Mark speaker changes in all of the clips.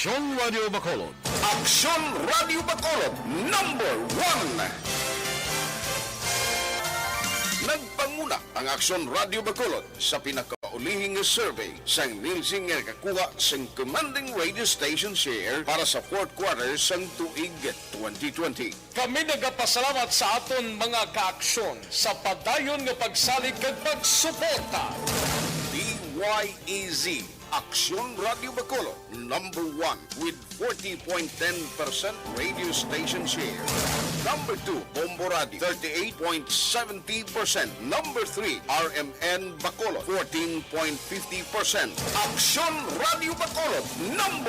Speaker 1: Aksyon Radio Bacolod.
Speaker 2: Aksyon Radio Bacolod, #1. Nagpanguna ang Aksyon Radio Bacolod sa pinakaulihing survey sa Nilsing nga kakuha sa commanding radio station share para sa fourth quarter sang tuig 2020.
Speaker 3: Kami nagapasalamat sa aton mga kaaksyon sa padayon nga pagsalig kag pagsuporta.
Speaker 2: DYEZ Aksyon Radio Bacolod, #1 with 40.10% radio station share. #2, Bombo Radio, 38.70%. #3, RMN Bacolod, 14.50%. Aksyon Radio Bacolod, #1.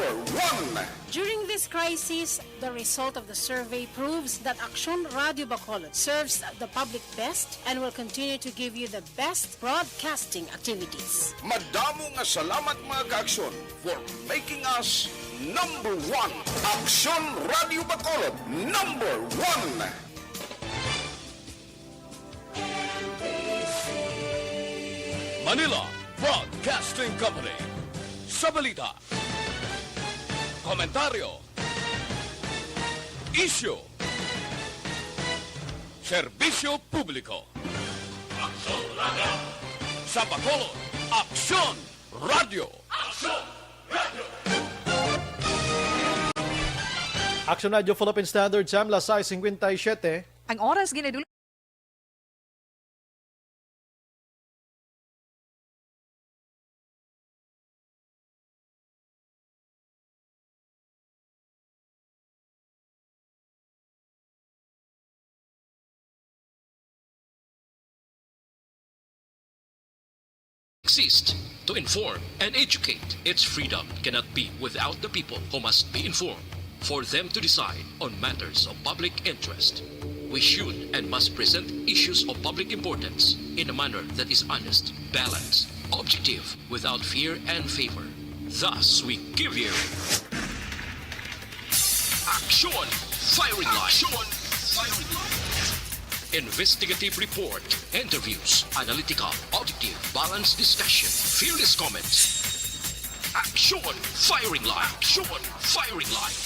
Speaker 4: During this crisis, the result of the survey proves that Aksyon Radio Bacolod serves the public best and will continue to give you the best broadcasting activities.
Speaker 2: Madamo nga salamat mga kaaksyon for making us #1. Aksyon Radio Bacolod, #1.
Speaker 1: Manila Broadcasting Company. Sa balita, komentaryo, isyu, serbisyo publiko. Aksyon Radio. Sa Bacolod, Aksyon Radio. Aksyon Radio.
Speaker 5: Aksyon Radio Philippine Standard Time, las 6:57.
Speaker 6: Ang oras ginadula.
Speaker 7: Exist to inform and educate. Its freedom cannot be without the people who must be informed for them to decide on matters of public interest. We should and must present issues of public importance in a manner that is honest, balanced, objective, without fear and favor. Thus, we give you Aksyon Firing Line. Aksyon Firing Line. Investigative report, interviews, analytical, objective, balanced discussion, fearless comments. Aksyon Firing Line. Aksyon Firing Line.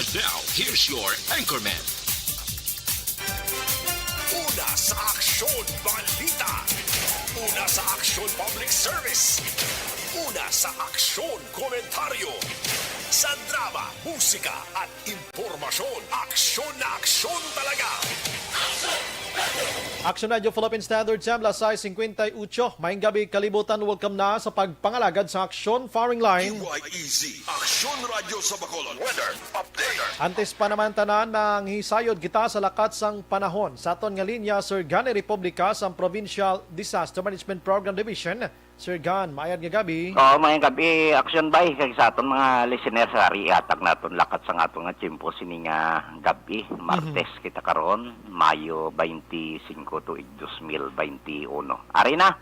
Speaker 7: And now, here's your anchorman.
Speaker 8: Una sa Aksyon Balita. Una sa Aksyon Public Service. Una sa Aksyon Komentaryo. Sa drama, musika at impormasyon, aksyon na aksyon talaga.
Speaker 5: Aksyon Radio Philippine Standard Time, las 6:58. Maayong gabi, kalibutan, welcome na sa pagpangalagad sa Aksyon Firing Line.
Speaker 8: DYEZ, Aksyon Radio sa Bacolod. Weather Update.
Speaker 5: Antes pa naman tanan, manghisayod kita sa lakat sang panahon. Sa aton nga linya, Sir Gani Republica sa Provincial Disaster Management Program Division. Sir Gan, maayad nga gabi.
Speaker 9: Oo, mayang gabi, Aksyon Bay, kay sa aton mga listeners, hari iatag naton lakat sa aton nga tiyempo sini nga gabi, Martes kita karon, Mayo 25 to 2021. Ari na,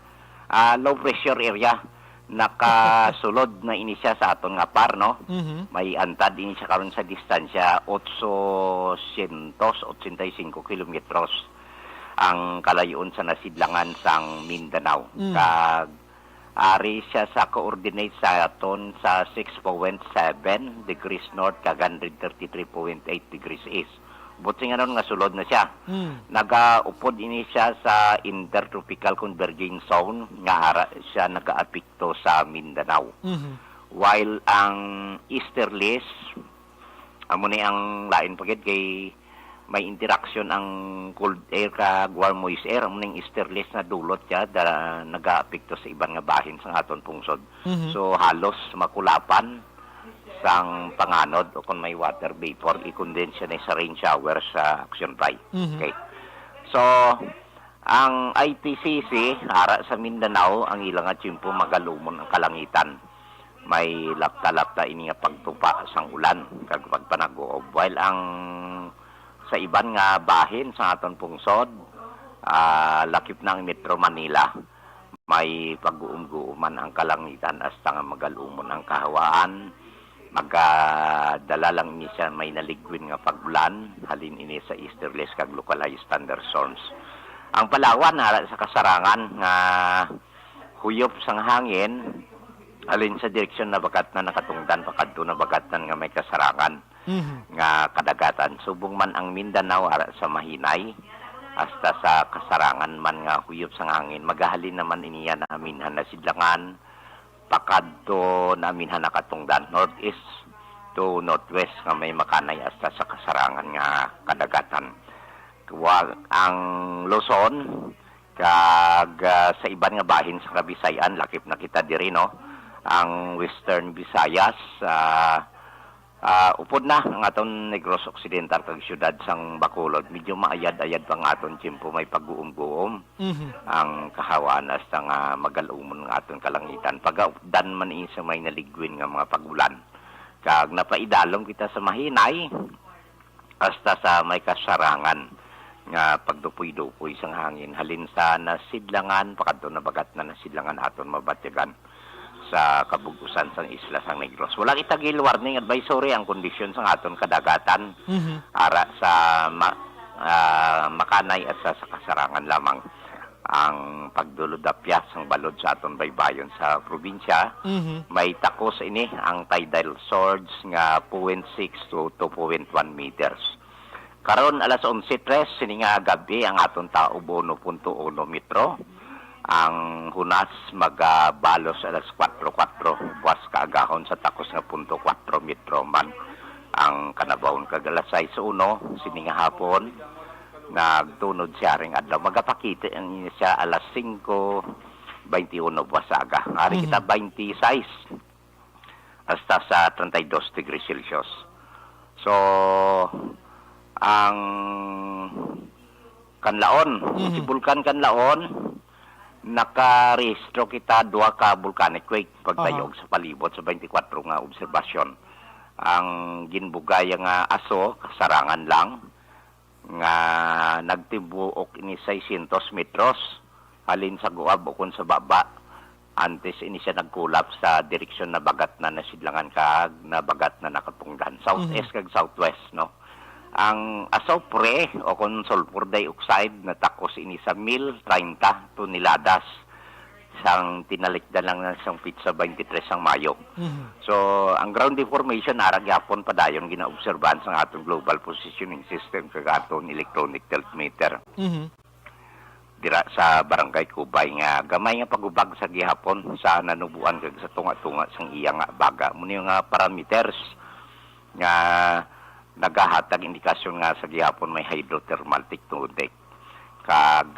Speaker 9: low pressure area, nakasulod na ini siya sa aton nga par, no? May antad ini siya karon sa distansya 885 kilometros ang kalayuan sa nasidlangan sang Mindanao. Kag ari siya sa coordinate sa aton sa 6.7 degrees north kag 133.8 degrees east. Buti nga nun nga sulod na siya. Nagaupod ini siya sa intertropical converging zone nga ara siya nagaapekto sa Mindanao. While ang easterlies amo ni ang lain pagid kay may interaction ang cold air kag warm moist air amo ning easterlies na dulot siya da nagaapekto sa iban nga bahin sa aton pungsod. So halos makulapan sang panganod o kung may water vapor i-condense siya sa rain shower sa Aksyon Bay. Okay. So ang IPCC ara sa Mindanao ang ilang nga tiyempo magalumon ang kalangitan. May lapta-lapta ini nga pagtupa sang ulan kag pagpanagob, while ang sa iban nga bahin sa aton pungsod, lakip ng Metro Manila, may pag-uum-guuman ang kalangitan hasta nga magalumon ang kahawaan. Magdala lang ini siya may naligwin nga pagbulan, halin ini sa easterlies kag localized thunderstorms. Ang Palawan, sa kasarangan nga huyop sang hangin, alin sa direksyon na bagat na nakatungdan pakadto na bagatan nga may kasarangan nga kadagatan. Subong man ang Mindanao ara sa mahinay hasta sa kasarangan man nga huyop sang hangin. Magahalin naman iniya na aminhan na sidlangan pakadto na aminhan nakatungdan northeast to northwest nga may makanay hasta sa kasarangan nga kadagatan. Ang Luzon kag sa iban nga bahin sa Kabisayan lakip na kita diri no. Ang Western Visayas upod na ang aton Negros Occidental kag syudad sang Bacolod medyo maayad-ayad pang aton tiempo may pag-uum-guom ang kahawan hasta nga magalumon nga aton kalangitan pag-dan man isa may naligwin nga mga pagulan kag napaidalom kita sa mahinay hasta sa may kasarangan nga pagdupoy-dupoy sang hangin halin sa nasidlangan pakadto na bagat na nasidlangan aton mabatyagan sa kabugusan sa isla sang Negros. Walang itagil warning advisory ang kondisyon sa aton kadagatan ara sa makanay at sa kasarangan lamang ang pagduludapya sang balod sa aton baybayon sa probinsya. May takos ini ang tidal surge nga 0.6 to 2.1 meters. Karon alas 11:03 sini nga gabi ang aton taob 1.1 metro. Ang hunas magabalos alas 4:04 buwas kaagahon sa takos nga 0.4 metro man ang kanabawon kag alas 6:01 sini nga hapon nagtunod siya ring adlaw magapakita siya alas 5:21 buwas aga ari kita 26 hasta sa 32 degrees Celsius. So ang Kanlaon si Bulkan Kanlaon nakarehistro kita 2 ka volcanic quake pagtayog sa palibot sa 24 nga obserbasyon. Ang ginbugaya nga aso kasarangan lang nga nagtibuok ini 600 metros halin sa guab o kun sa baba antes ini siya nagkulap sa direksyon na bagat na nasidlangan kag na bagat na nakatungdan southeast kag southwest no. Ang asopre o kung sulfur dioxide na takos ini sa 1,030 toneladas sang tinalikdan lang ng isang pizza 23 ang Mayo. So, ang ground deformation arag yapon padayon ginaobserbahan sa atong global positioning system kag aton electronic altimeter. Dira sa Barangay Kubay nga gamay nga pagubag sa gihapon sa nanubuan kag sa tunga-tunga sang iya nga baga. Muna yung parameters nga nagahatag indikasyon nga sa gihapon may hydrothermal tectonic kag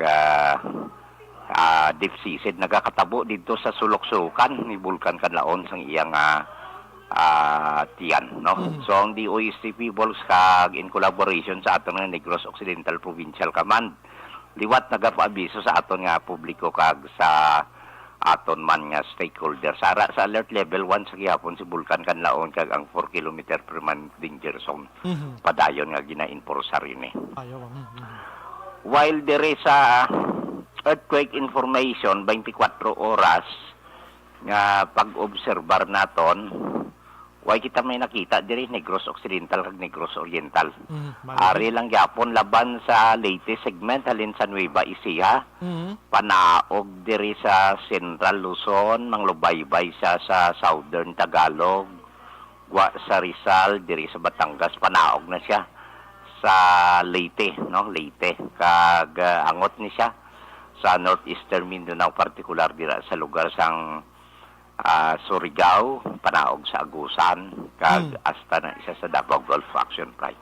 Speaker 9: deficit nagakatabo dito sa sulok-sulukan ni Bulkan Kanlaon sang iyang tiyan no. So ang DOST peoples kag in collaboration sa aton nga Negros Occidental Provincial Command liwat nagapaabiso sa aton nga publiko kag sa aton man nga stakeholders ara sa alert level 1 sa gihapon si Bulkan Kanlaon kag ang 4 km per man danger zone padayon nga gina-enforce rin while there is earthquake information 24 oras nga pag-obserbar naton way kita may nakita diri Negros Occidental kag Negros Oriental. Ari lang gyapon laban sa latest segment halin sa Nueva Ecija. Panaog diri sa Central Luzon, manglubaybay siya sa Southern Tagalog, sa Rizal, diri sa Batangas panaog na siya sa Leyte, no? Leyte kag angot ni siya sa Northeastern Mindanao particular dira sa lugar sang Surigao, panaog sa Agusan, kag hasta na isa sa Davao Gulf Action Pride.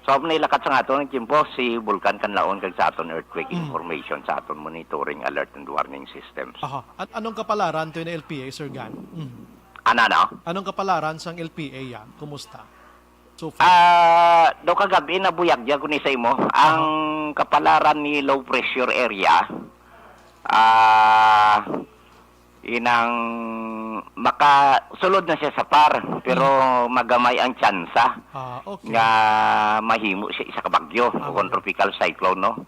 Speaker 9: So, nilakat sa aton ng kimpo, si Bulkan Kanlaon kag sa aton earthquake information sa aton monitoring alert and warning systems.
Speaker 5: At anong kapalaran to yung LPA, Sir Gan?
Speaker 9: Ano?
Speaker 5: Anong kapalaran sang LPA yan? Kumusta? So far?
Speaker 9: Do kagabi na buyagya ko ni sa imo, ang kapalaran ni low pressure area, inang makasulod na siya sa par pero magamay ang tsansa nga mahimo siya isa ka bagyo o tropical cyclone no.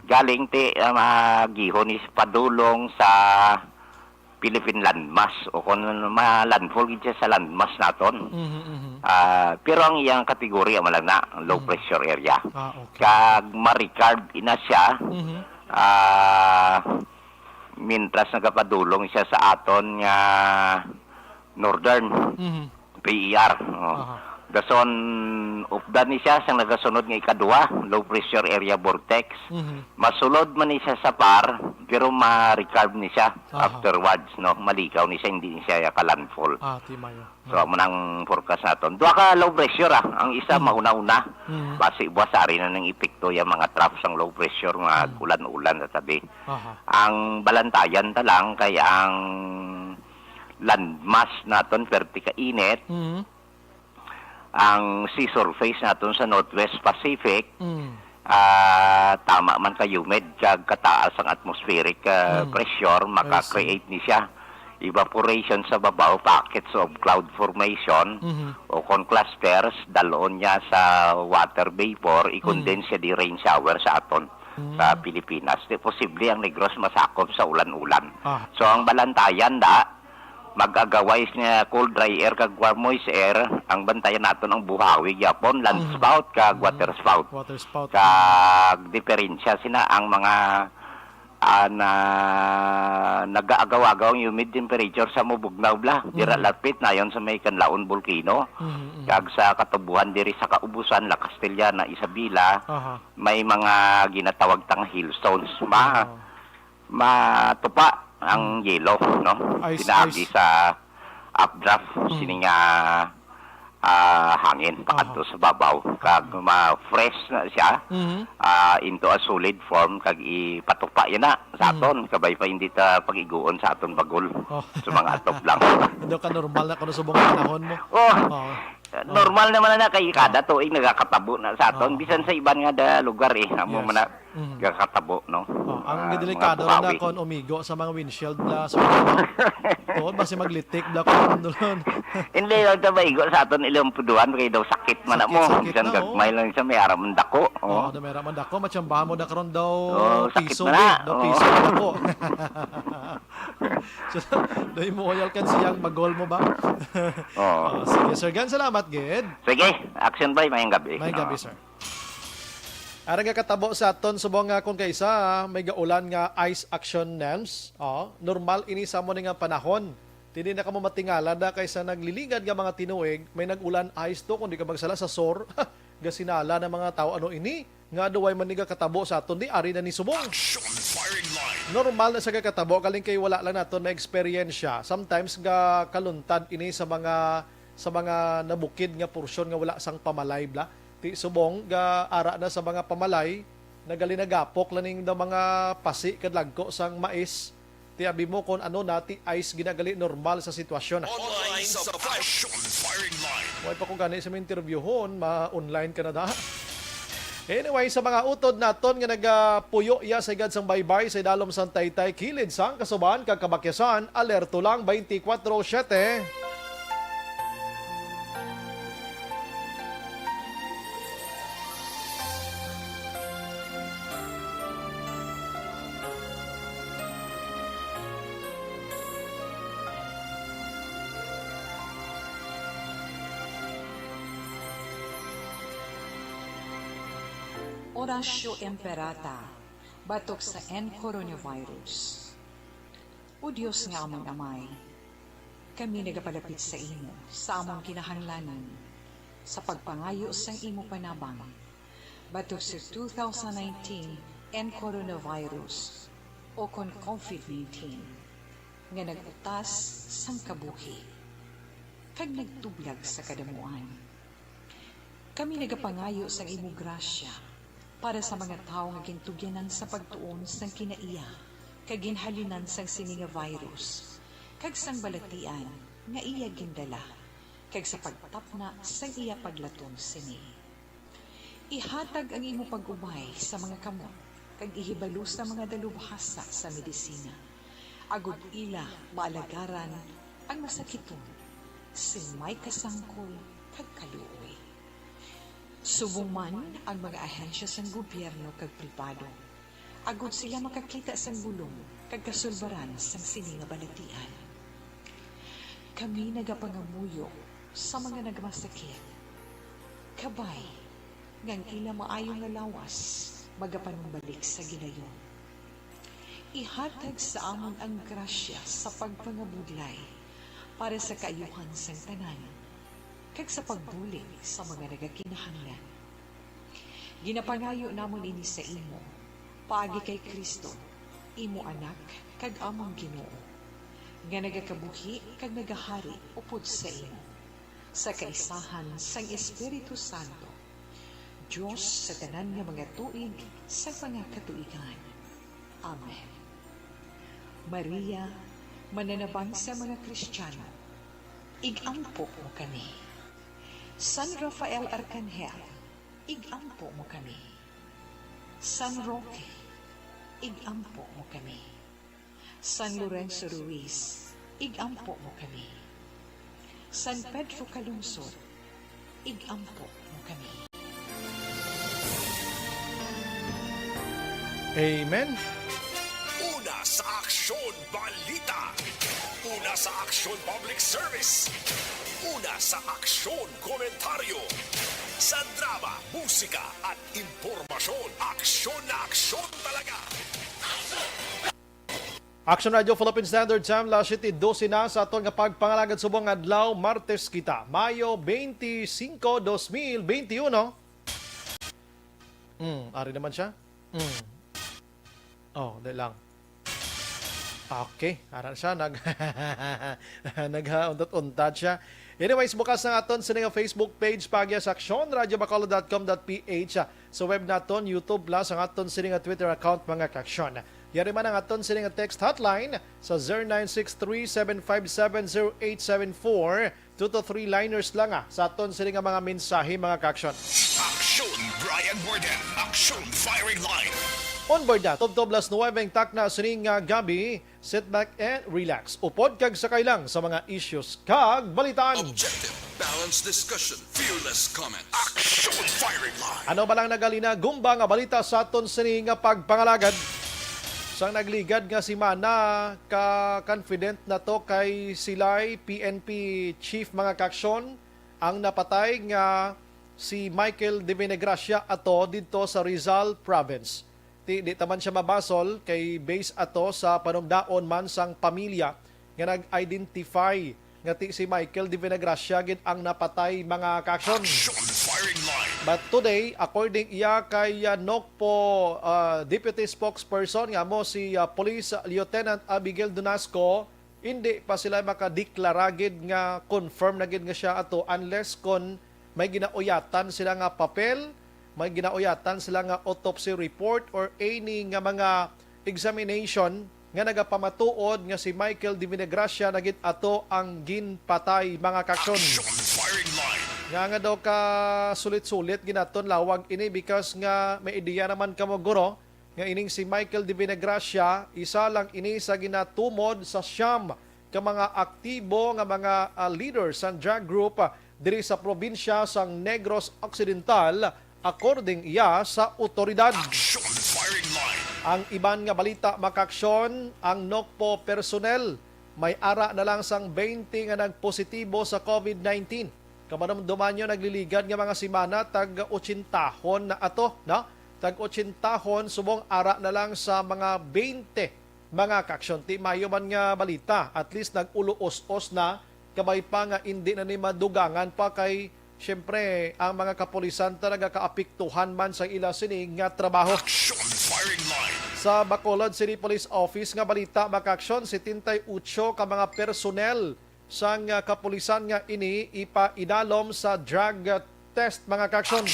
Speaker 9: Galing ti magihon is padulong sa Philippine landmass o kung landfall gid siya sa landmass naton. Pero ang iyang kategorya malang na low pressure area. Kag ma-record ina siya mintras nagapadulong siya sa aton nga Northern PER. Gason updan ni siya sang nagasunod nga ikadua, low pressure area vortex. Masulod man ni siya sa PAR pero ma-recarb ni siya afterwards, no. Malikaw ni siya, hindi ni siya ka-landfall.
Speaker 5: Timayo.
Speaker 9: So amo nang forecast naton. Duha ka low pressure ang isa mauna-una. Base buwas ari na ng epekto yung mga troughs ang low pressure nga ulan-ulan sa tabi. Ang balantayan ta lang kay ang landmass naton perti ka init. Ang sea surface naton sa Northwest Pacific tama man ka humid kag kataas ang atmospheric pressure maka-create ni siya evaporation sa babaw, pockets of cloud formation o con clusters dalon niya sa water vapor, i-condense siya di rain shower sa aton sa Pilipinas. Di posible ang Negros masakop sa ulan-ulan. So ang balantayan mag-agawais niya cold dry air kag warm moist air, ang bantayan naton ang buhawi gyapon land spout kag water spout. Kag diferensya sina ang mga na nag-aagaw-agaw ang humid temperature sa Mubugnaw dira lapit na yon sa may Kanlaon Volcano. Kag sa katubuhan diri sa Kaubusan, La Castellana, Isabela, may mga ginatawag tang hailstones. Matupa ang yelo, no? Sinaagi sa updraft, sininga hangin paadto sa babaw. Kag ma-fresh na siya into a solid form, kag ipatupa yan na sa aton. Kabay pa hindi ta pag-iguon sa aton bagol. Sa mga atop lang.
Speaker 5: Hindi ka normal na kung subong panahon mo.
Speaker 9: Normal naman na kay kada tuig nagakatabo na sa aton. Bisan sa iban nga lugar amo man na nagakatabo, no?
Speaker 5: Ang delikado na kon umigo sa mga windshield na so basi maglitik da kon doon.
Speaker 9: Hindi lang ta maigo sa aton ilang puduan kay daw sakit man mo. Bisan gagmay lang sa may araman dako.
Speaker 5: May araman dako matsambahan mo da karon daw piso piso dako. So, dahil mo oyal kan siyang magol mo ba? Sige, Sir Gan, salamat, Gid.
Speaker 9: Sige, Aksyon Bay, mayang gabi.
Speaker 5: Mayang gabi, sir. Arang nga katabo sa aton subong nga kung kaysa may gaulan nga ice action NEMS. Normal ini sa mo nga panahon. Tindi na ka mo matingala da kaysa naglilingad nga mga tinuig, may nagulan ice to kundi ka magsala sa SOR. Gasinala ng mga tao ano ini nga duway man niga katabo sa aton di ari na ni subong. Normal na sa katabo kaling kay wala lang naton na eksperyensya. Sometimes ga kaluntad ini sa mga nabukid nga porsyon nga wala sang pamalay bla. Ti subong ga ara na sa mga pamalay nagali nagapok laning da mga pasi kadlagko sang mais. Ti abi mo kon ano nati ice ginagali normal sa sitwasyon.
Speaker 8: Online sa Aksyon Firing Line.
Speaker 5: Why pa kung gani sa interviewon, ma-online ka na da. Anyway, sa mga utod naton nga nagapuyo ya sa igad sang baybay sa idalom sang Taytay kilid sang kasuban kag kabakyasan, alerto lang 24/7.
Speaker 6: Orasyo Emperata, batok sa coronavirus. O Diyos nga among amay, kami nagapalapit sa imo, sa among kinahanglanan, sa pagpangayo sang imo panabang, batok sa 2019 coronavirus o kon COVID-19, nga nagutas sang kabuhi, kag nagtublag sa kadamuan. Kami nagapangayo sang imo grasya, para sa mga tao nga gintugyanan sa pagtuon sang kinaiya, kag ginhalinan sang sini nga virus, kag sang balatian nga iya gindala, kag sa pagtapna sang iya paglaton sini. Ihatag ang imo pag-ubay sa mga kamot, kag ihibalo sa mga dalubhasa sa medisina. Agud ila maalagaran ang masakiton, sin may kasangkol kag kaluoy. Subong man ang mga ahensya sa gobyerno kag pribado. Agud sila makakita sa gulong kag kasulbaran sa sini nga balatian. Kami nagapangamuyo sa mga nagmasakit. Kabay, ngang ila maayo nga lawas, magapanumbalik sa gilayon. Ihatag sa amon ang grasya sa pagpangabudlay para sa kaayuhan sang tanan, kag sa pagbulig sa mga nagakinahanglan. Ginapangayo namon ini sa imo, paagi kay Kristo, imo anak, kag among Ginoo, nga nagakabuhi kag nagahari upod sa imo, sa kaisahan sang Espiritu Santo, Diyos sa tanan nga mga tuig sa mga katuigan. Amen. Maria, mananabang sa mga Kristiyano, igampo mo kami. San Rafael Arcangel, igampo mo kami. San Roque, igampo mo kami. San Lorenzo Ruiz, igampo mo kami. San Pedro Calungsod, igampo mo kami.
Speaker 5: Amen.
Speaker 8: Una sa Aksyon Balita. Una sa Aksyon Public Service. Una sa Aksyon Komentaryo. Sa drama, musika at impormasyon. Aksyon na aksyon talaga.
Speaker 5: Aksyon Radio Philippine Standard Time, La City, 12 na sa aton nga pagpangalagad subong adlaw, Martes kita, Mayo 25, 2021. Ari naman siya. Oh, dahil lang. Okay, aral siya, naghauntat-untat siya. Anyways, bukas na aton sa nga Facebook page pagya sa Aksyon, radiobacolod.com.ph, sa web naton, YouTube Plus, ang aton sa nga Twitter account mga kaksyon. Yari man ang aton sa nga text hotline sa 0963-757-0874, 2 to 3 liners lang sa aton sa nga mga mensahe mga kaksyon.
Speaker 8: Aksyon Bryan Morden. Aksyon Firing Line.
Speaker 5: On board na, Tob-Tob las 9 tak na sining gabi, sit back and relax. Upod kag sakay lang sa mga issues kag balitaan.
Speaker 1: Objective, balanced discussion, fearless comments.
Speaker 8: Aksyon Firing Line.
Speaker 5: Ano ba lang nagalina gumba nga balita sa aton sining pagpangalagad? Sang nagligad nga si Mana, ka-confident na to kay sila'y PNP Chief mga kaksyon, ang napatay nga si Michael de Venegracia ato dito sa Rizal Province. Di taman siya mabasol kay base ato sa panungdaon man sang pamilya nga nag-identify nga si Michael de Venegracia gid ang napatay mga kaksyon. But today, according iya kay NOCPO Deputy Spokesperson nga mo si Police Lieutenant Abigail Donasco, hindi pa sila makadeklara gid nga confirm na gid nga siya ato unless kon may ginauyatan sila nga papel, may ginauyatan sila nga autopsy report or any nga mga examination nga nagapamatuod nga si Michael de Venegracia nagit ato ang ginpatay mga kaksyon. Nga daw ka sulit-sulit ginaton lawag ini because nga may ideya naman kamo guro nga ining si Michael de Venegracia isa lang ini sa ginatumod sa siyam ka mga aktibo nga mga leaders sa drug group diri sa probinsya sang Negros Occidental according iya sa otoridad. Ang iban nga balita makaksyon, ang NOCPO personnel may ara na lang sang 20 nga nagpositibo sa COVID-19. Kamanamduman nyo nagliligad nga mga simana tag 80 na ato, no? Tag 80 subong ara na lang sa mga 20 mga kaksyon. Ti mayo man nga balita, at least nag-ulo-os-os na kabay pa nga hindi na ni madugangan pa kay siyempre ang mga kapulisan talaga kaapiktuhan man sa ila sining nga trabaho. Sa Bacolod City Police Office nga balita makaksyon 78 ka mga personnel sang kapulisan nga ini ipaidalom sa drug test mga kaksyon.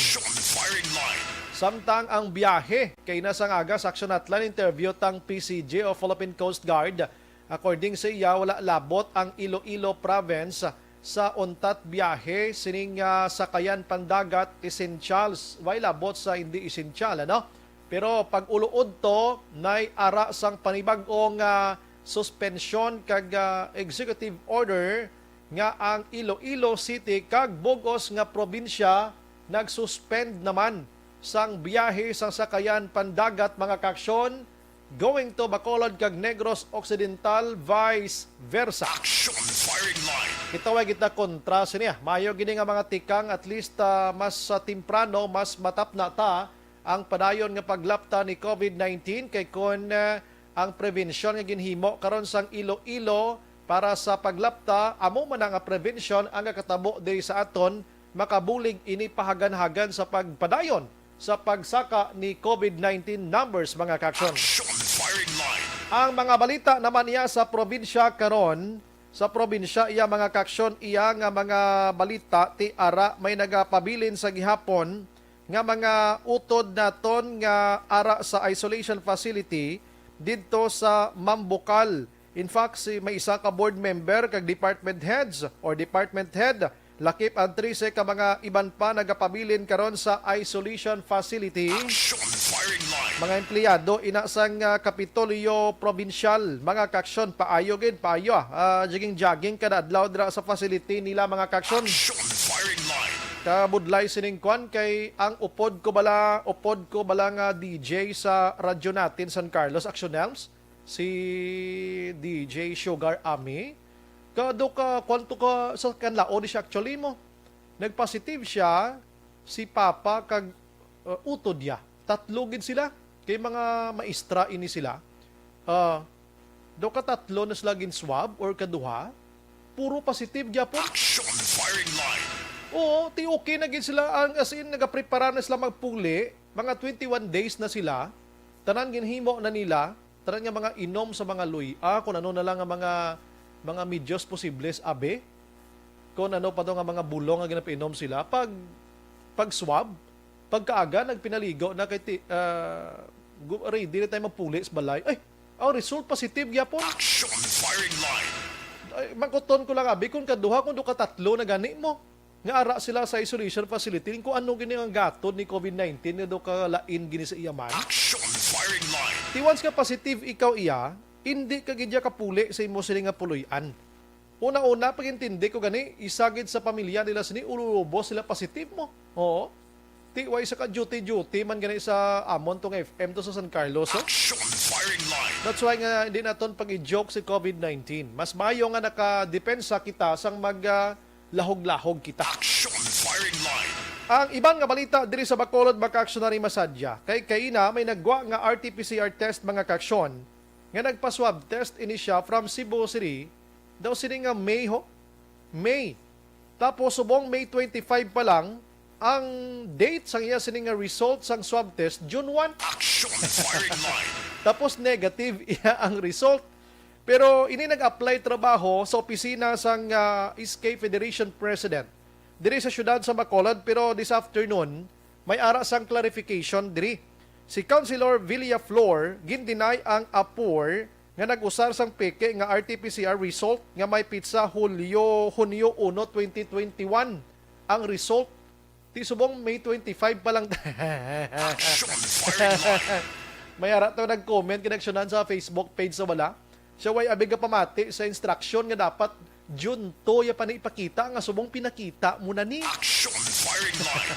Speaker 5: Samtang ang biyahe kay nasang aga sa aksyon atlan interview tang PCG o Philippine Coast Guard. According sa iya wala labot ang Iloilo Province sa untat biyahe sining sakayan pandagat essentials. Why labot sa hindi essential ano? Pero pag uluod to nay ara sang panibag-ong suspension kag executive order nga ang Iloilo City kag Bugos nga probinsya nagsuspend naman sang biyahe sang sakayan pandagat mga kaksyon going to Bacolod kag Negros Occidental vice versa. Kitawag kita kontra niya. Mayo gini nga mga tikang at least mas temprano, mas matap na ta ang padayon nga paglapta ni COVID-19 kay kon ang prevention nga ginhimo karon sang Iloilo para sa paglapta amo man nga prevention ang katabo diri sa aton makabulig ini pahagan-hagan sa pagpadayon sa pagsaka ni COVID-19 numbers mga kaaksyon.
Speaker 8: Aksyon Firing Line.
Speaker 5: Ang mga balita naman iya sa probinsya karon, sa probinsya iya mga kaaksyon iya nga mga balita ti ara may nagapabilin sa gihapon nga mga utod naton nga ara sa isolation facility didto sa Mambukal. In fact, may isa ka board member kag department heads or department head lakip ang 13 ka mga iban pa nagapabilin karon sa isolation facility.
Speaker 8: Aksyon Firing Line.
Speaker 5: Mga empleyado inasang Kapitolyo Provincial, mga kaksyon paayo gid paayo jogging kada adlaw dira sa facility nila mga kaksyon.
Speaker 8: Aksyon Firing Line.
Speaker 5: Kabudlay sining kwan kay ang upod ko bala nga DJ sa radyo natin San Carlos Aksyon Elms, si DJ Sugar Ami. Kado ka kwanto ka sa kanlao di siya actually mo. Nagpositive siya si Papa kag utod ya. Tatlo gid sila kay mga maestra ini sila. Do ka tatlo na sila gin swab or kaduha, puro positive gyapon.
Speaker 8: Aksyon Firing Line.
Speaker 5: Oo, ti okay na gid sila ang as in nagaprepara na sila magpuli. Mga 21 days na sila. Tanan ginhimo na nila, tanan nga mga inom sa mga luya, kung ano na lang ang mga medyos posibles abe. Kung ano pa nga mga bulong nga ginapainom sila pag swab, pagkaaga nagpinaligo na kay ready na tayo magpuli sa balay. Ay, ang result positive gyapon.
Speaker 8: Aksyon Firing Line.
Speaker 5: Ay, mangkuton ko lang abi kung kaduha kung duka tatlo na gani mo. Nga ara sila sa isolation facility kung ano gini ang gatod ni COVID-19 nga do ka lain gini sa iyaman.
Speaker 8: Aksyon Firing Line.
Speaker 5: Ti once ka positive ikaw iya, hindi ka gidya kapuli sa imo sila nga puloy-an. Una-una pagintindi ko gani isagid sa pamilya nila sini ulubos sila positive mo. Oo. Ti way sa ka duty man gani sa amon tong FM to sa San Carlos. Oh?
Speaker 8: Aksyon Firing Line.
Speaker 5: That's why nga hindi naton pag-i-joke si COVID-19. Mas mayo nga nakadepensa kita sang lahog-lahog kita.
Speaker 8: Aksyon Firing Line.
Speaker 5: Ang ibang nga balita diri sa Bacolod maka-actionary masadya. Kay kaina may nagwa nga RT-PCR test mga kaaksyon nga nagpa-swab test ini siya from Cebu City. Daw sini nga May. Tapos subong May 25 pa lang ang date sang iya sini nga result sang swab test June 1.
Speaker 8: Aksyon Firing Line.
Speaker 5: Tapos negative iya ang result. Pero ini nag-apply trabaho sa opisina sang SK Federation President diri sa syudad sa Bacolod, pero this afternoon may ara sang clarification diri. Si Councilor Villaflor gindinay ang apor nga nag-usar sang peke nga RT-PCR result nga may pitsa Hunyo 1, 2021. Ang result ti subong May 25 pa lang.
Speaker 8: Aksyon Firing Line.
Speaker 5: May ara to nag-comment kinaksyonan sa Facebook page sa wala. Siya way abig ka pamati sa instruction nga dapat June 2 ya pa na ipakita nga subong pinakita muna ni.
Speaker 8: Aksyon Firing Line.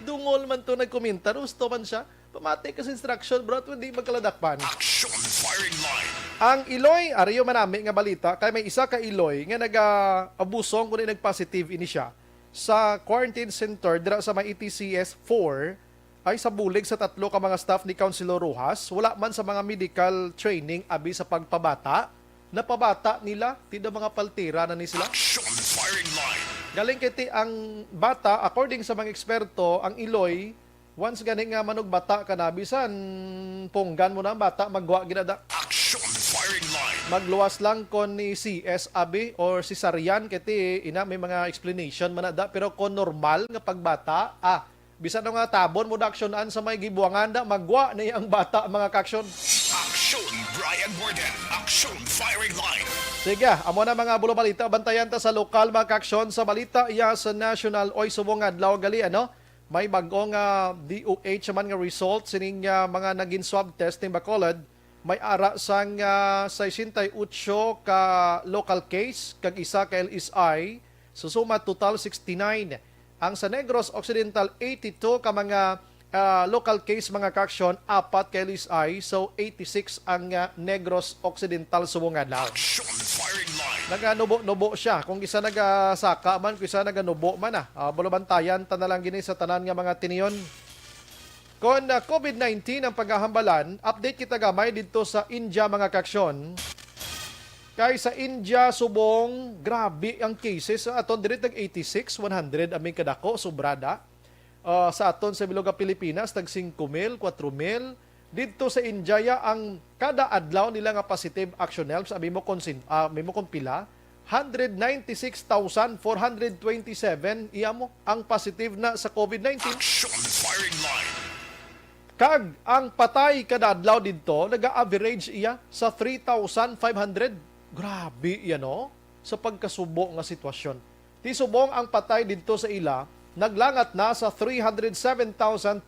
Speaker 5: Dungol man to nagkomentar, gusto man siya. Pamati kasi instruction bro, hindi magkaladakpan.
Speaker 8: Aksyon Firing Line.
Speaker 5: Ang Iloy, ariyo manami nga balita, kay may isa ka Iloy nga nag-abusong kung nag-positive ini siya sa quarantine center dira sa may ETCS 4 ay sa bulig sa tatlo ka mga staff ni Councilor Rojas. Wala man sa mga medical training abi sa pagpabata. Napabata nila, tida mga paltira na ni sila.
Speaker 8: Aksyon Firing Line.
Speaker 5: Galing kiti ang bata, according sa mga eksperto, ang Iloy, once gani nga manog bata ka na, bisan punggan mo na ang bata, magwa ginada.
Speaker 8: Aksyon Firing Line.
Speaker 5: Magluwas lang kon ni CS Abi or si Sarian, kiti ina may mga explanation manada, pero kon normal nga pagbata, bisan nga tabon mo da aksyonan sa may gibuangan da, magwa na ang bata mga kaksyon.
Speaker 8: Aksyon Bryan Morden. Aksyon Firing Line.
Speaker 5: Sige, amo na mga bulo balita. Bantayan ta sa lokal mga kaksyon sa balita iya sa national oy subong adlaw gali ano. May bagong DOH man nga result sining mga naging swab testing Bacolod. May ara sang 68 ka local case kag isa ka LSI. Susuma total 69. Ang sa Negros Occidental 82 ka mga local case mga kaksyon, 4 ka LSI, so 86 ang Negros Occidental subong adlaw.
Speaker 8: Aksyon Firing Line.
Speaker 5: Naganubo-nubo siya. Kung isa nagasaka man, kung isa naganubo man bulabantayan ta na lang gini sa tanan nga mga tiniyon. Kon COVID-19 ang paghahambalan, update kita gamay dito sa India mga kaksyon. Kay sa India subong grabe ang cases sa aton diri tag 86, 100 aming kadako sobrada. Sa aton sa Biloga Pilipinas tag 5,000, 4,000. Dito sa India ang kada adlaw nila nga positive action helps abi mo pila 196,427 iya mo ang positive na sa COVID-19.
Speaker 8: Action firing line.
Speaker 5: Kag ang patay kada adlaw dito naga-average iya sa 3,500. Grabe yan no? Sa pagkasubo nga sitwasyon. Ti subong ang patay dito sa ila naglangat na sa 307,231.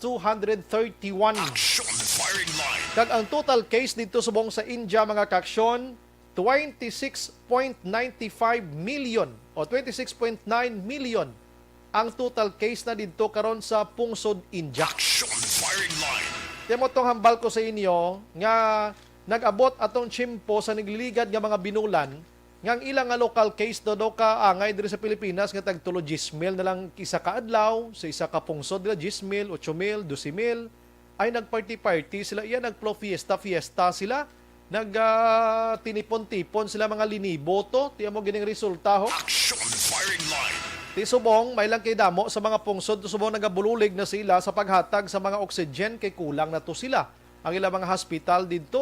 Speaker 8: Action firing line.
Speaker 5: Kag ang total case dito subong sa India mga kaksyon 26.95 million o 26.9 million ang total case na dito karon sa pungsod India.
Speaker 8: Action firing line.
Speaker 5: Temo tong hambal ko sa inyo nga nag-abot atong tsimpo sa nagliligad nga mga binulan nga ang ilang nga local case do kaangay diri sa Pilipinas nga tag 10,000 na lang isa ka adlaw sa isa ka pungsod nila 10,000, 8,000, 12,000 ay nagparty-party sila iya nagplo fiesta sila tinipon-tipon sila mga linibo to tiyan mo gining resulta ho.
Speaker 8: Action firing line.
Speaker 5: Ti subong may lang kay damo sa mga pungsod subong nagabululig na sila sa paghatag sa mga oxygen kay kulang na to sila. Ang ilang mga hospital dito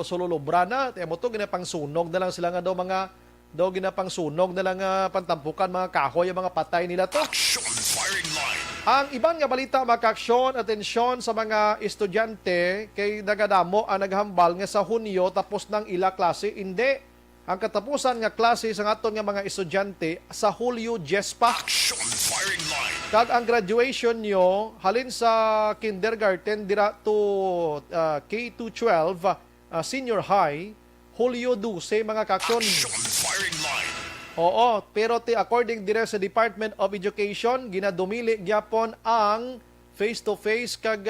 Speaker 5: sululubra na tiyan mo to ginapang sunog na lang sila nga daw ginapang sunog na lang pantampukan mga kahoy ang mga patay nila to.
Speaker 8: Action firing line.
Speaker 5: Ang ibang nga balita mga kaaksyon, atensyon sa mga estudyante kay nagadamo ang naghambal nga sa Hunyo tapos ng ila klase. Hindi. Ang katapusan nga klase sa aton nga mga estudyante sa Hulyo 10 pa.
Speaker 8: Action firing line.
Speaker 5: Kag ang graduation nyo halin sa kindergarten dira to K-12 senior high Hulyo 12 mga kaaksyon.
Speaker 8: Action firing line.
Speaker 5: Oo, pero according dire sa Department of Education, ginadumili gyapon ang face-to-face kag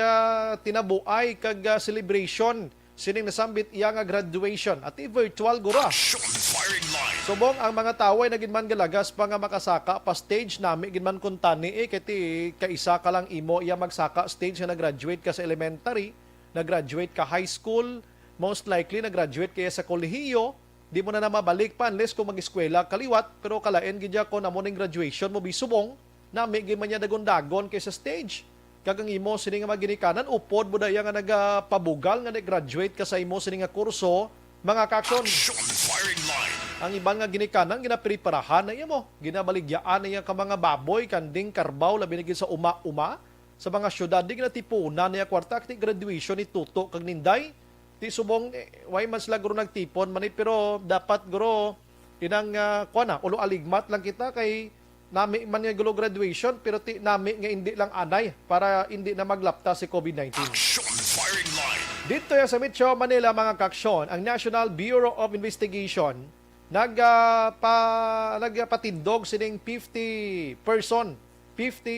Speaker 5: tinabuay kag celebration sining nasambit iya nga graduation at virtual gura.
Speaker 8: Action firing line.
Speaker 5: Subong ang mga tao ay nagin man galagas pa nga makasaka pa stage nami gid man kuntani kati kaisa ka lang imo iya magsaka stage nga nag-graduate ka sa elementary, nag-graduate ka high school, most likely nag-graduate kaya sa kolehiyo. Di mo na mabalik pa unless kung mag-eskwela kaliwat pero kalain gidya ko na mo ning graduation mo bisubong nami gid man niya dagon-dagon kay sa stage. Kagang imo sini nga maginikanan upod mo daya nga nagapabugal nga nag-graduate ka sa imo sini nga kurso mga kakson.
Speaker 8: Action firing line.
Speaker 5: Ang iban nga ginikanan ginapreparahan na iya mo. Ginabaligyaan na iya ka mga baboy kanding karbaw labi na gid sa uma-uma sa mga syudad di ginatipunan niya kwarta kay graduation ni tuto kag ninday. Ti subong way man sila guro nagtipon man pero dapat guro inang ulo aligmat lang kita kay nami man nga gulo graduation pero ti nami nga hindi lang anay para hindi na maglapta si COVID-19.
Speaker 8: Action firing line.
Speaker 5: Dito sa Metro Manila mga kaksyon, ang National Bureau of Investigation nagpatindog sining 50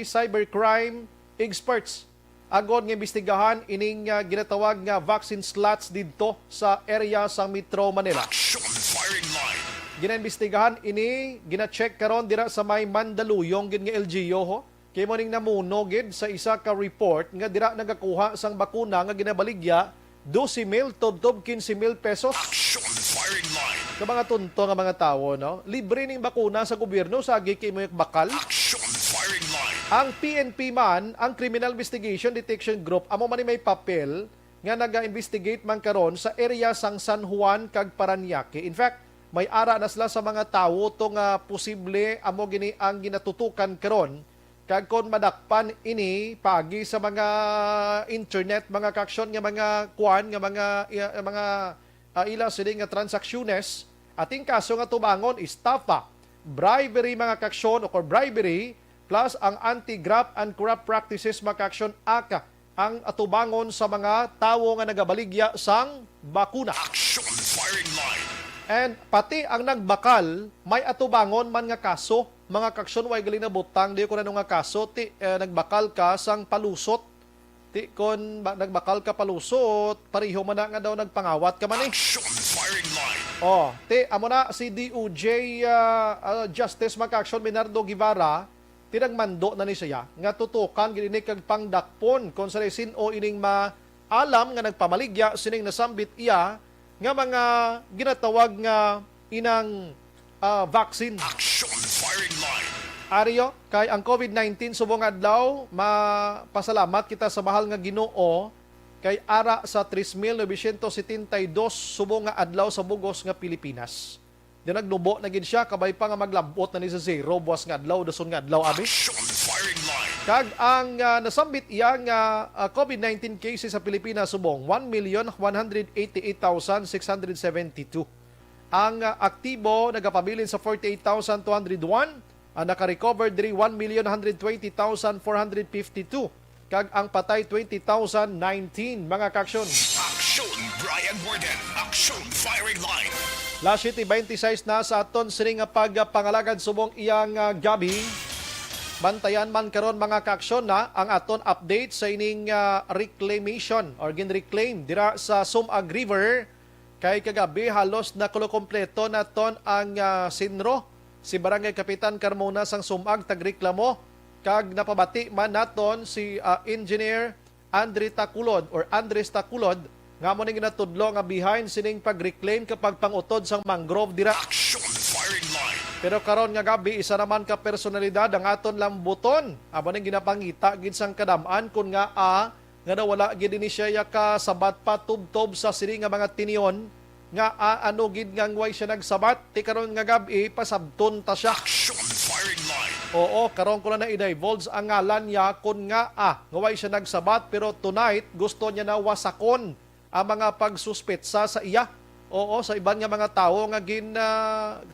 Speaker 5: cybercrime experts agod nga imbestigahan ining ginatawag nga vaccine slots didto sa area sa Metro Manila.
Speaker 8: Action firing line.
Speaker 5: Ginaimbestigahan ini, gina-check karon dira sa may Mandaluyong gid nga LGU ho. Kay mo ning namuno gid sa isa ka report nga dira nagakuha sang bakuna nga ginabaligya 12,000 tubtob 15,000 pesos.
Speaker 8: Action firing line.
Speaker 5: Sa mga tunto nga mga tawo no, libre ning bakuna sa gobyerno sagi kay mo bakal.
Speaker 8: Action firing line.
Speaker 5: Ang PNP man, ang Criminal Investigation Detection Group, amo man ni may papel nga naga-investigate man karon sa area sang San Juan kag Parañaque. In fact, may ara na sila sa mga tawo to nga posible amo gini ang ginatutukan karon kag kon madakpan ini pagi sa mga internet mga kaksyon nga mga kuan nga mga ila sila nga transaksyones ating kaso nga tubangon estafa, bribery mga kaksyon or bribery plus ang Anti-Graft and Corrupt Practices mga kaksyon aka ang atubangon sa mga tawo nga nagabaligya sang bakuna.
Speaker 8: Action firing line.
Speaker 5: And pati ang nagbakal, may atubangon man nga kaso. Mga kaksyon, way galing na butang, di ko na nga kaso, nagbakal ka sang palusot. Ti kon nagbakal ka palusot, pariho man na nga daw nagpangawat ka man eh.
Speaker 8: Action firing line.
Speaker 5: Amo na si DOJ Justice mga kaksyon, Bernardo Guevara, tinagmando na ni siya nga tutukan gid ini kag pangdakpon kung sa sin-o ining maalam nga nagpamaligya sining nasambit iya nga mga ginatawag nga inang vaccine.
Speaker 8: Aksyon firing line.
Speaker 5: Aryo, kay ang COVID-19 subong adlaw, mapasalamat kita sa mahal nga Ginoo kay ara sa 3,972 subong nga adlaw sa bugos nga Pilipinas. Di nagnubo na gid siya kabay pa nga maglambot na ni sa zero buwas nga adlaw dason nga adlaw abi.
Speaker 8: Aksyon firing line.
Speaker 5: Kag ang nasambit iya nga COVID-19 cases sa Pilipinas subong 1,188,672. Ang aktibo nagapabilin sa 48,201, ang naka-recover diri 1,120,452. Kag ang patay 20,019 mga kaaksyon.
Speaker 8: Aksyon Bryan Morden. Aksyon firing line.
Speaker 5: Last City 26 na sa aton sini nga pagpangalagad subong iyang gabi. Bantayan man karon mga kaaksyon na ang aton update sa ining reclamation or gin-reclaim dira sa Sumag River. Kay kagabi halos na kompleto na ton ang sinro. Si Barangay Kapitan Carmona sang Sumag tagreklamo kag napabati man naton si Engineer Andres Taculod nga mo ning ginatudlo nga behind sining pag-reclaim kapag pangutod sang mangrove dira.
Speaker 8: Aksyon firing line.
Speaker 5: Pero karon nga gabi isa naman ka personalidad ang aton lambuton. Amo ning ginapangita gid sang kadamaan kun nga nga nawala gid ni siya ka sabat pa tubtob sa siri nga mga tinion nga ano gid nga way siya nagsabat ti karon nga gabi pasabton ta siya.
Speaker 8: Aksyon firing line.
Speaker 5: Oo, karon ko na i-divulge ang ngalan niya kun nga way siya nagsabat pero tonight gusto niya na wasakon ang mga pagsuspetsa sa iya. Oo, sa iban nga mga tao nga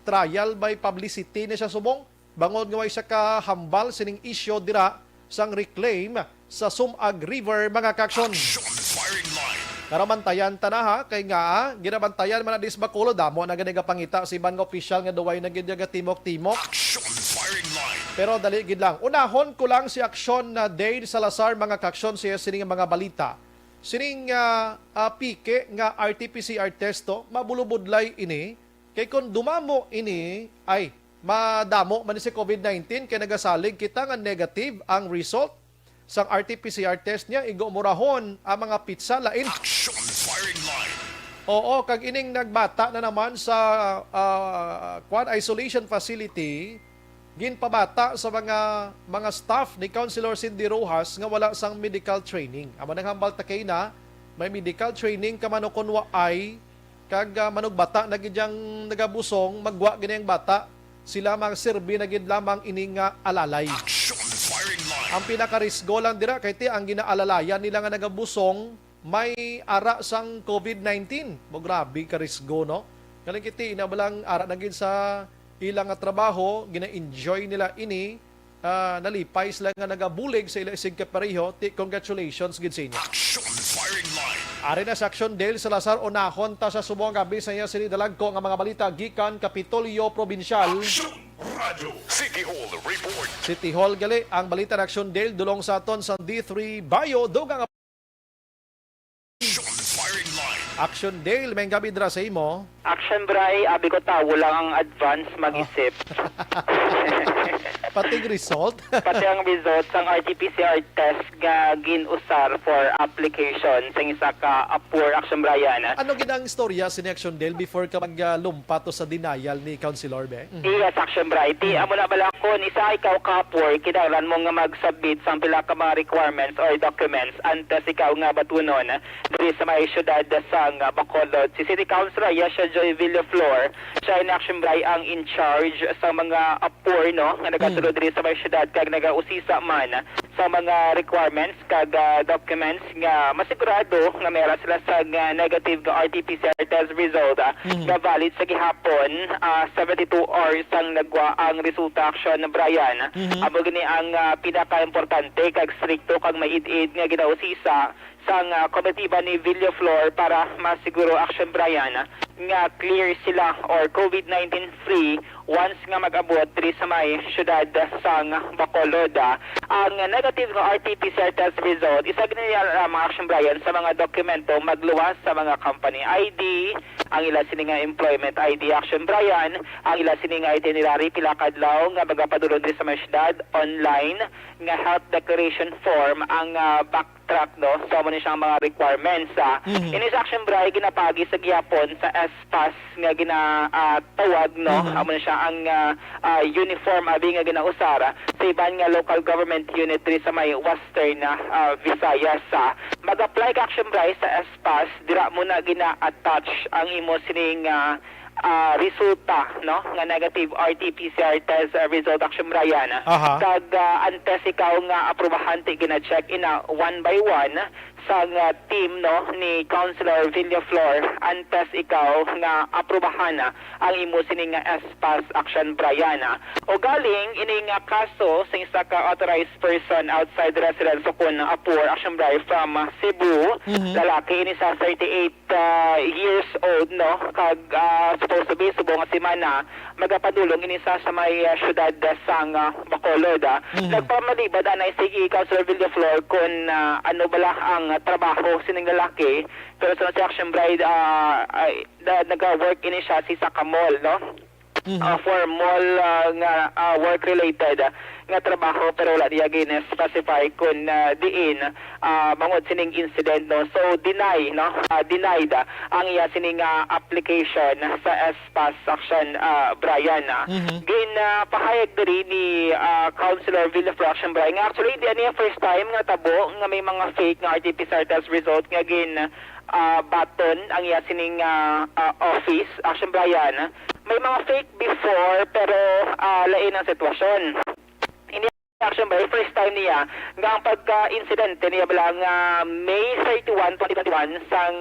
Speaker 5: trial by publicity ni siya subong. Bangod nga way siya kahambal sining issue dira sang reclaim sa Sumag River mga kaaksyon.
Speaker 8: Aksyon firing line.
Speaker 5: Karamantayan ta na ha, kay nga ginabantayan man na dis Bacolod damo na gani pangita si iban nga opisyal nga duway na gid nga timok-timok.
Speaker 8: Aksyon firing line.
Speaker 5: Pero dali gid lang. Unahon ko lang si Aksyon na Dale Salazar mga kaaksyon siya sining mga balita. Sining pike nga RT-PCR testo mabulubudlay ini kay kung dumamo ini ay madamo man si COVID-19 kay nagasalig kita nga negative ang result sang RT-PCR test niya igumurahon ang mga pizza lain.
Speaker 8: Aksyon firing line.
Speaker 5: Oo, kag ining nagbata na naman sa quad isolation facility ginpabata sa mga staff ni Councilor Cindy Rojas nga wala sang medical training. Amo nang hambal ta kay na may medical training ka manukunwa ay kag manugbata na gidyang nagabusong magwa gini ang bata sila mga serbi na gid lamang ining alalay.
Speaker 8: Aksyon firing line.
Speaker 5: Ang pinakarisgo lang dira kay ti ang ginaalalayan nila nga nagabusong may ara sang COVID-19. Mo grabe ka risgo no. Kaling kiti inabalang ara na gid sa ilang trabaho, gina-enjoy nila ini, nalipay sila nga nagabulig sa ilang isig kapareho. Congratulations, good sa inyo.
Speaker 8: Aksyon firing line.
Speaker 5: Ari na sa Aksyon Dale Salazar, unahon ta sa subong gabi sa iya sinidalag ko nga mga balita gikan Kapitolyo Provincial.
Speaker 8: Aksyon Radio City Hall report.
Speaker 5: City Hall gali, ang balita ng Aksyon Dale dulong sa aton sa D3 Bayo, dugang
Speaker 8: Aksyon firing line.
Speaker 5: Aksyon Dale, may gabi dra sa imo.
Speaker 10: Action Bray, abi ko tawo lang ang advance mag-isip.
Speaker 5: Pati result.
Speaker 10: Pati ang results ng RT-PCR test nga ginusar for application sa isa ka poor Action Bryan.
Speaker 5: Ano ginang istorya si Aksyon Dale before ka maglumpato sa denial ni Councilor Be?
Speaker 10: Yes, Action Bray. Di amo na bala ko isa ikaw ka poor, kinahanglan mo nga mag-submit sa pila ka mga requirements or documents antes ikaw nga batunon diri sa may syudad sa Bacolod. Si City Councilor Yasha Joy Villaflor, siya in Action Bray ang in charge sa mga poor no nga nagatulod diri sa may syudad kag nagausisa man sa mga requirements kag documents nga masigurado nga meron sila sa negative RT-PCR test result nga valid sa gihapon 72 hours ang nagwa ang resulta Action Bryan. Amo gani ang pinaka-importante kag stricto kag maid-id nga ginausisa sang komitiba ni Villaflor para masiguro Aksyon Bryan nga clear sila or COVID-19 free once nga mag-abot diri sa may syudad sang Bacolod. Ang negative nga RT-PCR test result isa ginila mga Aksyon Bryan sa mga dokumento magluwas sa mga company ID, ang ila sini nga employment ID Aksyon Bryan, ang ila sini nga itinerary pila kadlaw nga magapadulong diri sa may syudad online nga health declaration form ang backtrack so mo ni siyang mga requirements. Inis Aksyon Bryan ginapagi sa gihapon sa SPAS nga ginatawag amo na siya ang uniform abi nga ginausara sa iban nga local government unit diri sa may Western Visayas. Mag-apply ka Aksyon Bryan sa SPAS, dira mo na gina-attach ang imo sining resulta nga negative RT-PCR test result Aksyon Bryan. Kag antes ikaw nga aprobahan ti gina-check ina one by one sa team ni Councilor Villaflor antes ikaw nga aprobahan ang imo sining SPAS Aksyon Bryan. O galing ini nga kaso sa isa ka authorized person outside the residence o kun apur Aksyon Bryan from Cebu, lalaki ini sa 38 years old kag supposed to be subong nga semana magapadulong ini sa may syudad sang Bacolod. Nagpamalibad anay sige Councilor Villaflor kun ano bala ang trabaho sining lalaki, pero sa Aksyon Bryan nag-work ini siya sa Kamol for mall nga work related nga trabaho, pero wala diya gina-specify kung diin mangod sining incident so denied ang iya sining application sa SPAS Aksyon Bryan. Pahayag diri ni Councilor Villaflor Aksyon Bryan nga actually di niya first time nga tabo nga may mga fake nga RT-PCR test result nga baton ang iya sining office Aksyon Bryan. May mga fake before pero lain ang sitwasyon. Aksyon Bryan, first time niya nga ang pagka-incident niya bilang May 31, 2021 sang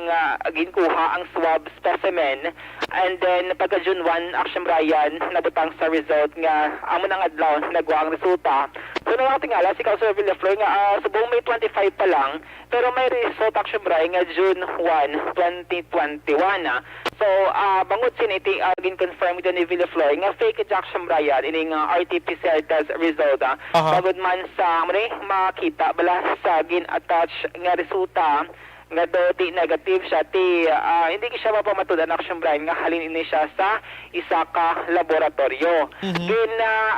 Speaker 10: ginkuha ang swab specimen, and then pagka June 1 Aksyon Bryan nabutang sa result nga amo nang adlaw nagwa ang resulta. So tingala si Councilor Villaflor nga subong May 25 pa lang pero may result Aksyon Bryan nga June 1, 2021. So bangod siniti gin-confirm ito ni Villaflor nga fake Aksyon Bryan ining RT-PCR test result. Pagod man sa makita bala sa gin-attach nga resulta nga do di negative siya hindi siya mapamatudan Aksyon Bryan nga halin ini siya sa isa ka laboratorio.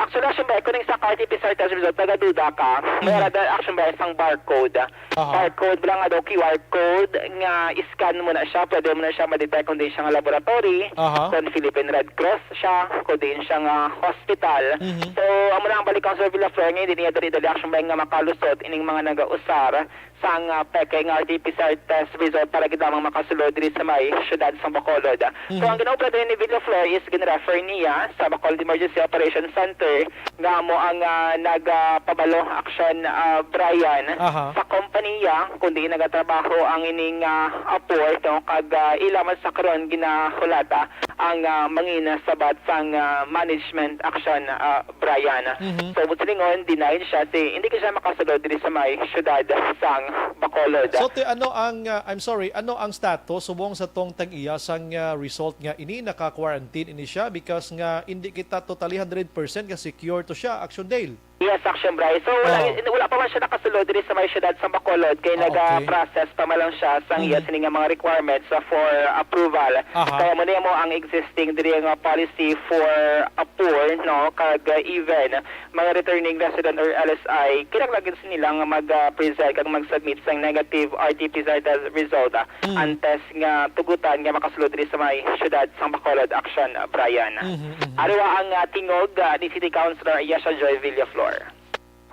Speaker 10: Actually Aksyon Bryan kung sa RT-PCR test result nagaduda ka mayroon Aksyon Bryan sang barcode. Barcode lang nga do QR code nga iscan mo na siya, pwede mo na siya ma-detect kung din siya nga laboratory, kung Philippine Red Cross siya, kung din siya nga hospital. So amo na ang balik ang Sir Villaflor nga hindi niya dali Aksyon Bryan nga makalusot ining mga nagausar sang peke nga RT-PCR test result para gid lamang makasulod diri sa may syudad sa Bacolod. So ang ginaupla din ni Villaflor is gin-refer niya sa Bacolod Emergency Operations Center nga mo ang nagpabalo Aksyon Bryan sa kompanya kundi nagatrabaho ang ining aport kag ilaman sa karon ginahulata ang mangina sabat sang management Aksyon Bryan. So butingon denied siya hindi ka siya makasulod diri sa may syudad sang Bacolod.
Speaker 5: So ano ang ano ang status subong sa tong tag-iya sang result nga ini naka-quarantine ini siya because nga hindi kita totally 100% nga secure to siya Aksyon Dale.
Speaker 10: Yes, Aksyon Bryan. So wala pa man siya nakasulod diri sa may syudad sa Bacolod kay naga-process pa man lang siya sang iya sining mga requirements for approval. Kaya mo niya mo ang existing diri nga policy for apur kag even mga returning resident or LSI kinahanglan nila nga mag-present kag mag-submit sang negative RT-PCR test result antes nga tugutan nga makasulod diri sa may syudad sa Bacolod Aksyon Bryan. Ariwa ang tingog ni City Councilor Yasha Joy Villaflor.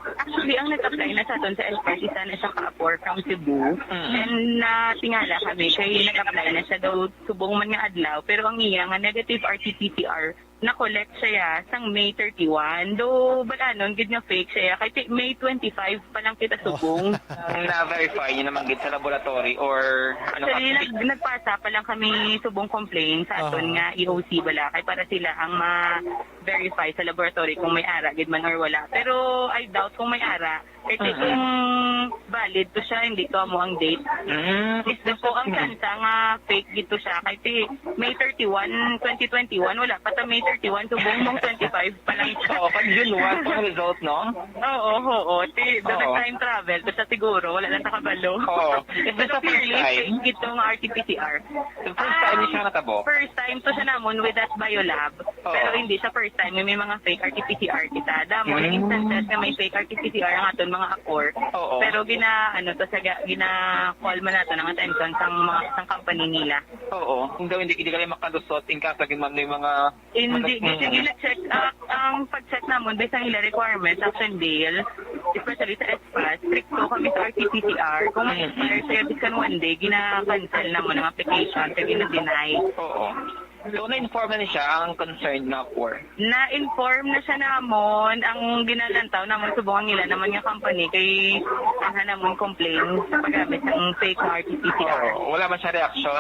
Speaker 11: Actually, ang nag-apply na sa aton sa LPS, isa na siya ka-apor from Cebu. And tingala kami, kaya nag-apply na siya daw subong man nga adlaw. Pero ang iya nga negative RT-PCR na-collect siya sang May 31. Do bala nun, gid nga fake siya. Kay May 25 pa lang kita subong.
Speaker 12: Ang na-verify niyo naman gid sa laboratory or ano
Speaker 11: Actually, nagpasa pa lang kami subong complaint sa aton nga EOC bala. Kay para sila ang ma-verify sa laboratory kung may ara, gid man or wala. Pero I doubt kung may ara. Kasi kung valid to siya, hindi to mo ang date. Is the po ang kansa nga fake gito siya. Kasi May 31, 2021, wala pa sa May 31, subong mong 25 pa lang siya.
Speaker 12: Oo, pag June 1 pang result, no?
Speaker 11: Oo. Dapat time travel, basta siguro, wala lang sa kabalo.
Speaker 12: Oo. Is this
Speaker 11: Pero
Speaker 12: the first
Speaker 11: clearly,
Speaker 12: time?
Speaker 11: fake gito nga RT-PCR.
Speaker 12: The first time niya siya natabo?
Speaker 11: First time to siya namon with that biolab. Pero hindi siya first time, may mga fake RT-PCR kita. Damo, instances na may fake RT-PCR ang aton mga akor. Pero gina-call man nato ng attention sang company nila.
Speaker 12: Oo. Kung daw hindi kayo makalusot, in kaso ginaman yung mga...
Speaker 11: Hindi, kasi check ang pag-check namon based ang ila requirements, action deal, especially sa SPAS, stricto kami sa RT-PCR. Kung may-expire siya, biskan one day, gina-cancel naman ang application, kaya gina-deny.
Speaker 12: Oo. So, na-inform na siya ang concerned na for?
Speaker 11: Na-inform na siya namon, ang ginalantaw namon subong nila naman yung company, kay ang namon complain sa paggamit ng fake RT-PCR.
Speaker 12: Wala man siya reaction?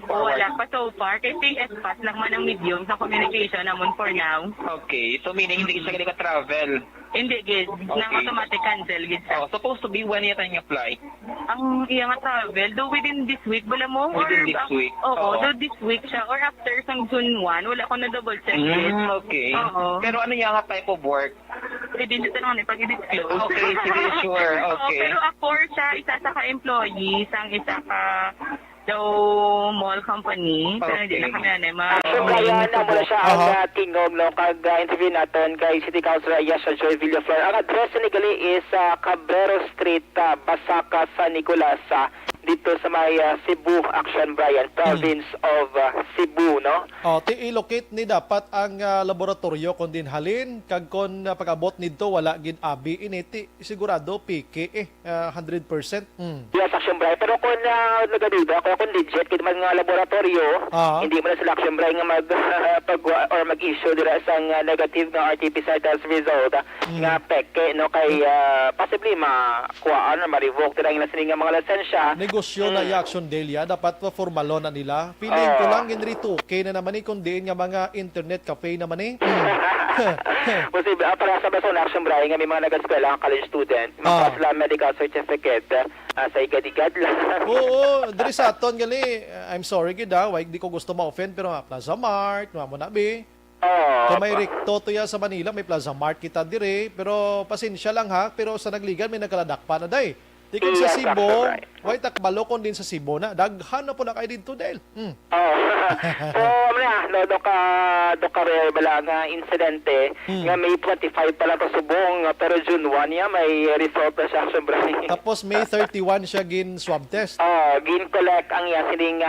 Speaker 11: Wala pa so far, kasi SPAS lang man ang medium sa communication namon for now.
Speaker 12: Okay, so meaning hindi siya ka travel?
Speaker 11: Hindi, gid. Nang automatic cancel, gid.
Speaker 12: Supposed to be when yata yung apply?
Speaker 11: Ang iya nga travel, do within this week, bala mo?
Speaker 12: Within this week?
Speaker 11: Oo, do this week siya. Or after sang June 1, wala ko na double check it.
Speaker 12: Okay.
Speaker 11: Oo.
Speaker 12: Pero ano yung type of work?
Speaker 11: Pwede nito naman ipag-disclose.
Speaker 12: Okay, sige, sure. Okay.
Speaker 11: Pero ako siya, isa sa ka-employee, sang isa ka daw mall company. Pero hindi na kami
Speaker 10: So, Bryan, mula siya ang tingog, no, kag-interview natin kay City Councilor Ayesha Joy Villaflor. Ang address ni gali is Cabrero Street, Basaca, San Nicolas, dito sa may Cebu, Aksyon, Bryan, province of Cebu, no?
Speaker 5: I-locate ni dapat ang laboratorio kung din halin, kag kon pag-abot nito wala gid abi initi sigurado piki 100%.
Speaker 10: Yes, Aksyon, Bryan. Pero kung nagaduda, kung legit kit man nga laboratorio, hindi mo na sila Aksyon, Bryan nga mag-issue dira sang negative nga RT-PCR test result nga peke, no, kay possibly makuhaan or ma-revoke dira nga sila nga mga lisensya.
Speaker 5: Negosyo na i-action delia, dapat formalo na nila. Feeling ko lang ginrito, okay na naman kung diin nga mga internet cafe naman
Speaker 10: Posible, para sa baso na Action, Bryan, nga may mga nag-eskwela ang college student, makasla medical certificate sa igad-igad lang.
Speaker 5: Oo, diri sa aton gali, I'm sorry gid why di ko gusto ma-offend pero Plaza Mart, mo na be. Kung may Ricto to ya sa Manila, may Plaza Mart kita dire, pero pasensya lang ha, pero sa nagligan may nagkaladak pa na day. Tikin sa Cebu, why takbalo kon din sa Cebu na daghan na po na kay dito dahil.
Speaker 10: So, do ka bala nga insidente nga May 25 pala to subong pero June 1 ya may result na siya Action, Bryan.
Speaker 5: Tapos May 31 siya gin swab test.
Speaker 10: Gin collect ang iya sining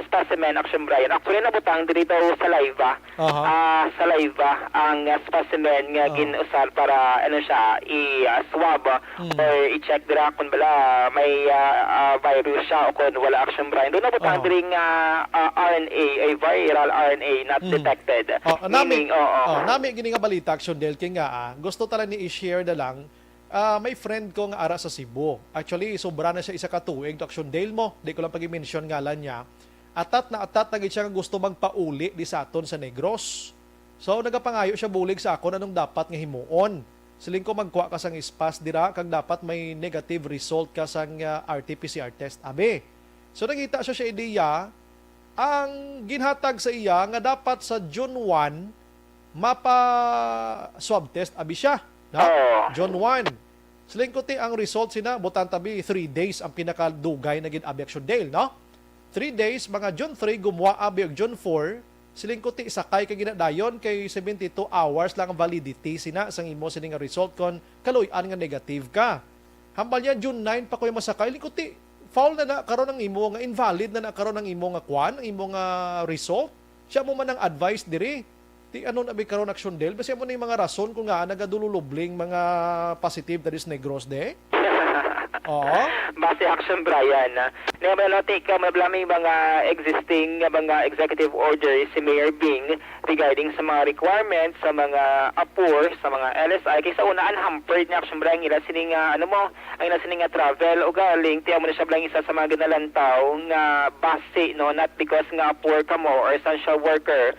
Speaker 10: specimen Action, Bryan. Actually nabutang dito saliva. Saliva ang specimen nga gin-usar para ano siya i-swab or i-check dira kung bala may virus siya o kung wala Action, Bryan. Doon nabutang diri nga RNA, a viral RNA not detected.
Speaker 5: Nami gini nga balita Action Del kay nga gusto tala ni i-share na lang. May friend ko nga ara sa Cebu. Actually sobra na siya isa ka tuig to Action Del mo. Di ko lang pag-mention ngalan niya. Atat na gid siya nga gusto magpauli di sa aton sa Negros. So nagapangayo siya bulig sa akon anong dapat nga himuon. Siling ko magkuha ka sang ispas dira kag dapat may negative result ka sang RT-PCR test abe. So nakita siya ideya ang ginhatag sa iya nga dapat sa June 1 mapa swab test abi siya. No? June 1. Siling ko ang result sina butan tabi 3 days ang pinakadugay na gid abi Action Dale, no? 3 days mga June 3 gumawa abi og June 4. Siling ko sakay kay ginadayon kay 72 hours lang ang validity sina sang imo sini nga result kon kaluy-an nga negative ka. Hambal niya June 9 pa koy masakay likuti. Foul na karon ang imo nga invalid na karon ang imo nga kwan, ang imo nga result. Siya mo man ang advice diri. Ti ano na bi karon Action Del, basi mo na yung mga rason kung nga nagadululubling mga positive that is Negros de. Oo.
Speaker 10: Base Aksyon Bryan. Take may mga existing mga executive orders si Mayor Bing regarding sa mga requirements sa mga APUR, sa mga LSI. Kaysa unaan hampered ni Aksyon Bryan ila sining ang ila sining travel o galing tiya mo na siya blang isa sa mga ginalantaw nga base no, not because nga APUR ka mo or essential worker.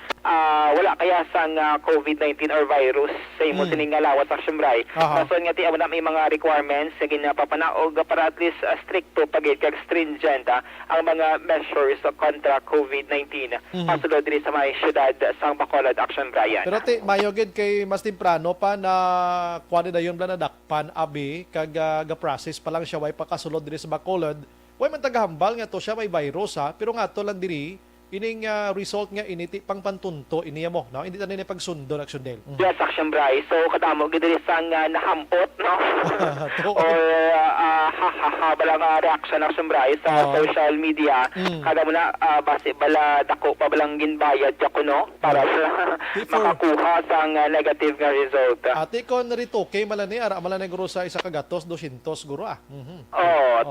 Speaker 10: Wala kaya sang COVID-19 or virus sa imo sining lawas Aksyon Bryan. Kaso nga tiya mo na may mga requirements sa ginapapanaog para at least stricto pagit kag stringent ang mga measures kontra COVID-19 pasulod diri sa mga syudad sang Bacolod Aksyon Bryan.
Speaker 5: Pero mayogid kay mas temprano pa na kuan na yon na dakpan abi kag ga-process pa lang siya way pakasulod diri sa Bacolod. Way man tagahambal nga to siya may virus pero nga to lang diri ining result nga initi pang pantunto iniya mo no hindi tanan ni pagsundo Aksyon Del.
Speaker 10: Yes, Aksyon Bryan. So kadamo gid diri sang nahampot no. Or balang reaction Aksyon Bryan sa social media. Kada mo na base bala dako pa balang ginbayad ko no para makakuha sang negative nga result.
Speaker 5: Ate kon narito kay malani ara malani guro sa isa ka gatos 200 guro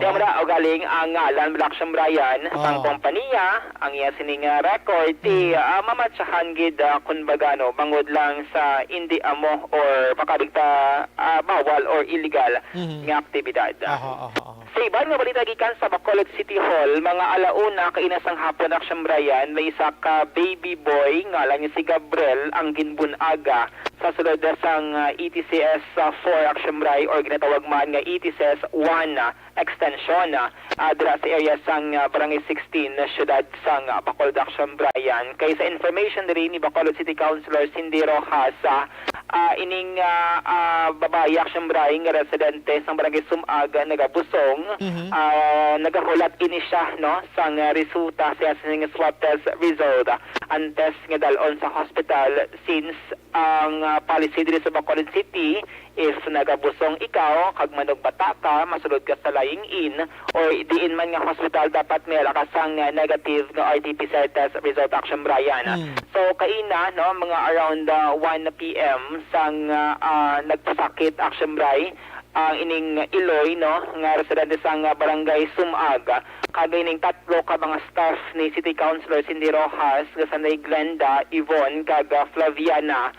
Speaker 10: tiyan mo na o galing ang ngalan Aksyon Bryan sang kompanya ang iya record ti mamatsahan gid kunbaga no bangod lang sa hindi amo or pakabigta bawal or illegal nga aktibidad. Sa iban nga balita gikan sa Bacolod City Hall, mga alauna kainasang hapon Aksyon Bryan, may isa ka baby boy nga lang si Gabriel ang ginbunaga sa sulod sang ETCS 4 Aksyon Bryan or ginatawag man nga ETCS 1 extension dira sa area sang Barangay 16 syudad sang Bacolod Aksyon Bryan. Kay sa information diri ni Bacolod City Councilor Cindy Rojas ining babae Aksyon Bryan nga residente sang Barangay Sumag nagabusong nagahulat ini siya no sang resulta sa sing swab test result ang test nga dalon sa hospital since ang policy diri sa Bacolod City if nagabusong ikaw kag manog bata ka masulod ka sa lying in or diin man nga hospital dapat may lakasang negative nga RT-PCR test result Aksyon Bryan. So kaina no mga around 1 PM sang nagpasakit Aksyon Bryan ang ining Iloy no nga residente sang Barangay Sumag kagay ning tatlo ka mga staff ni City Councilor Cindy Rojas gasanay Glenda, Yvonne kag Flaviana.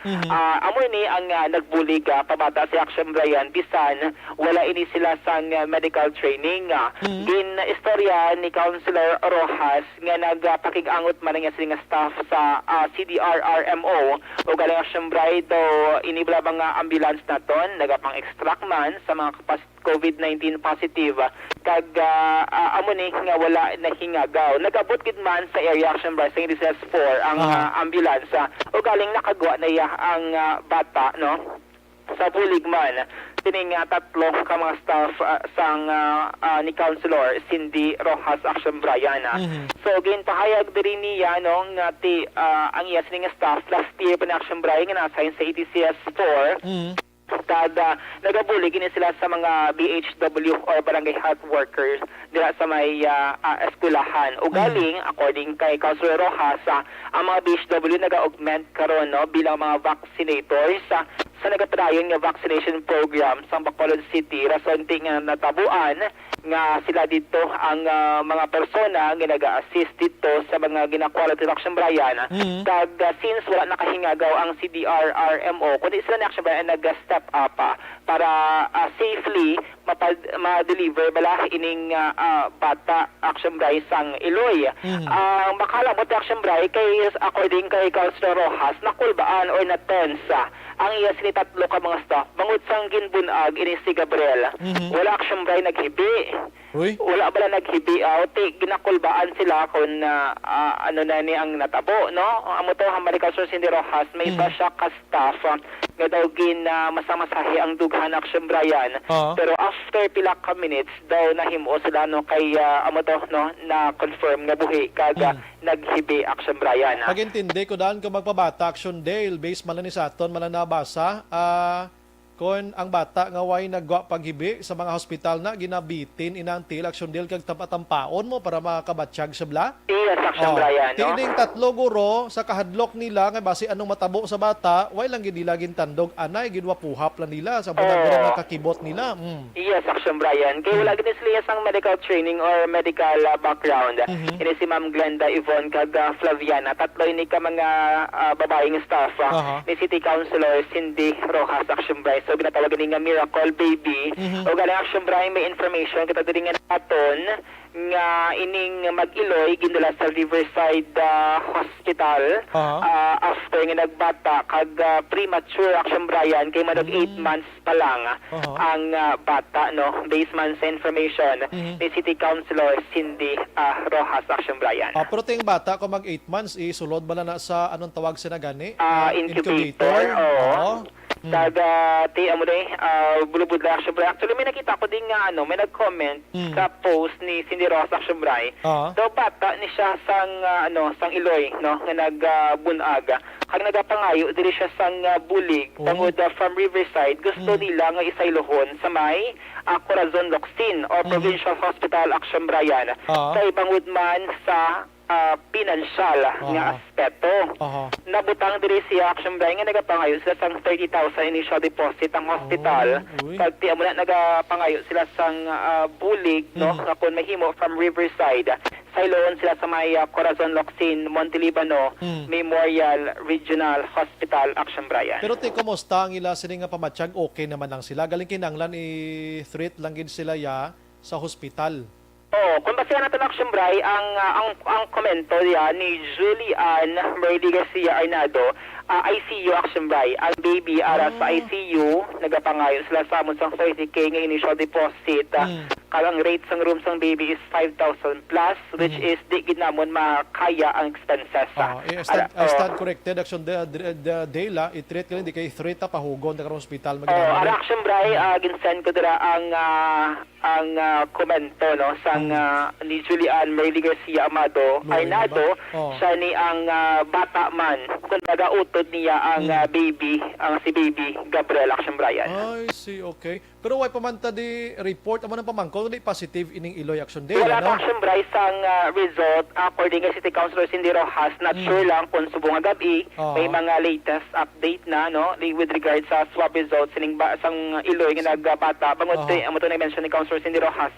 Speaker 10: Amo ni ang nagbulig pabata si Aksyon Bryan bisan wala ini sila sang medical training. Gin istorya ni Councilor Rojas nga nagpakig-angot man nga sila staff sa CDRRMO o galing Aksyon Bryan do inibla mga ambulance naton nagapang-extract man sa mga COVID-19 positive kag amo ni nga wala nahingagaw. Nagabot gid man sa area Aksyon Bryan sa ETCS 4 ang ambulance o galing nakagwa na iya ang bata no sa bulig man tining tatlo ka mga staff sang ni Councilor Cindy Rojas Aksyon Bryan. So ginpahayag diri niya no nga ti ang iya sining staff last year pa ni Aksyon Bryan nga na-assign sa ETCS 4 kada nagabulig ini sila sa mga BHW or barangay health workers dira sa may eskwelahan. Ugaling according kay Councilor Rojas ang mga BHW naga-augment karon no bilang mga vaccinators sa nagapadayon nga vaccination program sa Bacolod City. Rason ti nga natabuan nga sila dito ang mga persona nga nag-assist dito sa mga gina-quality Aksyon Bryan. Kag since wala nakahingagaw ang CDRRMO, kundi sila na Aksyon Bryan nag-step up para safely ma-deliver bala ining bata Aksyon Bryan sang Iloy. Ang makalamot Aksyon Bryan kay according kay Councilor Rojas nakulbaan or na-tense ang iya sini tatlo ka mga staff bangod sang ginbunag ini si Gabriel. Wala Aksyon Bryan naghibi. Wala bala naghibi ginakulbaan sila kung ano na ni ang natabo no. Amo to ang Councilor Cindy Rojas may isa siya ka staff nga daw masamasahi ang dughan Aksyon Bryan. Pero after pila ka minutes daw nahimo sila no kay amo to no na confirm nga buhi kaga naghibi Aksyon Bryan.
Speaker 5: Pagintindi ko daan ko magpabata Aksyon Dale based man ni sa aton man nabasa kon ang bata nga way nagwa paghibi sa mga hospital na ginabitin inang til aksyon del kag tampaon mo para makabatsyag sa bla.
Speaker 10: Yes, Aksyon Bryan, no?
Speaker 5: Tining tatlo guro sa kahadlok nila nga base anong matabo sa bata, way lang gid nila gintandog anay gidwa puhap lang nila sa bunag nga kakibot nila.
Speaker 10: Yes, Aksyon Bryan. Kaya wala gid sila sang medical training or medical background. Ini si Ma'am Glenda Yvonne kag Flaviana. Tatlo ini ka mga babaeng staff ni City Councilor Cindy Rojas, Aksyon Bryan. So ginatawag ni nga Miracle Baby. O galing Aksyon Bryan may information kita diri nga aton nga ining mag-iloy gindala sa Riverside Hospital after nga nagbata kag premature Aksyon Bryan kay madag 8 months pa lang ang bata, no, based man sa information ni City Councilor Cindy Rojas, Aksyon Bryan.
Speaker 5: Pero ting bata kung mag 8 months sulod bala na sa anong tawag sina gani?
Speaker 10: Incubator. Ti amo day bulubud la Aksyon Bryan. Actually may nakita ko din nga may nag-comment sa post ni Cindy Rojas, Aksyon Bryan. So bata ni siya sang sang Iloy, no, nga nagbunag. Kag nagapangayo diri siya sang bulig tungod from Riverside. Gusto nila nga isaylohon sa may Corazon Locsin or Provincial Hospital, Aksyon Bryan. Sa ibangud man sa pinansyal nga aspeto. Nabutang diri siya Aksyon Bryan nga nagapangayo sila sang 30,000 initial deposit ang hospital. Kag ti amo na nagapangayo sila sang bulig, no, nga kun mahimo from Riverside. Sayloon sila sa may Corazon Locsin, Montelibano Memorial Regional Hospital, Aksyon Bryan.
Speaker 5: Pero ti kumusta ang ila sini nga pamatsyag? Okay naman lang sila. Galing kinanglan i-treat lang gid sila sa hospital.
Speaker 10: Kung basihan natin Aksyon Bryan, ang komento niya ni Julian Merdy Garcia Arnado, ICU Aksyon Bryan. Ang baby ara sa ICU, nagapangayo sila sa amon sang 30K nga initial deposit. Ang rate sang room sang baby is 5,000 plus, which is di gid namon makaya ang expenses.
Speaker 5: Stand corrected Aksyon Dela, i-treat ka di kay treat pahugon sa hospital
Speaker 10: Ara Aksyon Bryan, ginsend ko dira ang komento, no, sang ni Julian Merly Garcia Arnado. Siya ni ang bata man kung nagautod niya ang baby, ang si baby Gabriel, Aksyon Bryan.
Speaker 5: I see, okay. Pero why pamanta di report amo nang pamangko di positive ining Iloy Aksyon Day,
Speaker 10: wala Aksyon Bryan sang result according kay City Councilor Cindy Rojas. Not sure lang kung subong nga gabi may mga latest update na, no, with regard sa swab results sining sang Iloy nga nagbata. Bangod amo to na-mention ni Councilor Cindy Rojas,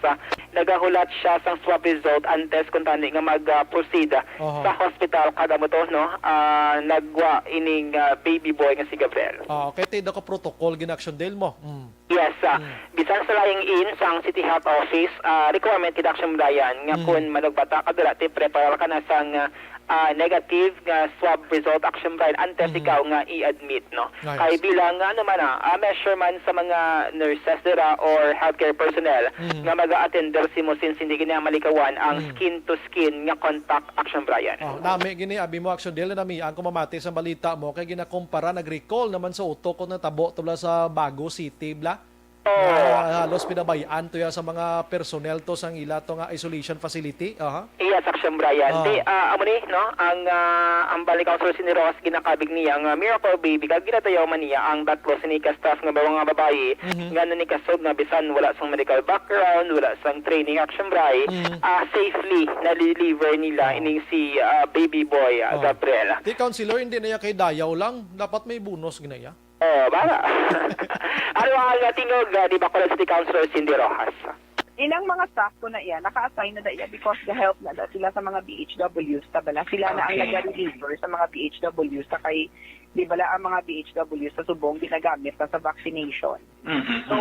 Speaker 10: nagahulat siya sang swab result antes kung tani nga mag-proceed sa hospital kada mo to, no, nagwa ining baby boy nga si Gabriel.
Speaker 5: Okay, tido ko protocol gin Aksyon Day mo.
Speaker 10: Yes, bisan sa lying in sa City Health Office, requirement kid Aksyon Bryan nga kung managbata ka dala ti prepare ka na sang negative nga swab result Aksyon Bryan antes ikaw nga i-admit, no. Kay bilang measure man sa mga nurses dira or healthcare personnel nga maga-attender mo since hindi gina malikawan ang skin to skin nga contact Aksyon Bryan.
Speaker 5: Nami gini abi mo Aksyon Del nami ang kumamati sa balita mo kay ginakumpara nag-recall naman sa utok ko na tabo tula sa Bago City bla. Halos pinabayaan to sa mga personnel to sang ila to nga isolation facility.
Speaker 10: Yes, Aksyon Bryan. Amo ni, no, ang balik Councilor Cindy Rojas ginakabig niya ang Miracle Baby kag ginatayaw man niya ang tatlo sinika staff nga mga babae nga ni kasog nga bisan wala sang medical background, wala sang training Aksyon Bryan, safely na-deliver nila ining si baby boy Gabriel.
Speaker 5: Di Councilor hindi na kay dayaw lang, dapat may bonus ginaya.
Speaker 10: Bala. Ano ang tingog di ba ko sa City Councilor Cindy Rojas?
Speaker 13: Ilang mga staff ko na iya, naka-assign na daya because the help na sila sa mga BHWs, tabala sila na ang nag-deliver sa mga BHWs, sa kay, di bala ang mga BHWs sa subong ginagamit na sa vaccination. So,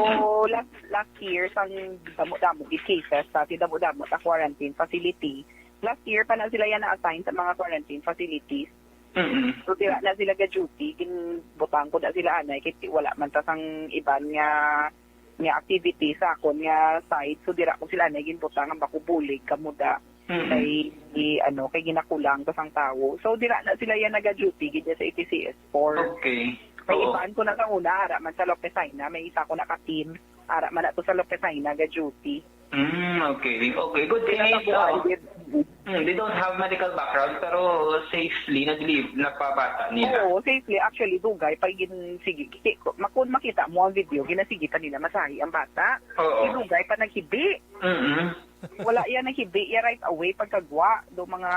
Speaker 13: last year, sang damo-damo cases sa damo-damo sa quarantine facility, last year pa na sila yan na-assign sa mga quarantine facilities. So, tira na sila ga-duty, kinbutang ko na sila anay, kaya wala man ta sang iban nga activity sa akon nga site. So, dira ko sila anay, ginbutang ang bakubulig, kamuda, kay ginakulang ta sang tao. So, dira na sila yan naga-duty, gina sa ATCS4.
Speaker 12: Okay.
Speaker 13: May iban ko na sa una, ara man sa Lopesina, may isa ko na ka-team, ara man na to sa Lopesina, ga-duty.
Speaker 12: Okay. Good thing is, They don't have medical background pero safely nagpabata nila.
Speaker 13: Oo, safely. Actually, dugay, pag sige, kung makita mo ang video, ginasigi pa nila masahi ang bata.
Speaker 12: Oo.
Speaker 13: Dugay pa naghibi. Wala yan naghibi. Iya right away pagkagwa. Do mga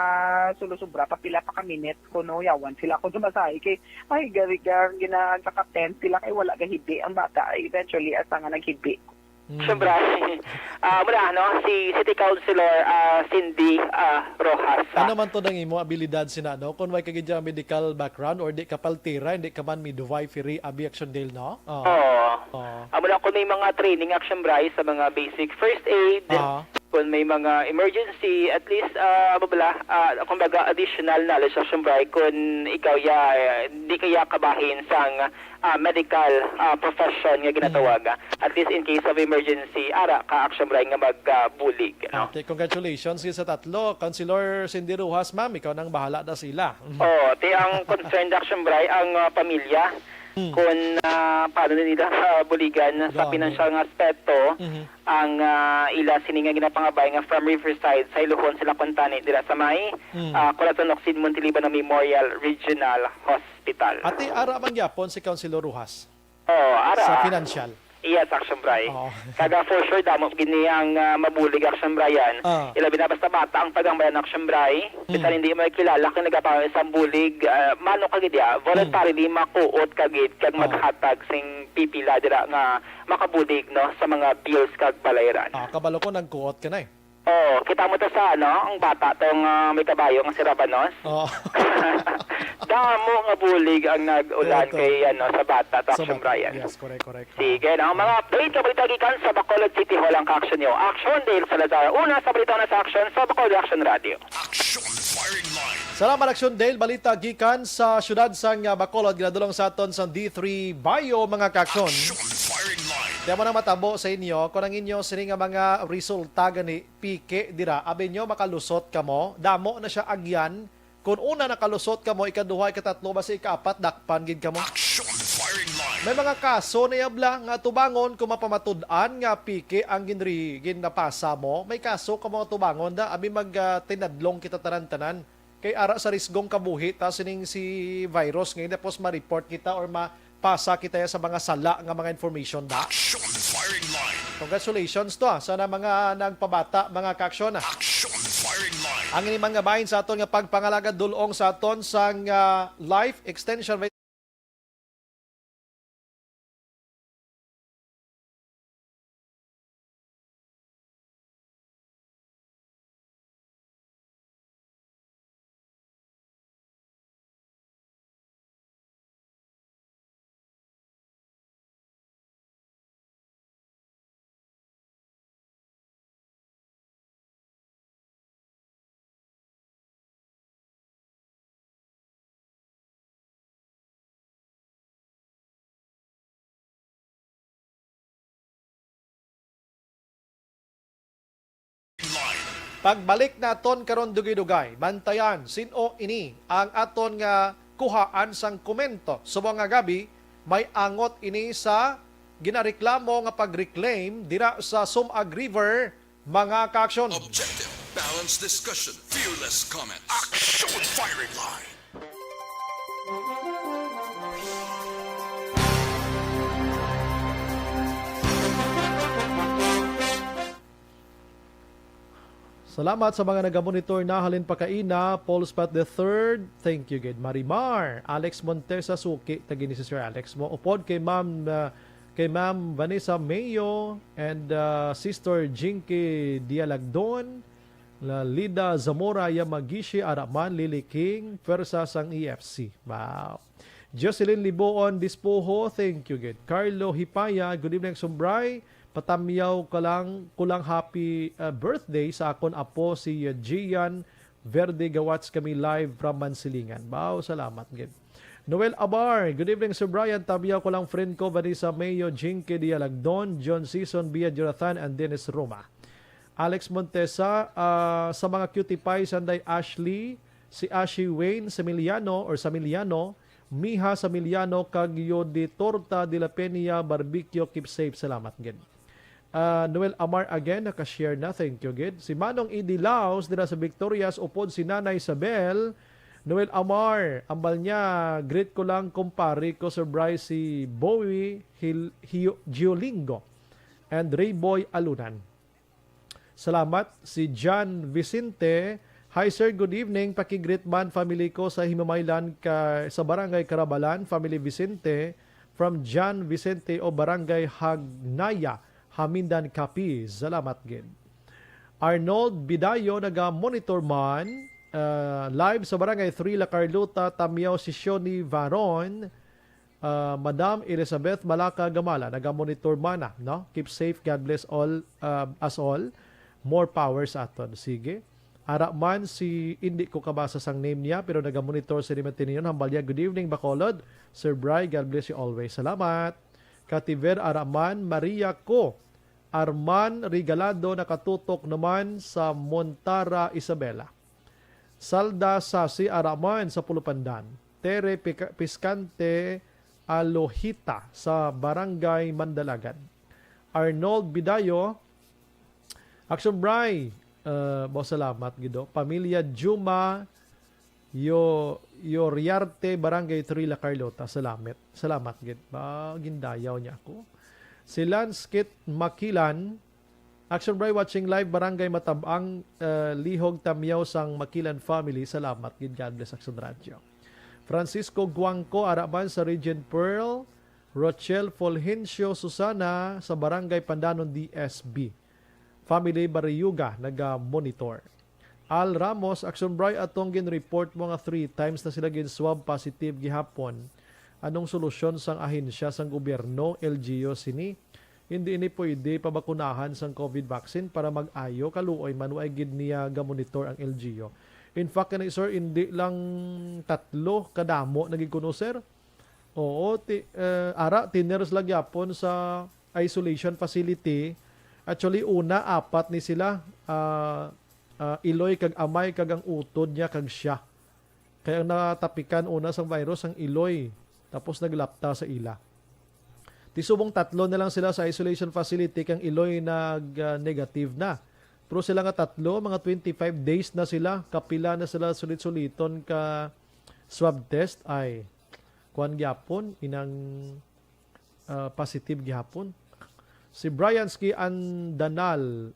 Speaker 13: sulusubra, papila pa ka minutes kuno yawan sila ko dumasahi. Kay, ay, garigar, ginagkakatent sila kay wala gahibi ang bata. Eventually, asa nga naghibi.
Speaker 10: Siyempre, mula si City Councilor Cindy Rojas.
Speaker 5: Ano man to nang imo abilidad sinano? Kung may kagidya medical background or di ka paltira, hindi ka man midwifery, abi action deal, no?
Speaker 10: Mula kung may mga training action Bryce sa mga basic first aid, kung may mga emergency, at least, kumbaga additional knowledge action Bryce kung ikaw hindi kaya kabahin sa medical profession nga ginatawaga. At least in case of emergency, ara ka action Bryce nga magbulig.
Speaker 5: Okay, congratulations sa tatlo. Councilor Cindy Rojas, ma'am, ikaw nang bahala na sila.
Speaker 10: Ang concerned action Bryce, ang pamilya, kung paano nila buligan sa pinansyal nga aspeto, ang ila sininga ginapangabay nga from Riverside sa Iluhon sila kuntani dira sa may Corazon Ocsid Montiliban Memorial Regional Hospital.
Speaker 5: Ate, ara man gyapon si Councilor Rojas
Speaker 10: ara.
Speaker 5: sa financial.
Speaker 10: Yes, action Bray. Kaga for sure damo gini ang mabulig action Bryan. Ilabi na basta bata ang pagangbayan action Bray. Bisan hindi mo kilala kung nagapangay sa bulig, mano kagidya, voluntarily makuot kagid kag maghatag sing pipila dira nga makabulig no sa mga bills kag balayran.
Speaker 5: Kabalo ko nagkuot ka na
Speaker 10: kita mo to sa ang bata tong may kabayo nga si Rabanos. Damo nga bulig ang nag-ulan kay sa bata ta action Bryan.
Speaker 5: Yes, correct.
Speaker 10: Sige, ang mga update sa balita gikan sa Bacolod City Hall ang ka-action nyo. Action Dale Salazar. Una sa balita na sa action sa Bacolod Action Radio.
Speaker 8: Action Firing Line.
Speaker 5: Salamat Action Dale, balita gikan sa syudad sang Bacolod ginadulong sa aton sa D3 Bio mga ka-action. Di mo na matabo sa inyo kung ang inyo sini nga mga resulta gani pike dira abe nyo makalusot kamo damo na siya agyan kung una nakalusot kamo ikaduha ikatatlo basta ikaapat dakpan gid kamo. May mga kaso na yabla nga tubangon kung mapamatud-an nga pike ang ginapasa mo may kaso kamo tubangon da abi magtinadlong kita tanan-tanan kay ara sa risgong kabuhi ta sining si virus ngayon tapos ma-report kita or pasa kita sa mga sala nga mga information da.
Speaker 8: Action Firing Line.
Speaker 5: Congratulations to sana mga nagpabata mga ka-aksyon.
Speaker 8: Action Firing Line.
Speaker 5: Ang ini mga bahin sa aton nga pagpangalaga dulong sa aton sang life extension pagbalik naton karon dugay-dugay, bantayan sino ini ang aton nga kuhaan sang komento. Subong nga gabi, may angot ini sa ginareklamo nga pag-reclaim dira sa Sumag River, mga ka-aksyon.
Speaker 1: Objective, balanced discussion, fearless comments.
Speaker 8: Action Firing Line.
Speaker 5: Salamat sa mga nagamonitor na halin pakaina, Paul Spat III, thank you good. Marimar, Alex Montesa Suki, tagini si Sir Alex mo. Upod kay Ma'am Vanessa Mayo and Sister Jinky Dialagdon, Lida Zamora Yamagishi Araman Liliking, Pwersa sang EFC. Wow. Jocelyn Liboon Dispoho, thank you good. Carlo Hipaya, good evening Sumbray. Patamyaw kulang happy birthday sa akon apo si Gian Verde Gawats kami live from Mansilingan. Wow, salamat gid. Noel Abar, good evening Sir Bryan. Tamyaw ko lang friend ko Vanessa Mayo, Jinky Dialagdon, John Season, Bia Jonathan, and Dennis Roma. Alex Montesa, sa mga cutie pie, Sanday Ashley, si Ashley Wayne Samiliano, Miha Samiliano, Kagyo de Torta de la Peña, Barbecue, keep safe. Salamat gid. Noel Amar again, nakashare na. Thank you, Gid. Si Manong Idi Laos, dira sa Victorias, upod si Nanay Isabel. Noel Amar, ambal niya, greet ko lang kumpare ko, Sir Bryce, si Bowie Giolingo and Rayboy Alunan. Salamat. Si John Vicente, hi sir, good evening. Pakigreet man family ko sa Himamaylan sa Barangay Carabalan, Family Vicente, from John Vicente o Barangay Hagnaya, Hamindan, Capiz. Salamat gid. Arnold Bidayo, naga-monitor man, live sa Barangay 3, La Carlota, Tamiao, Sisioni, Varon. Madam Elizabeth Malaka Gamala, naga-monitor man na, no? Keep safe, God bless all, us all. More power sa aton. Sige. Ara man si, hindi ko kabasa sang name niya, pero naga-monitor sa Dimatinion. Hambalya, good evening, Bacolod. Sir Bryan, God bless you always. Salamat. Kativer Araman, Maria Ko. Arman Regalado, nakatutok naman sa Montara, Isabela. Salda Sasi Araman sa Pulupandan. Tere Piscante Alohita sa Barangay Mandalagan. Arnold Bidayo, Aksyon Bry, salamat gido. Pamilya Juma Yoriarte, Barangay 3, La Carlota. Salamat gid. Gindayaw niya ako. Si Lanskit Makilan, Action Bry watching live, Barangay Matabang, Lihog Tamiao sang Makilan family. Salamat gid. God bless Action Radio. Francisco Guangco, Araban sa Region Pearl. Rochelle Fulgencio Susana sa Barangay Pandanon, DSB. Family Barayuga, naga-monitor. Al Ramos, Action Bry, atong gin-report mo nga 3 times na sila gin-swab positive gihapon. Anong solusyon sang ahensya sang gobyerno, LGU sini? Hindi ini pwede pabakunahan sang COVID vaccine para mag-ayo, kaluoy man wa gid niya ga-monitor ang LGU. In fact, sir, hindi lang 3 kadamo naging kuno, sir. Oo, tiners lang yapon sa isolation facility. Actually, 4 ni sila, iloy kag amay kag ang utod niya kag siya. Kaya natapikan una sang virus ang iloy, tapos naglapta sa ila. Tisubong 3 na lang sila sa isolation facility kang iloy nag-negative na. Pero sila nga 3, mga 25 days na sila, kapila na sila sulit-suliton ka swab test ay kuan gyapon inang positive gyapon. Si Bryanski Adnadal.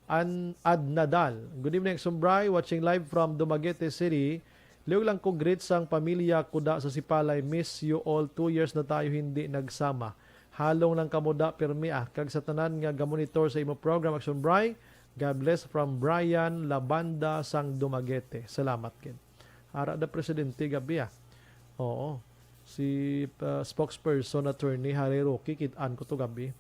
Speaker 5: Good evening, Sumbray. Watching live from Dumaguete City. Liog lang ko greet sang pamilya kuda sa Sipalay. Miss you all. 2 years na tayo hindi nagsama. Halong lang kamuda permi kag sa tanan nga gamonitor sa imo program, Action Bry. God bless from Bryan Labanda sang Dumaguete. Salamat kin. Ara da presidente gabi Oo. Si spokesperson attorney Harry Roque kitaan ko to gabi.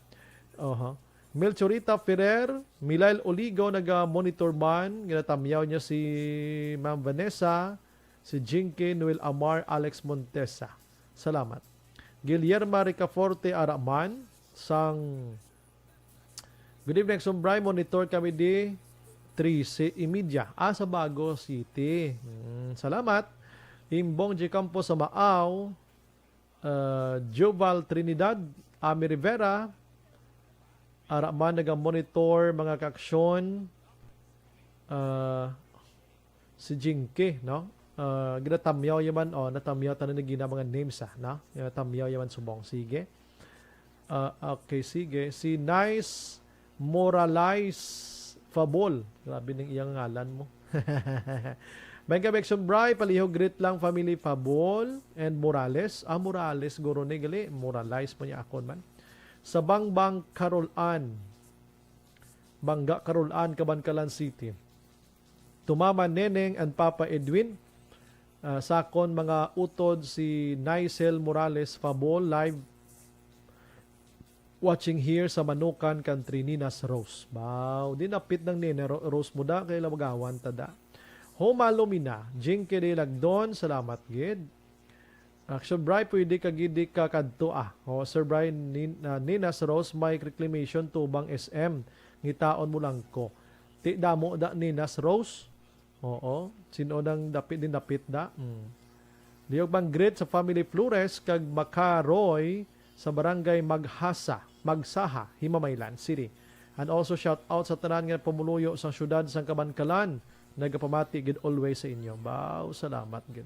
Speaker 5: Melchorita Ferrer, Milail Oligo, naga-monitor man. Ginatamyaw niya si Ma'am Vanessa, si Jinky, Noel Amar, Alex Montesa. Salamat. Guillermo Ricaforte Araman, sang good evening, Sumbray. Monitor kami di 3 Media. Sa Bago City. Salamat. Imbong G. Campos sa Maaw, Joval Trinidad, Ami Rivera, Araman naga-monitor mga kaaksyon, si Jinky, no? Ginatamyaw yaman, natamyaw tanan na gina mga names, no? Ginatamyaw yaman subong. Sige. Okay, sige. Si Nice Moralize Fabol. Grabe ng iyang ngalan mo. Mega Bection Bry, palihog greet lang family Fabol and Morales. Morales, guro ni gali. Moralize mo niya akon man. Sa Bangbang Carolan, Bangga Carolan, Cabancalan City. Tumama Neneng and Papa Edwin. Sakon mga utod si Nicel Morales Fabol, live watching here sa Manukan Country, Ninas Rose. Wow, dinapit ng Nina Rose mo da, kaya lamagawan tada. Homa Lumina, Jinky de Lagdon, salamat gid. Action Bry, pwede ka gidi ka kadto Sir Bryan, Ninas Rose, may reclamation tubang SM. Ngitaon mo lang ko. Ti damo da Ninas Rose? Oo. Sino nang dapit da? Liyog bang great sa family Flores kag Makaroy sa barangay Magsaha, Himamaylan City. And also shout out sa tanan nga pumuluyo sa syudad sang Kabankalan. Nagapamati gid always sa inyo. Bao, salamat gid.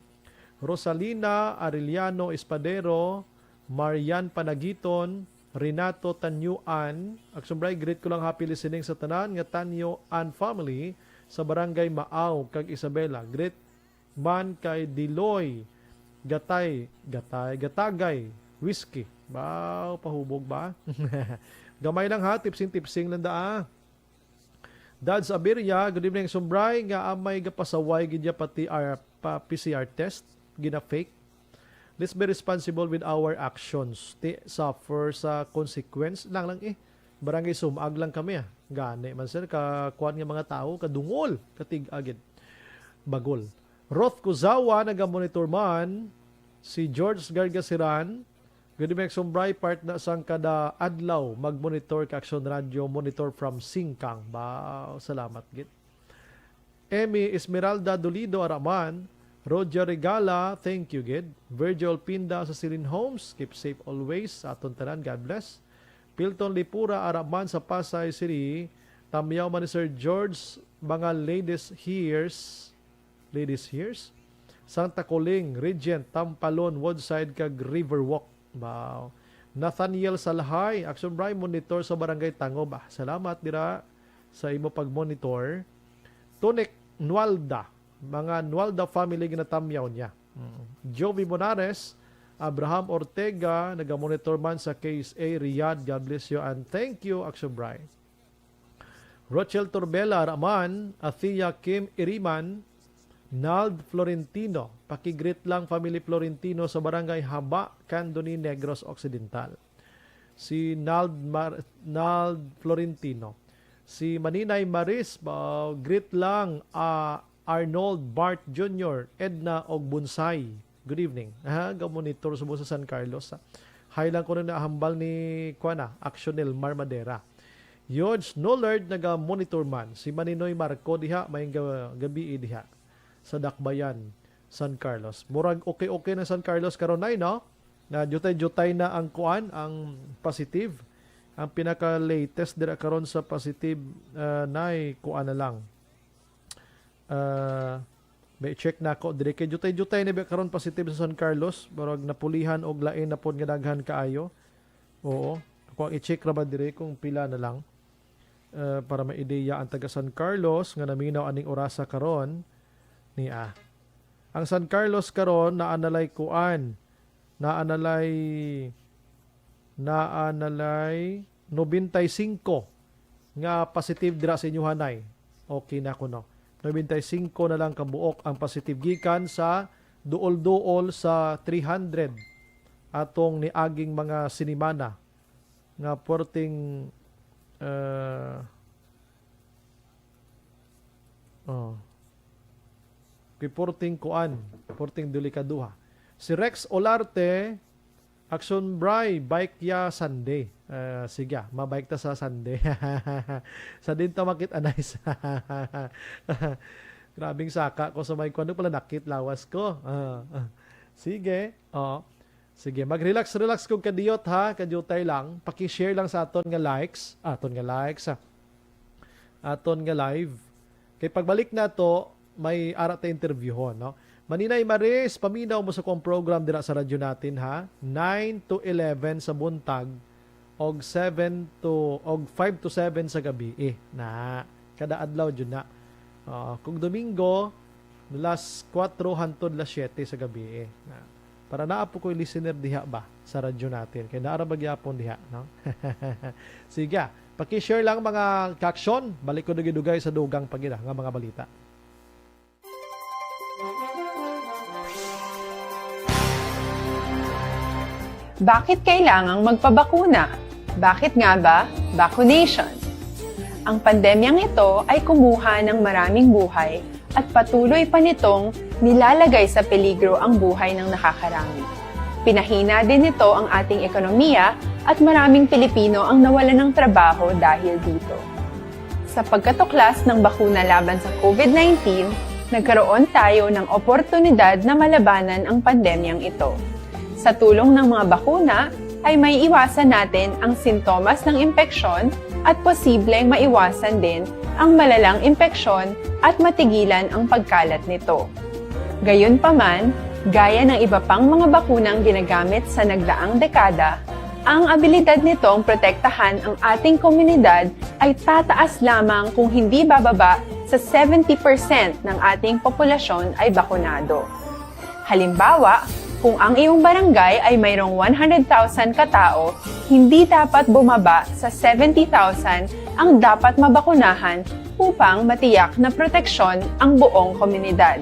Speaker 5: Rosalina Arellano Espadero, Marian Panagiton, Renato Tanyuan. Aksyon greet ko lang happy listening sa tanan nga Tanyuan family sa Barangay Maaw kag Isabela. Great man kay Diloy Gatagay Whiskey. Bao, pahubog ba? Gamay lang ha, tipsing lang daa. Dads Abiria, good evening Sumbray, nga amay gapasaway gidya pati PCR test, gina fake. Let's be responsible with our actions. Suffer sa consequence lang Barangay sumag lang kami Gani man sir, kakuan nga mga tao, kadungol, katig-agid. Bagol. Roth Kuzawa, naga-monitor man. Si George Gargasiran, good evening Sumbray, part na sang kada adlaw mag-monitor ka Aksyon Radio, monitor from Singkang. Bao, salamat git. Emmy Esmeralda Dolido Araman, Roger Regala, thank you gid. Virgil Pinda sa Silin Homes, keep safe always. Aton tanan, God bless. Pilton Lipura Araman sa Pasay City, tamyaw man ni Sir George, mga ladies hears. Santa Coling, Regent, Tampalon, Woodside kag Riverwalk. Wow. Nathaniel Salhay, Aksyon Bryan monitor sa Barangay Tangob. Salamat dira sa imo pag-monitor. Tunik Nualda, mga Nualda family ginatamyaw niya. Jovi Monares, Abraham Ortega, naga-monitor man sa Case A, Riyadh. God bless you and thank you, Aksyon Bryan. Rochelle Torbella Raman, Athia Kim Iriman, Nald Florentino, pakigreet lang family Florentino sa Barangay Haba, Candoni, Negros Occidental. Si Nald Florentino. Si Maninay Maris, greet lang Arnold Bart Jr., Edna og Bunsay. Good evening. Ga-monitor sa San Carlos. Hay lang ko na nahambal ni Actionel Marmadera. George Nollard, naga-monitor man. Si Maninoy Marco diha, may gabi diha sa Dakbayan, San Carlos. Murag okay na San Carlos karonay, no? Na jutay na ang ang positive. Ang pinaka-latest dira karon sa positive nay kuan na lang. May check na ako dire kay jutay na ba karon positive sa San Carlos, murag napulihan og lain na pod nga daghan kaayo. Oo. Ako ang i-check ra ba dire kung pila na lang. Para maideya ang taga San Carlos nga naminaw aning orasa karon. Ang San Carlos karon naanalay 95 nga positive dira sa inyo hanay. Okay na ko no. 95 na lang kabuok ang positive gikan sa duol-duol sa 300 atong niaging mga sinimana nga porting porting delikaduha. Si Rex Olarte, Aksyon Bray, bike ya Sunday. Sige, mabike ta sa Sunday. Sa din ta makit anais. Grabing saka ko sa may kuno pala nakit lawas ko. Sige. Sige, mag-relax kung kadiyot ha, kadiyotay lang. Paki-share lang sa aton nga likes. Aton nga live. Kay pagbalik na to, may ara ta interview ho, no? Maninay Maris, paminaw mo sa kong program dira sa radyo natin ha. 9 to 11 sa buntag og 5 to 7 sa gabi. Na kada adlaw jud na. Kung Domingo, las 4 hantod las 7 sa gabi. Na. Para naapo ko listener diha ba sa radyo natin. Kay naara bagyapon diha, no? Sige, paki-share lang mga kaksyon. Balik ko dugay sa dugang pagida nga mga balita.
Speaker 14: Bakit kailangang magpabakuna? Bakit nga ba vaccination? Ang pandemyang ito ay kumuha ng maraming buhay at patuloy pa nitong nilalagay sa peligro ang buhay ng nakakarami. Pinahina din nito ang ating ekonomiya at maraming Pilipino ang nawalan ng trabaho dahil dito. Sa pagkatuklas ng bakuna laban sa COVID-19, nagkaroon tayo ng oportunidad na malabanan ang pandemyang ito. Sa tulong ng mga bakuna, ay may iwasan natin ang sintomas ng impeksyon at posibleng maiwasan din ang malalang impeksyon at matigilan ang pagkalat nito. Gayunpaman, gaya ng iba pang mga bakunang ginagamit sa nagdaang dekada, ang abilidad nitong protektahan ang ating komunidad ay tataas lamang kung hindi bababa sa 70% ng ating populasyon ay bakunado. Halimbawa, kung ang iyong barangay ay mayroong 100,000 katao, hindi dapat bumaba sa 70,000 ang dapat mabakunahan upang matiyak na proteksyon ang buong komunidad.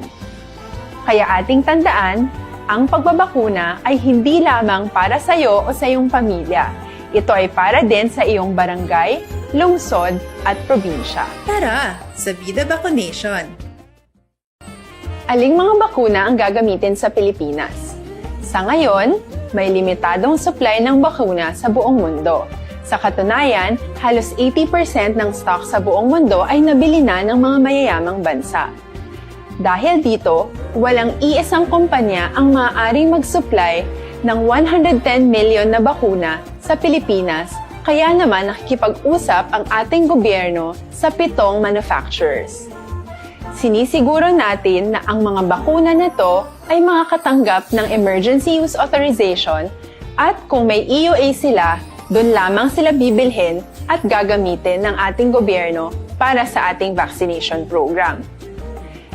Speaker 14: Kaya ating tandaan, ang pagbabakuna ay hindi lamang para sa iyo o sa iyong pamilya. Ito ay para din sa iyong barangay, lungsod at probinsya.
Speaker 15: Tara, sa Vida Vaccination!
Speaker 14: Aling mga bakuna ang gagamitin sa Pilipinas? Sa ngayon, may limitadong supply ng bakuna sa buong mundo. Sa katunayan, halos 80% ng stock sa buong mundo ay nabili na ng mga mayayamang bansa. Dahil dito, walang iisang kumpanya ang maaaring mag-supply ng 110 million na bakuna sa Pilipinas, kaya naman nakikipag-usap ang ating gobyerno sa 7 manufacturers. Sinisiguro natin na ang mga bakuna na to ay makakatanggap ng Emergency Use Authorization at kung may EUA sila, doon lamang sila bibilhin at gagamitin ng ating gobyerno para sa ating vaccination program.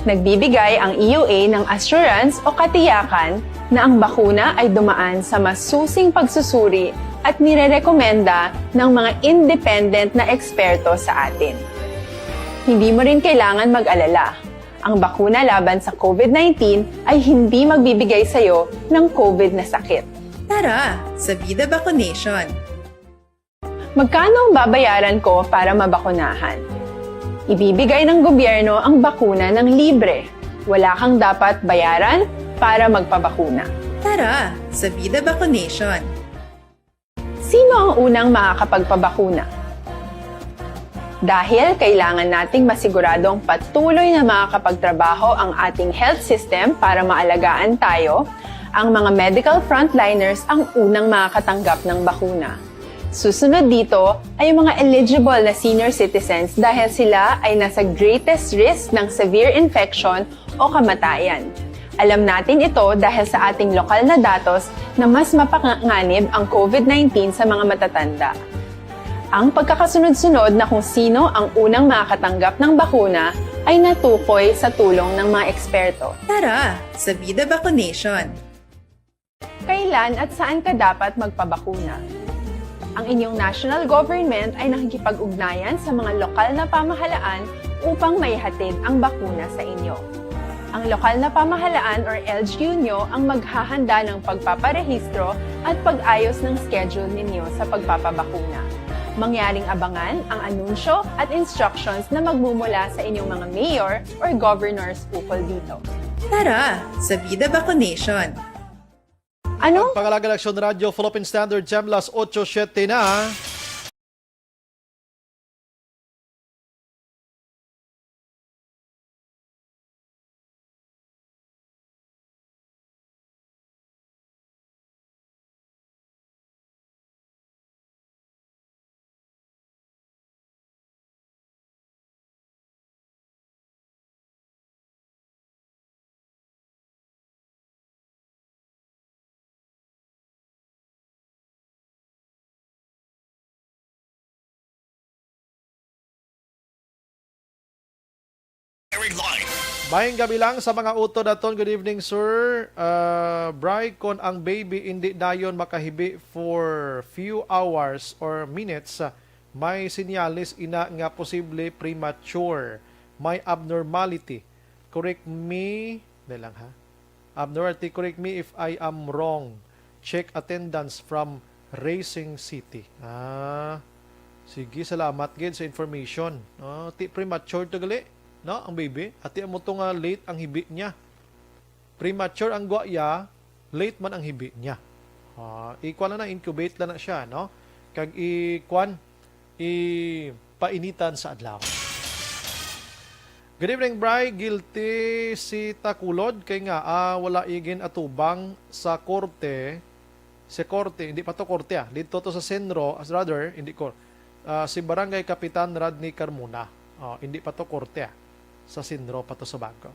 Speaker 14: Nagbibigay ang EUA ng assurance o katiyakan na ang bakuna ay dumaan sa masusing pagsusuri at nirerekomenda ng mga independent na eksperto sa atin. Hindi mo rin kailangan mag-alala. Ang bakuna laban sa COVID-19 ay hindi magbibigay sa iyo ng COVID na sakit.
Speaker 15: Tara, sa Vida Vaccination!
Speaker 14: Magkano ang babayaran ko para mabakunahan? Ibibigay ng gobyerno ang bakuna ng libre. Wala kang dapat bayaran para magpabakuna.
Speaker 15: Tara, sa Vida Vaccination!
Speaker 14: Sino ang unang makakapagpabakuna? Dahil kailangan nating masiguradong patuloy na makakapagtrabaho ang ating health system para maalagaan tayo, ang mga medical frontliners ang unang makakatanggap ng bakuna. Susunod dito ay mga eligible na senior citizens dahil sila ay nasa greatest risk ng severe infection o kamatayan. Alam natin ito dahil sa ating lokal na datos na mas mapanganib ang COVID-19 sa mga matatanda. Ang pagkakasunod-sunod na kung sino ang unang makakatanggap ng bakuna ay natukoy sa tulong ng mga eksperto.
Speaker 15: Tara, sa Vida Vaccination!
Speaker 14: Kailan at saan ka dapat magpabakuna? Ang inyong national government ay nakikipag-ugnayan sa mga lokal na pamahalaan upang maihatid ang bakuna sa inyo. Ang lokal na pamahalaan or LGU nyo ang maghahanda ng pagpaparehistro at pag-ayos ng schedule ninyo sa pagpapabakuna. Mangyaring abangan ang anunsyo at instructions na magmumula sa inyong mga mayor or governors ukol dito.
Speaker 15: Tara, sa Vida Vaccination!
Speaker 14: Ano?
Speaker 5: Pangalaga Aksyon Radio, Philippine Standard Time, las 8:07 na. Mayang gabi lang sa mga utod naton. Good evening, sir. Bryan, kon ang baby hindi dayon makahibi for few hours or minutes, may sinyalis ina nga posible premature. May abnormality. Correct me, lang ha. Abnormality, correct me if I am wrong. Check attendance from Racing City. Sige, salamat gid sa information. Ti premature to gali. No, ang baby, ati mo to nga late ang hibi niya. Premature ang guaya, late man ang hibi niya. Ikuan na incubate na siya, no? Kag painitan sa adlaw. Good evening, Bryan. Guilty si Takulod kay nga wala igin atubang sa korte si korte, hindi pa to korte dito to sa Senro, as rather, hindi ko, si Barangay Kapitan Rodney Carmona. Hindi pa to korte sa Senro pa to sa bangko.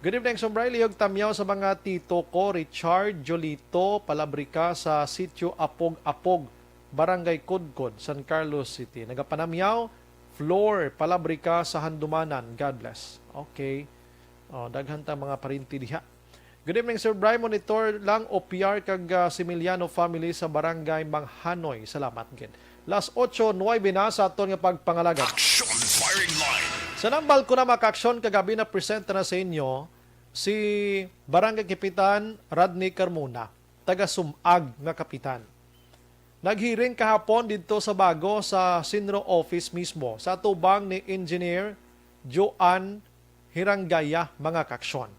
Speaker 5: Good evening, Sombray. Lihog tamyaw sa mga tito ko, Richard, Jolito, Palabrica sa Sitio Apog-Apog, Barangay Kudkod, San Carlos City. Nagapanamyaw, Floor, Palabrica sa Handumanan. God bless. Okay. Daghan ta mga parinti diha. Good evening, Sir Bryan. Monitor lang OPR kag Similiano family sa Barangay Manghanoy. Salamat gid. Last 8:09 na sa aton nga pagpangalaga.
Speaker 8: Aksyon Firing Line.
Speaker 5: Sa nambal ko na maka-aksyon kagabi na presenta na sa inyo si Barangay Kapitan Rodney Carmona, taga Sumag nga kapitan. Naghiring kahapon dito sa Bago sa Sinro office mismo sa tubang ni Engineer Joan Hiranggaya mga kaksyon.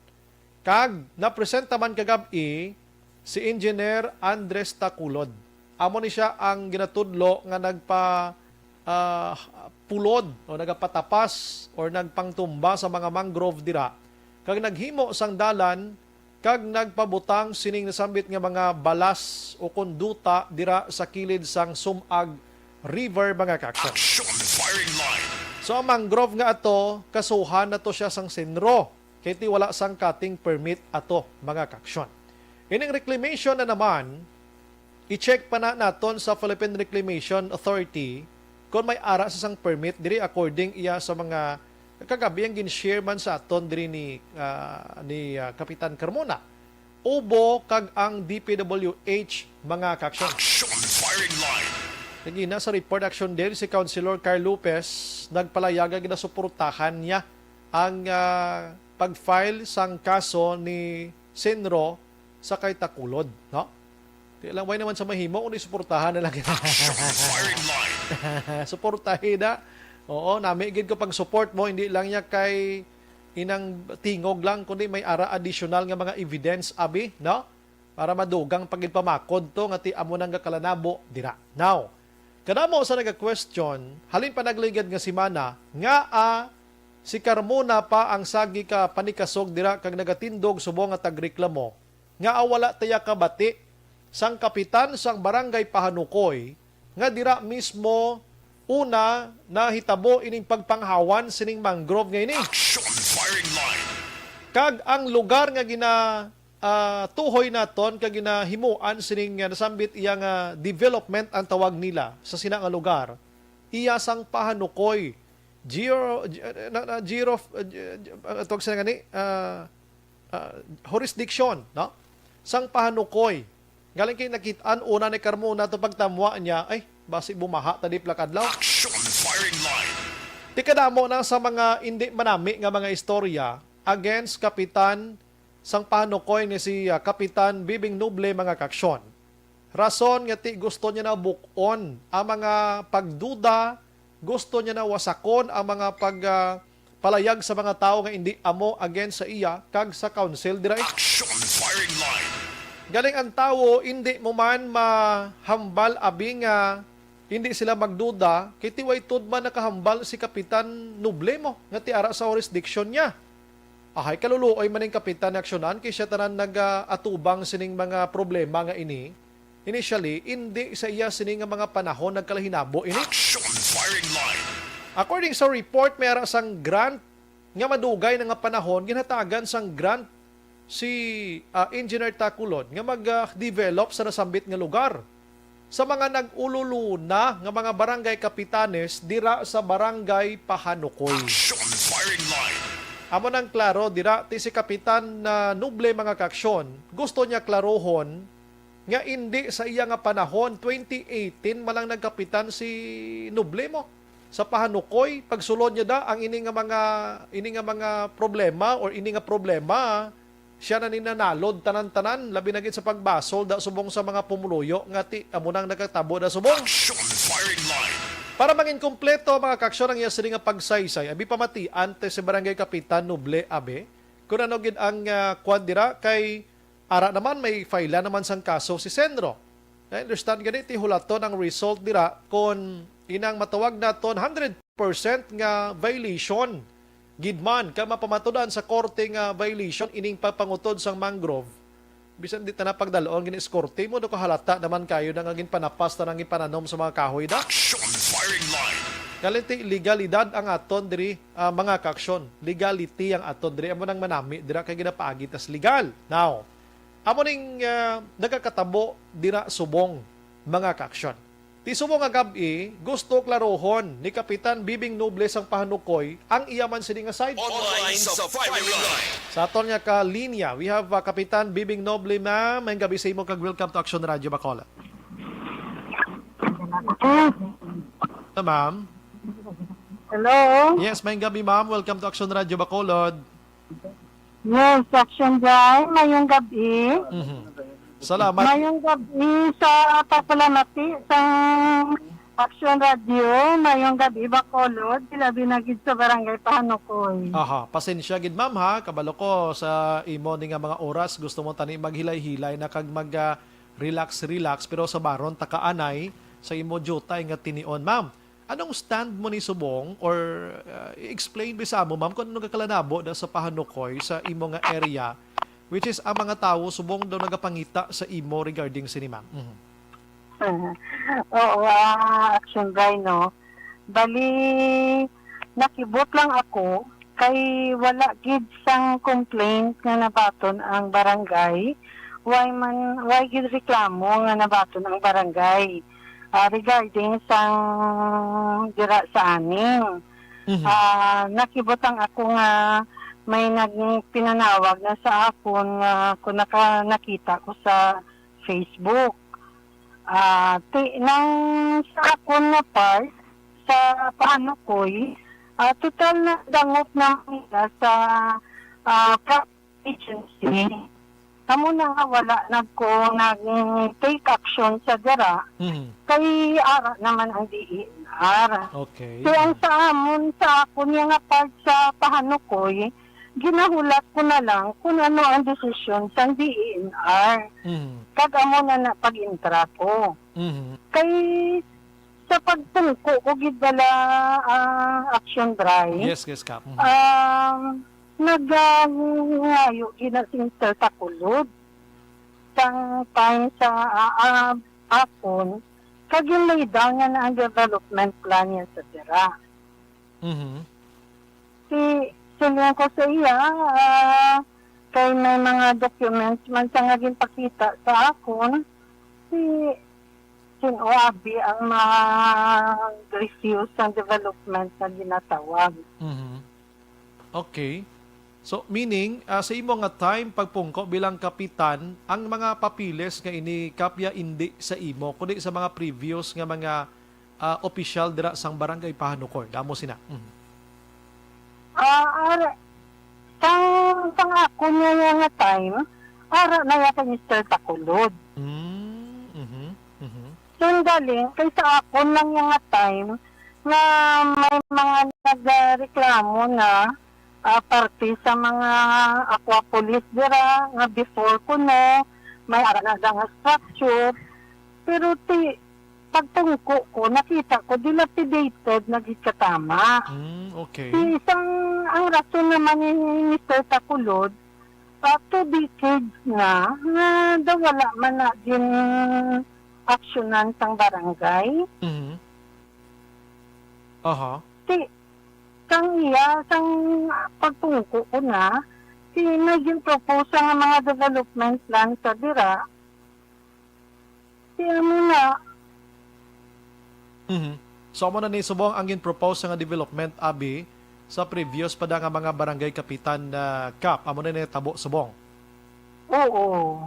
Speaker 5: Kag napresenta man kagabi si Engineer Andres Taculod. Amo ni siya ang ginatudlo nga pulod o nagapatapas or nagpangtumba sa mga mangrove dira. Kag naghimo sang dalan kag nagpabutang sining nasambit nga mga balas o konduta dira sa kilid sang Sumag River mga kaksyon.
Speaker 8: Aksyon Firing Line.
Speaker 5: So ang mangrove nga ato, kasuhan na to siya sang Senro. Kaya ti wala sang cutting permit ato mga kaksyon. Ining reclamation na naman, i-check pa na naton sa Philippine Reclamation Authority kung may ara sa sang permit diri according iya sa mga kagabi ang gin-share man sa aton diri ni Kapitan Carmona. Ubo kag ang DPWH mga kaksyon.
Speaker 8: Aksyon Firing Line.
Speaker 5: Nagina sa report action din si Councilor Carl Lopez nagpalayaga ginasuportahan niya ang pag-file sang kaso ni Senro sa kay Taculod, no? Di lang way naman sa mahimo kung isuportahan na lang.
Speaker 8: Firing Line.
Speaker 5: Suportahin na. Oo, namigid ko pag support mo, hindi lang niya kay inang tingog lang, kundi may ara additional nga mga evidence, abi, no? Para madugang pagid pamakod to, nga ti amo nang gakalanabo, dira. Now, kadamo sa naga-question, halin pa nagligad nga si Mana, nga si Carmona pa ang sagi ka panikasog dira kag nagatindog subong nga tagreklamo, nga awala taya kabati sang kapitan sang Barangay Pahanukoy, nga dira mismo una na hitabo ining pagpanghawan sining mangrove nga ini.
Speaker 8: Aksyon Firing Line.
Speaker 5: Kag ang lugar nga tuhoy naton kag ginahimuan sining nasambit iya nga development ang tawag nila sa sina nga lugar, iya sang Pahanukoy jurisdiction, no? Sang Pahanukoy. Galing kay nakitaan una ni Carmona to pagtamwa niya, ay basi bumaha tadi plakadlaw.
Speaker 8: Aksyon Firing Line.
Speaker 5: Tikadamo na sa mga hindi manami nga mga istorya against Kapitan sang Pahanukoy nga si Kapitan Bibing Noble mga kaksyon. Rason nga ti gusto niya na bukon ang mga pagduda, gusto niya na wasakon ang mga palayag sa mga tao nga hindi amo against sa iya kag sa council dira.
Speaker 8: Aksyon Firing Line.
Speaker 5: Galing ang tao hindi mo man mahambal abi nga hindi sila magduda kay tiway tudman nakahambal si Kapitan Noble mo nga ti ara sa jurisdiction niya. Ahay kaluluoy maning kapitan aksyonan kay siya tanan nag-atubang sining mga problema nga ini. Initially, hindi sa iya sining nga mga panahon nagkalahinabo ini.
Speaker 8: Aksyon Firing Line.
Speaker 5: According sa report, may ara sang grant nga madugay na nga panahon ginhatagan sang grant si Engineer Taculod nga mag-develop sa nasambit nga lugar. Sa mga nag-ululuna nga mga barangay kapitanes dira sa Barangay Pahanukoy.
Speaker 8: Aksyon Firing Line.
Speaker 5: Amo nang klaro dira ti si Kapitan Noble mga kaksyon, gusto niya klarohon nga hindi sa iya nga panahon 2018 malang nagkapitan si Noble mo sa Pahanukoy, pagsulod niya da ang ini nga mga problema or ini nga problema siya na ninanalod tanan-tanan labi na gid sa pagbasol da subong sa mga pumuluyo nga ti amo nang nagkatabo da subong.
Speaker 8: Aksyon Firing Line.
Speaker 5: Para maging kompleto mga kaksyon ang iya sini nga pagsaysay, abi pamati ante si Barangay Kapitan Noble abe kun ano gid ang kwadira kay ara naman may file naman sang kaso si Senro. I understand ganit hulaton ang result dira kon inang matawag naton 100% nga violation gidman ka mapamatudan sa korte nga violation ining papangutod sang mangrove bisan di ta napagdaloon gini-eskorte mo do kahalata naman kayo na ngagin panapas ta nangin pananom sa mga kahoy da.
Speaker 8: Action firing line.
Speaker 5: Kaliti legalidad ang aton diri mga kaaksyon. Legality ang aton diri amo nang manami dira kay ginapaagi tas legal. Now, amo ning nagakatabo dira subong mga kaaksyon. Ti subong nga gabi gusto klarohon ni Kapitan Bibing Nobles ang pahanukoy ang iyaman sini nga side.
Speaker 8: Online sa firing line.
Speaker 5: Sa aton nga ka linya, we have Kapitan Bibing Noble, ma'am. May gabi sa imo kag welcome to Aksyon Radio Bacolod. Ma'am.
Speaker 16: Hello?
Speaker 5: Yes, may gabi ma'am. Welcome to Aksyon Radio Bacolod.
Speaker 16: Yes, Aksyon Bryan, mayong gabi.
Speaker 5: Salamat.
Speaker 16: Mayong gabi sa pasalamati sa Aksyon Radio, mayong gabi Bacolod, sila binagid sa barangay Pahanukoy.
Speaker 5: Aha, pasensya gid ma'am ha, kabalo ko sa imo ni nga mga oras gusto mo tani maghilay-hilay na kag mag relax pero sa baron takaanay sa imo jutay nga tinion ma'am. Anong stand mo ni subong or explain bisa mo ma'am kung ano nagakalanabo da sa Pahanukoy sa imo nga area which is ang mga tao subong daw nagapangita sa imo regarding sini ma'am.
Speaker 16: Oo, Aksyon Bryan, no. Bali, nakibot lang ako kay wala gid sang complaint nga nabaton ang barangay. Why gid reklamo nga nabaton ang barangay regarding sang dira sa aning. Nakibotang ako nga may pinanawag na sa akon nga kung nakita ko sa Facebook. Nang sa akon na part sa Pahanukoy, total na dangot na nila sa agency. Kamo na nga wala nag-take action sa dira. Kay ara naman ang DNR.
Speaker 5: Okay.
Speaker 16: Kaya ang sa amon sa akon nga part sa Pahanukoy, ginahulat ko na lang kung ano ang desisyon sa DNR. Kagamo na pag-intra ko. Kay sa pagtungko ko gidala Aksyon Bryan.
Speaker 5: Yes, Kap.
Speaker 16: Nag-ngayo ginasinter takulod sang time sa akon kag yung lay down nga na ang development plan niya sa dira. Silihan ko sa iya, kay may mga documents man sa nga ginpakita sa akon, sinoabi ang mag-refuse ang development na ginatawag.
Speaker 5: Okay. So, meaning, sa imo nga time, pagpungko bilang kapitan, ang mga papiles nga ini kapya hindi sa imo, kundi sa mga previous nga mga official dira sang barangay Pahanukoy. Damo sina.
Speaker 16: Sang ako niya nga time, ara na yata ni Mr. Takulod. Galing, kay sa ako lang yung nga time, na may mga nagreklamo na parte sa mga aquapolis dira, nga before ko no, may ara na nga structure, pero pagtungko ko, nakita ko, dilapidated na gitkatama.
Speaker 5: Okay.
Speaker 16: Isang, ang rason naman ni Mr. Takulod, 2 decades na daw wala man na din aksyonan sang barangay. Sang pagtungko ko na, naging propose ang mga development plan sa dira, mo na,
Speaker 5: So, mo na ni subong ang propose nga development abi sa previous pa nga mga barangay kapitan na Kap. Amo na ni tabo subong.
Speaker 16: Oo.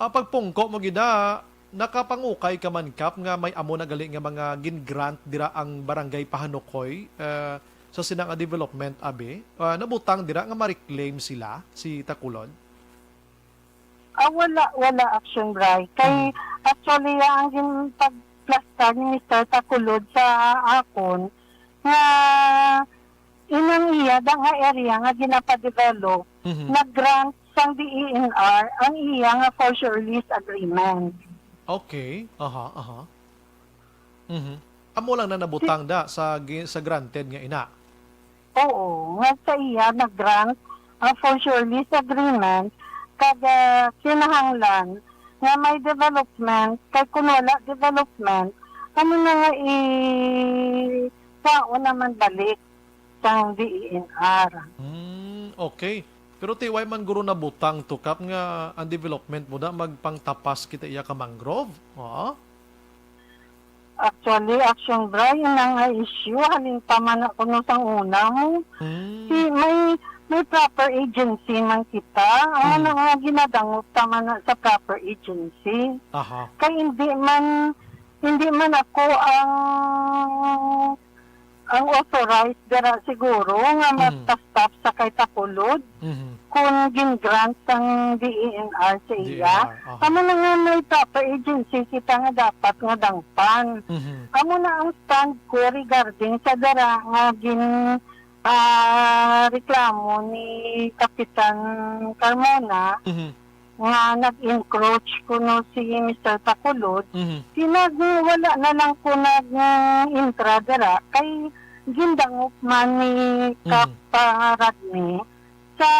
Speaker 5: Pagpungko mo gida, nakapangukay ka man Kap nga may amo na gali nga mga gin-grant dira ang barangay Pahanukoy sa sinang development abi. Nabutang dira nga ma-reclaim sila si Takulod.
Speaker 16: Wala Aksyon Bryan. Kay actually ang pagplasta ni Mr. Takulod sa akon nga inang iya da nga area nga ginapadevelop nag-grant sang DENR ang iya nga for sure lease agreement.
Speaker 5: Okay. Amo lang na nabutang da sa granted nga ina.
Speaker 16: Oo, nga sa iya nag-grant ang for sure lease agreement kada kinahanglan nga may development kay kung wala development ano na nga sao naman balik sa DENR.
Speaker 5: Okay. Pero tiway man guro na butang to kap nga ang development mo na magpangtapas kita iya ka mangrove.
Speaker 16: Actually, Aksyon Bryan ang issue halin pa man ako no sang una mo. May proper agency man kita. Ano nga ginadangot tama na sa proper agency. Kaya hindi man ako ang authorized dara siguro nga magtastap sa kay Takulod kung gin-grant ang DENR sa iya. Amo na nga may proper agency kita nga dapat nga dangpan. Amo na ang stand ko regarding sa dara nga reklamo ni Kapitan Carmona nga nag-encroach ko no si Mr. Takulod, wala na lang ko nag-intra dara kay gindangop man ni Kaparadni sa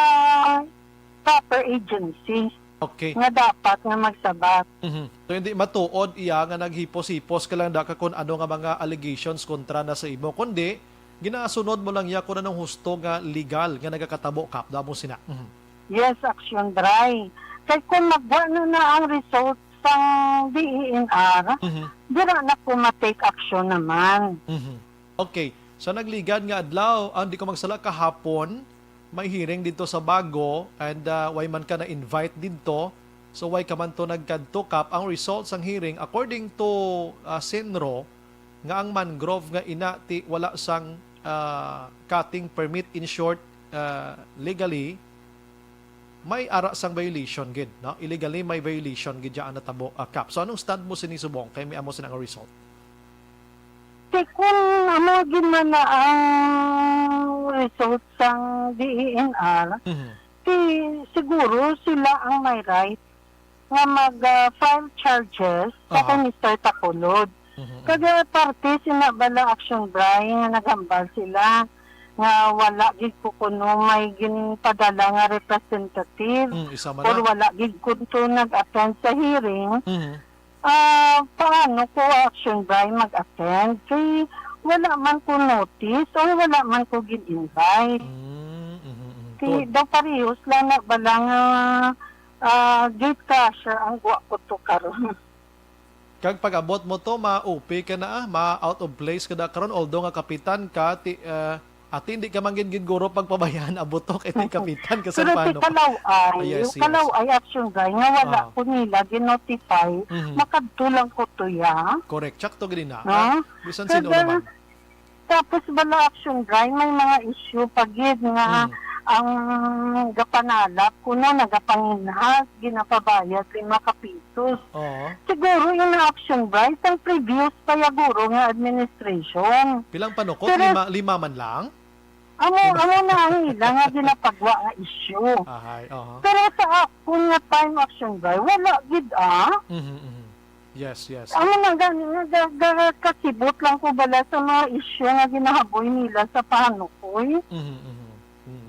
Speaker 16: proper agency.
Speaker 5: Okay.
Speaker 16: Nga dapat nga magsabat.
Speaker 5: So hindi matuod iya nga naghipos-hipos ka lang da ka kung ano nga mga allegations kontra na sa imo, kundi ginasunod mo lang iya kung anong husto nga legal nga nagakatabo kap damo sina.
Speaker 16: Yes, Aksyon Dry. Kaya kung magwa na ang result sa DENR, dira na po ma-take action naman.
Speaker 5: Okay. So nagligad nga adlaw, di ko magsala kahapon, may hearing dito sa Bago and why man ka na-invite dito. So why ka man to nagkadto kap ang results ng hearing according to Senro nga ang mangrove nga inati wala sang cutting permit, in short legally may ara sang violation gid, no? Illegally may violation gid ya natabo kap. So anong stand mo sinisubong kay may amo sinang result?
Speaker 16: Kung ano gid man na ang result sang DENR, siguro sila ang may right nga mag-file charges sa kay Mr. Takulod. Kada parte sinabala Aksyon Bryan nga nagambal sila nga wala gid ko kuno may ginpadala nga representative or wala gid kunto nag-attend sa hearing. Paano ko Aksyon Bryan mag-attend kay wala man ko notice o wala man ko gin-invite. Kay daw parehos lang na balang gate cashier ang guwa ko to karon.
Speaker 5: Kag pag-abot mo to, ma-OP ka na, ma-out of place ka na karon, although nga kapitan ka, at hindi ka man guro pagpabayaan abutok iti kapitan kasi paano.
Speaker 16: Pero si Kalaway, Aksyon Bryan, nga wala ko nila ginotify, makadtulang ko to ya.
Speaker 5: Correct, check to gini na. Bisan
Speaker 16: sino naman. Tapos bala Aksyon Bryan, may mga issue pagid nga ang gapanalap kuno nagapanginhas ginapabayad 5 kapisos. Siguro yung Aksyon Bryan ang previous payaguro nga administration.
Speaker 5: Pilang panukot? Lima man lang?
Speaker 16: Amo na ang ilang nga ginapagwa nga issue. Pero sa ako nga time Aksyon Bryan, wala gid
Speaker 5: Yes.
Speaker 16: Amo na gani nga kasibot lang ko bala sa mga issue nga ginahaboy nila sa panukoy.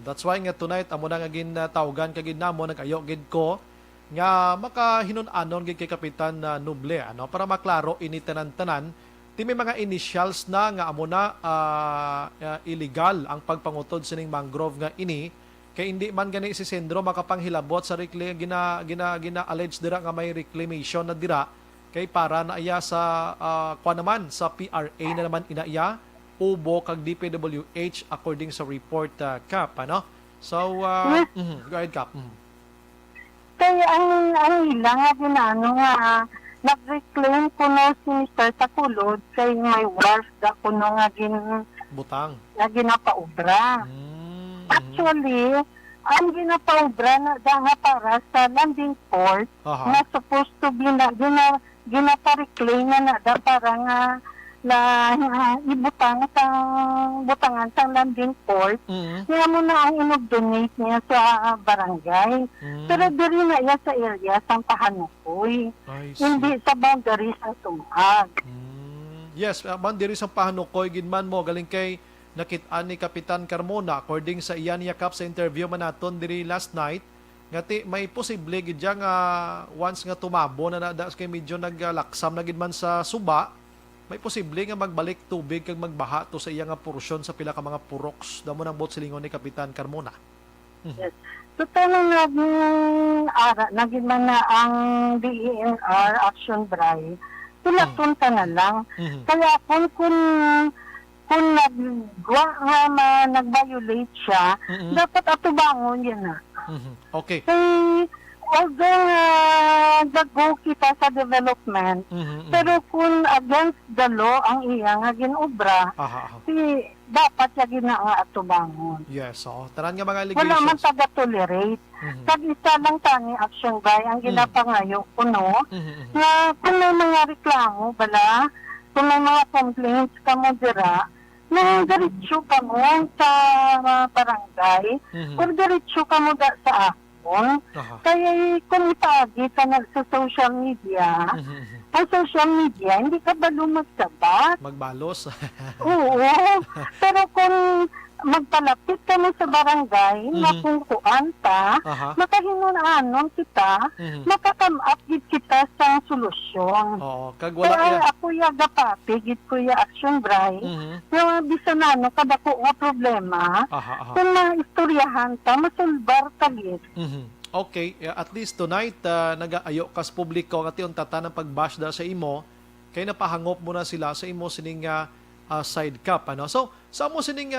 Speaker 5: That's why nga tonight amo na nga ginatawgan kagid namo nagayo gid ko nga makahinon-anon gid kay Kapitan Noble para maklaro ini tanan-tanan ti may mga initials na nga amo na illegal ang pagpangutod sining mangrove nga ini kay hindi man gani si Sendro makapanghilabot sa gina-allege dira nga may reclamation na dira kay para na iya sa kuan naman sa PRA na naman inaiya ubo kag DPWH according sa report Cap so go ahead Cap.
Speaker 16: Kaya ang ilang nga ginano nga nag-reclaim ko no si Mr. Takulod kay may wharf da ko no nga
Speaker 5: butang
Speaker 16: nga ginapaubra. Actually ang ginapaubra na nga para sa landing port na supposed to be na ginapa-reclaim na da para nga butangan sa landing port, nga mo na ang inog-donate niya sa barangay. Pero diri na iya sa area sa Pahanukoy. Hindi sa boundaries ang tumag.
Speaker 5: Yes, boundaries ang Pahanukoy, ginman mo, galing kay nakitaan ni Kapitan Carmona, according sa iyan yakap sa interview man naton diri last night, ngati may posible gid nga once nga tumabo na nada kay medyo naglaksom na gid man sa suba, may posible nga magbalik tubig kag magbaha to sa iya nga porsyon sa pila ka mga puroks. Damo nang bot silingon ni Kapitan Carmona.
Speaker 16: Yes. Total na naging man na ang DENR Aksyon Bryan, tulatunta na lang. Kaya kung nag-violate siya, dapat atubangon yan na.
Speaker 5: Okay.
Speaker 16: Although nag-go kita sa development, pero kung against the law ang iya nga ginobra, dapat yung na nga atubangon.
Speaker 5: Yes, tanan nga mga allegations.
Speaker 16: Wala man taga-tolerate. Isa lang tani Aksyon Bryan ang ginapangayo ko, no? Na kung may mga reklamo, bala, kung may mga complaints ka mo dira, na diretso ka mo sa barangay, o diretso ka mo sa akon. Kaya kung ipagi ka na sa social media, ang social media, hindi ka ba lumagsabat?
Speaker 5: Magbalos.
Speaker 16: Oo. Pero kung magpalapit ka mo sa barangay, makungkuan ta, makahinunanon kita, makakamap gid kita sa solusyon.
Speaker 5: Kag wala
Speaker 16: kaya ako yagapati, gid ko ya Aksyon Bryan, nga bisanano kada ko nga problema, kung maistoryahan ta, masulbar ta gid.
Speaker 5: Okay, at least tonight, nag-aayo kas publiko at yung tata ng pag-bash dahil sa imo, kaya napahangop mo na sila sa imo sining side cap. Ano? So, sa mo sining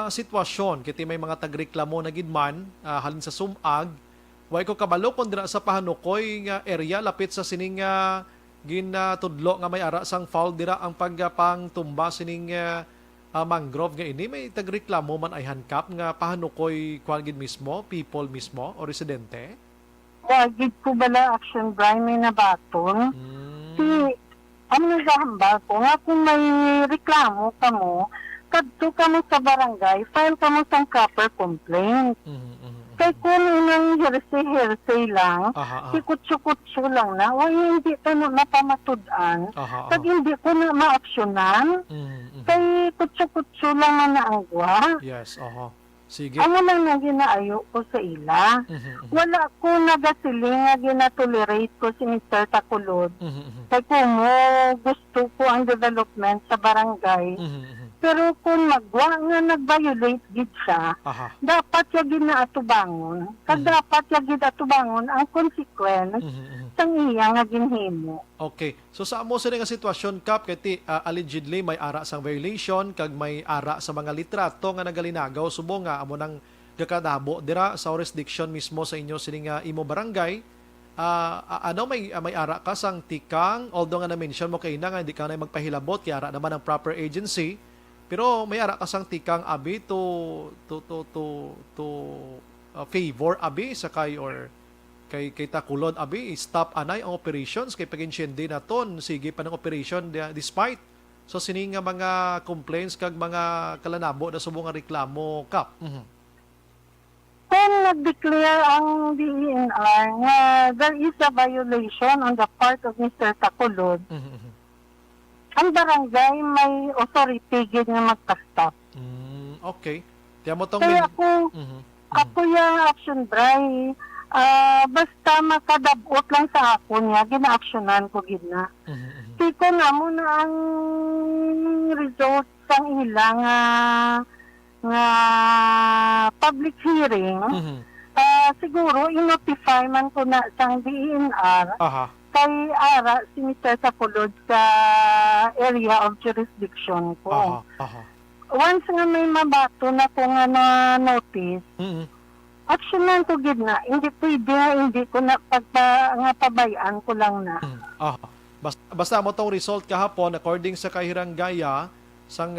Speaker 5: sitwasyon, kiti may mga tagreklamo na gidman, halin sa sumag, way ko kabalo kung dira sa pahanukoy nga area, lapit sa sining ginatudlo nga may ara sang foul dira ang pagpang tumba sining mangrove nga ini, may tagreklamo man ay hankap nga pahanukoy kwagid mismo, people mismo o residente?
Speaker 16: Wagid ko bala Aksyon Bryan may nabaton. Ang nagahambal ko nga kung may reklamo ka mo, kadto ka mo sa barangay, file ka mo sang proper complaint. Kaya kung inang hearsay lang, sikutso-kutso lang na, o hindi ka na napamatudan, pag hindi ko na ma-aksyonan, kaya kutso-kutso lang na naangwa.
Speaker 5: Yes, sige.
Speaker 16: Ano lang na ginaayo ko sa ila. Wala ko nagasiling nga ginatolerate ko si Mr. Takulod. Kaya kung gusto ko ang development sa barangay, pero kung magwa nga nag-violate gid siya, dapat yung atubangon. Kag dapat yung atubangon ang consequence sang iya nga ginhimo.
Speaker 5: Okay. So sa amo sa nga sitwasyon, Kap, kati allegedly may ara sang violation, kag may ara sa mga litrato nga nagalinagaw, subo nga amo nang gakadabo dira sa jurisdiction mismo sa inyo sining imo barangay. May ara ka sang tikang, although nga na-mention mo kay nga hindi ka na magpahilabot, kaya ara naman ang proper agency. Pero may ara kasang tikang abi to favor abi sa kay or kay Takulod abi stop anay ang operations kay paginsyende naton sige pa ng operation despite so sining nga mga complaints kag mga kalanabo na subong nga reklamo, Kap.
Speaker 16: Kung nag-declare ang DENR nga there is a violation on the part of Mr. Takulod, ang barangay may authority gid nga magpa-stop.
Speaker 5: Okay. Tiyan mo tong
Speaker 16: kaya ako yung Aksyon Bryan, basta makadabot lang sa ako niya, gina-aksyonan ko gid na. Tiko nga mo na ang result sang ilang nga public hearing, siguro i-notify man ko na sang DENR, kay ara si Mr. Takulod sa area of jurisdiction ko. Once nga may mabato na ko nga na notice, aksyonan ko gid na. Hindi pwede, hindi ko na pabayaan ko lang na.
Speaker 5: Basta mo tong result kahapon, according sa Kahiranggaya, sang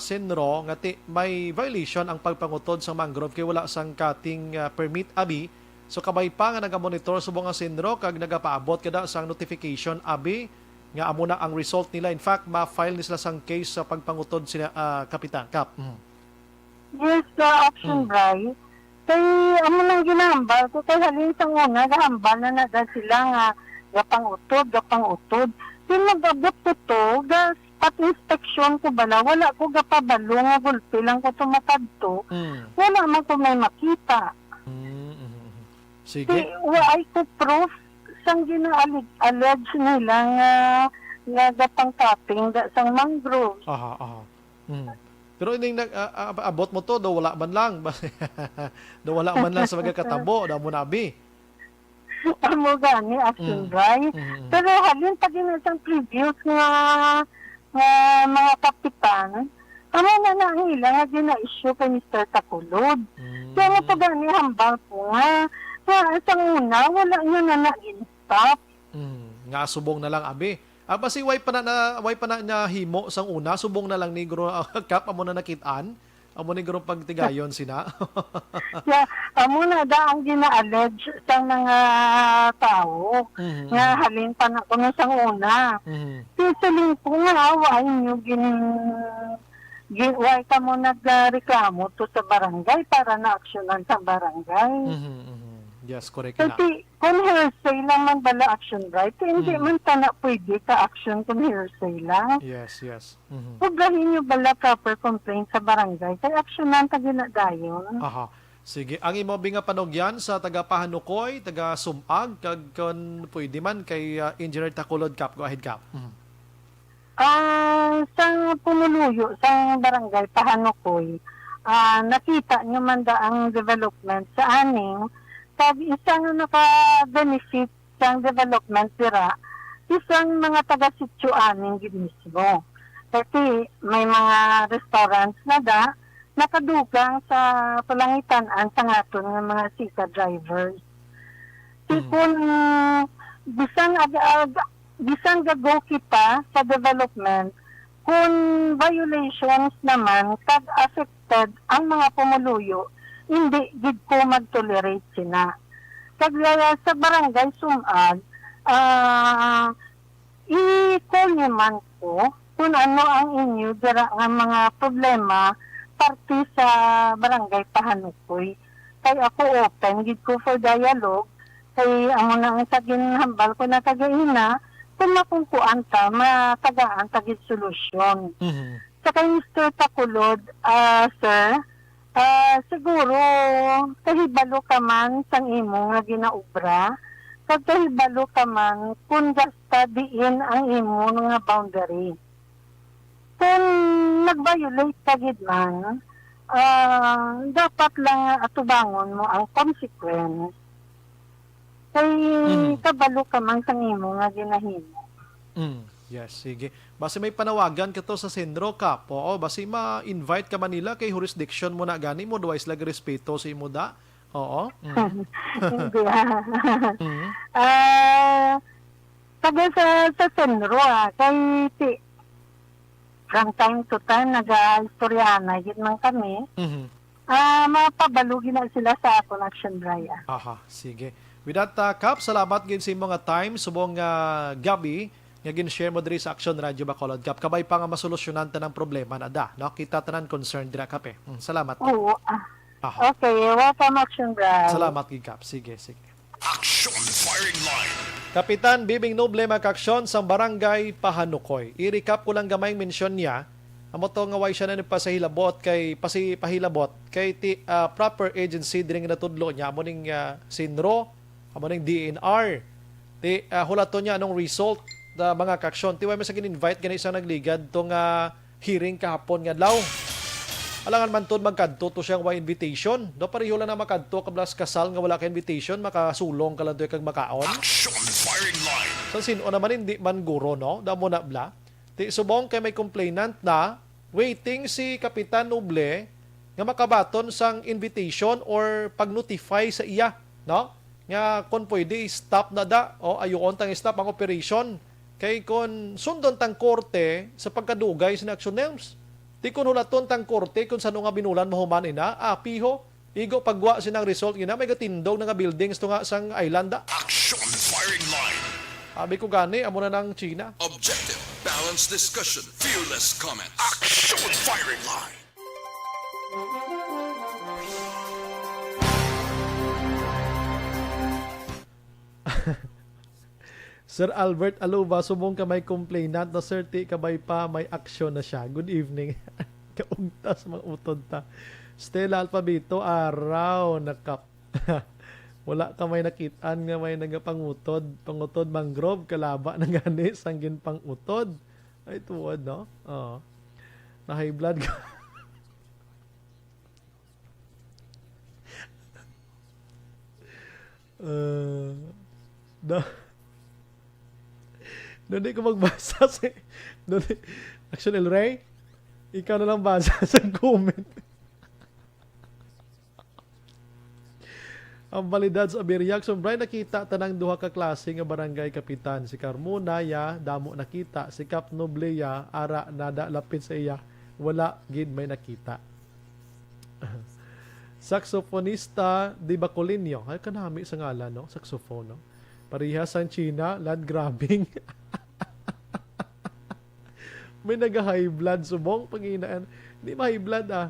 Speaker 5: Senro, nga may violation ang pagpangutod sa mangrove kay wala sang cutting permit abi. So kabay pa nga nagamonitor subong nga Senro kag nagapaabot kada sang notification abi nga amo na ang result nila. In fact, ma-file nila sang case sa pagpangutod sila Kapitan Kap.
Speaker 16: Yes, Aksyon Bryan. Kay amo nang ginahambal ko kay halin sa una gahambal na nagad sila nga gapangutod. Kung nag-abot ko to, pati inspection ko bala, wala ko gapabalo nga gulpi lang ko tumatad to. Wala man ko may makita.
Speaker 5: Sige.
Speaker 16: Waay ko proof sang gina-allege nila nga gatang cutting da sang mangroves.
Speaker 5: Aha. Pero ining abot mo to, do wala man lang. Do wala man lang sa mga katabo, da mo nabi.
Speaker 16: Amo gani action right. Pero halin pag isang previous nga mga kapitan, amo na nangila nga gina-issue kay Mr. Takulod. Kaya nga to gani hambal po nga isang una, wala nyo na na-instap.
Speaker 5: Nga subong na lang abi. Basi way pa na niya himo sang una, subong na lang ni guro kap amo na nakitaan. Amo ni guro pagtigayon sina.
Speaker 16: Yeah, amo na da ang gina-allege sa mga tao. Nga halin pa na ko na sang una. Sisaling po nga away nyo way ka mo nagreklamo to sa barangay para na-aksyonan sa barangay.
Speaker 5: Yes, correct na.
Speaker 16: Kasi kung hearsay lang man bala action right, hindi man na pwede ka-action kung hearsay lang.
Speaker 5: Yes.
Speaker 16: Hugahin nyo bala proper complaint sa barangay, kaya aksyonan ta ginadayon.
Speaker 5: Aha. Sige, ang imo nga panugyan sa taga Pahanukoy, taga Sumag, kag kon pwede man kay Engineer Takulod Kap, go ahead Kap.
Speaker 16: Sa pumuluyo, sa barangay Pahanukoy, nakita nyo man da ang development sa aning. Sabi isang naka-benefit sa development dira, isang mga taga-sityo aning mismo. Kasi may mga restaurants na da, nakadugang sa palangitan-an sa ngaton ng mga sika drivers. Kung bisang gago kita sa development, kung violations naman, kag-affected ang mga pumuluyo, hindi gid ko mag-tolerate sina. Kagaya sa barangay Sumag, i-call niyo man ko kung ano ang inyo dira nga mga problema parte sa barangay Pahanukoy. Kay ako open gid ko for dialogue, kay amo na ang saging hambal ko na kagaina, kung mapungkuan ta, matagaan ta gid solusyon. Sa kay Mr. Takulod, sir, siguro kahibalo ka man sang imo nga ginaubra, kag kahibalo ka man kung gasta diin ang imo nga boundary. Kung nag-violate ka gid man, dapat lang atubangon mo ang consequence. Kay kabalo ka man sang imo nga ginahimo.
Speaker 5: Yes, sige. Basi may panawagan ka to sa sendro ka po. Basi ma-invite ka Manila kay jurisdiction mo na gani mo. Duwais lag respeto sa imo da. Oo.
Speaker 16: Hindi taga sa sendro kay from time to time nag-istoryana yun man kami. Mapabalugin na sila sa akong action Bryan.
Speaker 5: Aha, sige. With that, Kap, salamat gid sa mga time subong gabi nga gin-share mo diri sa Aksyon Radio Bacolod Kap. Kabay pa nga masolusyonan ta ng problema na da, no? Kita tanan concerned dira Kap. Salamat.
Speaker 16: Oo. Okay, welcome Action Bryan.
Speaker 5: Salamat gid Kap. Sige.
Speaker 8: Aksyon Firing Line.
Speaker 5: Kapitan Bibing Noble Makaksyon sa Barangay Pahanukoy. I-recap ko lang gamayng mention niya. Amo to nga way siya na nagpasahilabot kay pahilabot kay proper agency diri nga natudlo niya amo ning Sinro, amo ning DNR. Hulaton niya anong result da mga kaksyon. Tiway man sa gin-invite gani isang nagligad tong hearing kahapon nga adlaw. Alangan man tod magkadto to siyang way invitation. Do pareho lang na makadto kablas kasal nga wala ka invitation, makasulong ka lang to kag makaon.
Speaker 8: Aksyon Firing Line.
Speaker 5: So sino naman hindi man guro no, damo na bla. Ti subong kay may complainant na waiting si Kapitan Noble nga makabaton sang invitation or pag-notify sa iya, no? Nga kon pwede stop na da o ayon tang stop ang operation kay kon sundon tang korte sa pagkadugay sa action names. Di kun hulaton tang korte kung sano nga binulan mahuman ina, piho igo pagwa sinang result gina may gatindog nga buildings to nga sang island da.
Speaker 8: Aksyon Firing Line.
Speaker 5: Abi ko gani amo na ng China.
Speaker 1: Objective, balanced discussion, fearless comments.
Speaker 8: Aksyon Firing Line.
Speaker 5: Sir Albert Aluba, sumong ka may complainant na sir, ti kabay pa may aksyon na siya. Good evening. Kaugtas mga utod ta. Stella Alphabito, araw na kap. Wala ka may nakitaan nga may nagapangutod, pangutod mangrove, kalaba na gani, sanggin pangutod. Ay, tuwad, no? Oo. Na high blood ka. Doon ko magbasa sa... Aksyon El Rey, ikaw na lang basa sa comment. Ang balidad sa Abiriag. So, Bryan, nakita tanang duha ka klase nga barangay kapitan. Si Carmona, ya, damo nakita. Si Cap Nobleya, ara, nada, lapit sa iya. Wala, gid may nakita. Saxofonista Di Bacolinio. Ay, kanami sa ngalan, no? Saxophone, no? Parihas ang China, land grabbing. May naga-high blood subong panginaan. Hindi ma-high blood, ah.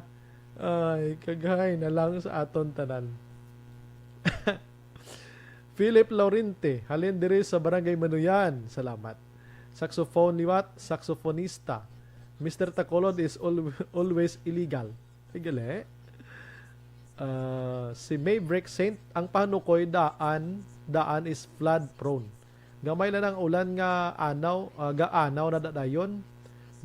Speaker 5: Ay, kagay na lang sa aton tanan. Philip Laurente, halin diri sa Barangay Manuyan. Salamat. Saxophone liwat, saxophonista. Mr. Tacolod is always illegal. Ay, gali. Si Maverick Saint, ang panukoy daan is flood prone. Gamay lang ang ulan nga gaanaw na dadayon.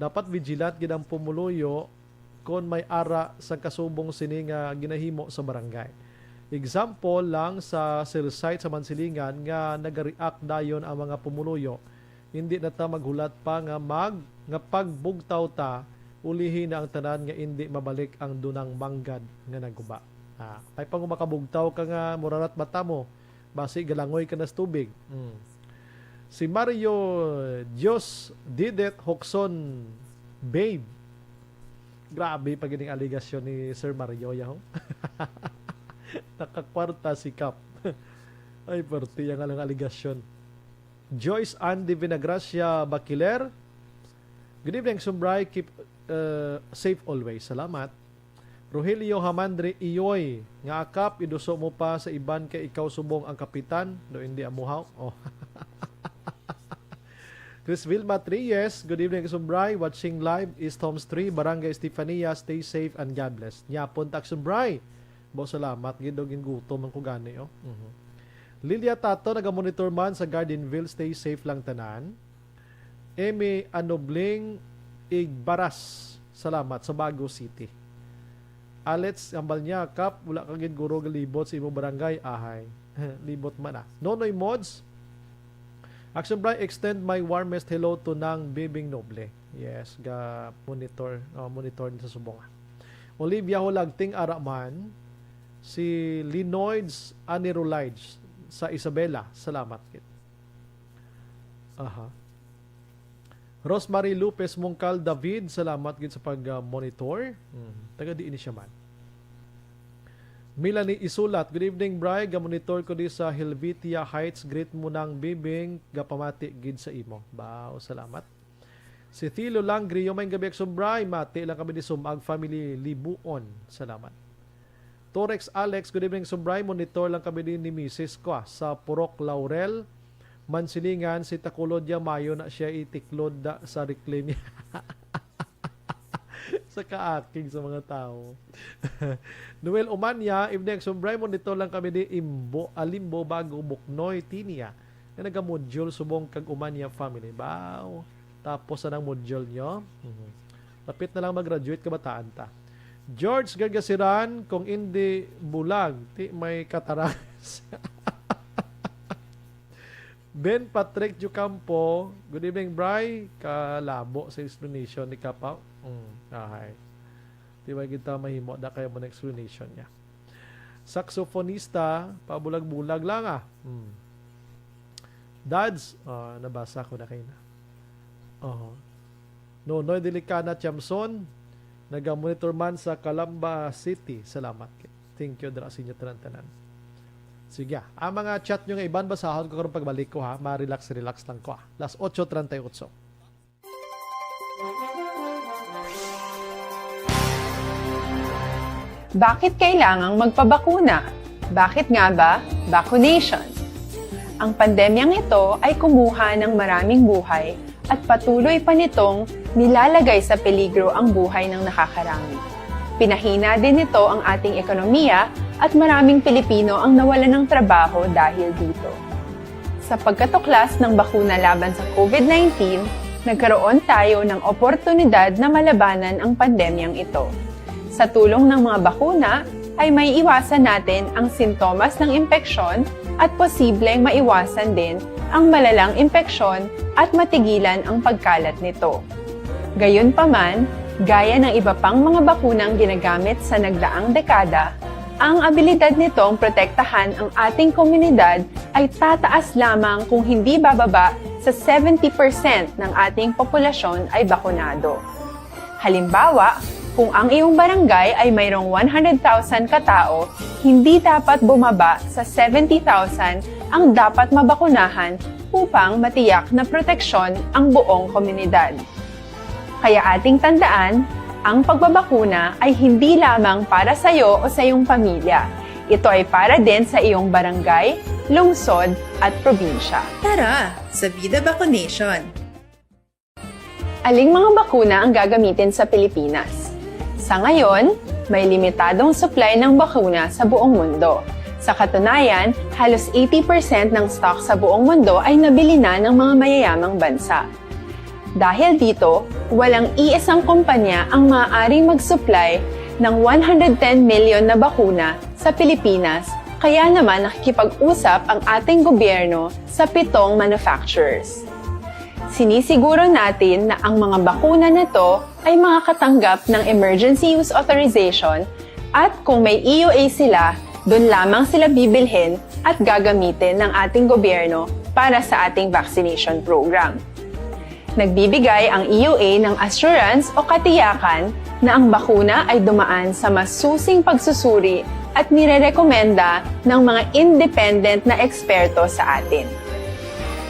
Speaker 5: Dapat vigilant gid ang pumuluyo kung may ara sa kasubong sini nga ginahimo sa barangay. Example lang sa cell site sa Mansilingan nga nag-react dayon ang mga pumuluyo. Hindi na ta maghulat pa nga pagbugtaw ta, ulihin na ang tanan nga hindi mabalik ang dunang manggad nga naguba. Ay pang makabugtaw ka nga murarat mata mo, basi galangoy ka na sa tubig. Si Mario Dios Didet Hoxon Babe. Grabe pag ining aligasyon ni Sir Mario yaho. Nakakwarta si Cap. Ay, perti yung alang aligasyon. Joyce Andy Vinagracia Baquiler. Good evening, Sumbray. Keep safe always. Salamat. Rogelio Hamandre Iyoy. Nga Cap, iduso mo pa sa iban kay ikaw subong ang kapitan. Do hindi amuhaw. Oh. Chris Vilma Trias. Good evening, Sumbray. Watching live East Homes 3, Barangay Estefania. Stay safe and God bless. Nyapon tak Sumbray. Bo salamat gidogin gutom ang kugani oh. Lilia Tato naga-monitor man sa Gardenville, stay safe lang tanan. Emi Anobling Igbaras, salamat sa Baguio City. Alex ambal niya Kap, wala kang gid guro galibot sa imong barangay ahay. Libot man ah. Nonoy Mods. Aksyon Bryan, extend my warmest hello to Nang Bibing Noble. Yes, ga monitor sa subong. Olivia Hulagting Araman. Si Linoids Anirulides sa Isabela. Salamat kit. Rosemary Lopez Mungkal David. Salamat kit sa pag-monitor. Taga diin siya man. Melanie Isulat. Good evening, Bryan. Ga-monitor ko di sa Helvetia Heights. Great mo nang bibing. Gapamati gid sa imo. Bao, salamat. Si Thilo Langri. Yung may gabi akson, Bryan. Mati lang kami di Sumag Family Libuon. Salamat. Torex Alex, good evening, Sumbray. Monitor lang kami din ni Mrs. ko sa Purok Laurel. Mansilingan, si Takulod ya Mayo na siya itiklod sa reclaim niya. Sa kaaking sa mga tao. Noel Umanya, evening, Sumbray. Monitor lang kami din Alimbo Bago Buknoy Tinia. Na naga-module subong kag Umanya family. Bao. Tapos na ng module nyo. Lapit na lang mag-graduate kabataan ta. George Gargasiran, kung hindi bulag, may kataras. Ben Patrick Jucampo, good evening, Bry. Kalabo sa explanation ni Kapaw. Ahay. Di ba kita mahimo na kayo mo na explanation niya. Saxophonista, pabulag-bulag lang ah. Dads, nabasa ko na kayo na. Nonoy Delicana Chamson, naga-monitor man sa Calamba City. Salamat. Thank you dara sa inyo tanan. Sige. Ang mga chat nyo nga iban basahon ko karon pagbalik ko ha. Ma-relax lang ko ha. Las 8:38.
Speaker 14: Bakit kailangang magpabakuna? Bakit nga ba? Vaccination. Ang pandemyang ito ay kumuha ng maraming buhay at patuloy pa nitong nilalagay sa peligro ang buhay ng nakakarami. Pinahina din nito ang ating ekonomiya at maraming Pilipino ang nawalan ng trabaho dahil dito. Sa pagkatuklas ng bakuna laban sa COVID-19, nagkaroon tayo ng oportunidad na malabanan ang pandemyang ito. Sa tulong ng mga bakuna, ay may iwasan natin ang sintomas ng impeksyon at posibleng maiwasan din ang malalang impeksyon at matigilan ang pagkalat nito. Gayunpaman, gaya ng iba pang mga bakunang ginagamit sa nagdaang dekada, ang abilidad nitong protektahan ang ating komunidad ay tataas lamang kung hindi bababa sa 70% ng ating populasyon ay bakunado. Halimbawa, kung ang iyong barangay ay mayroong 100,000 katao, hindi dapat bumaba sa 70,000 ang dapat mabakunahan upang matiyak na proteksyon ang buong komunidad. Kaya ating tandaan, ang pagbabakuna ay hindi lamang para sa iyo o sa iyong pamilya. Ito ay para din sa iyong barangay, lungsod at probinsya.
Speaker 15: Tara, sa Vida Vaccination!
Speaker 14: Aling mga bakuna ang gagamitin sa Pilipinas? Sa ngayon, may limitadong supply ng bakuna sa buong mundo. Sa katunayan, halos 80% ng stock sa buong mundo ay nabili na ng mga mayayamang bansa. Dahil dito, walang iisang kumpanya ang maaaring mag-supply ng 110 million na bakuna sa Pilipinas, kaya naman nakikipag-usap ang ating gobyerno sa 7 manufacturers. Sinisiguro natin na ang mga bakuna na ito ay makakatanggap ng Emergency Use Authorization at kung may EUA sila, doon lamang sila bibilhin at gagamitin ng ating gobyerno para sa ating vaccination program. Nagbibigay ang EUA ng assurance o katiyakan na ang bakuna ay dumaan sa masusing pagsusuri at nirerekomenda ng mga independent na eksperto sa atin.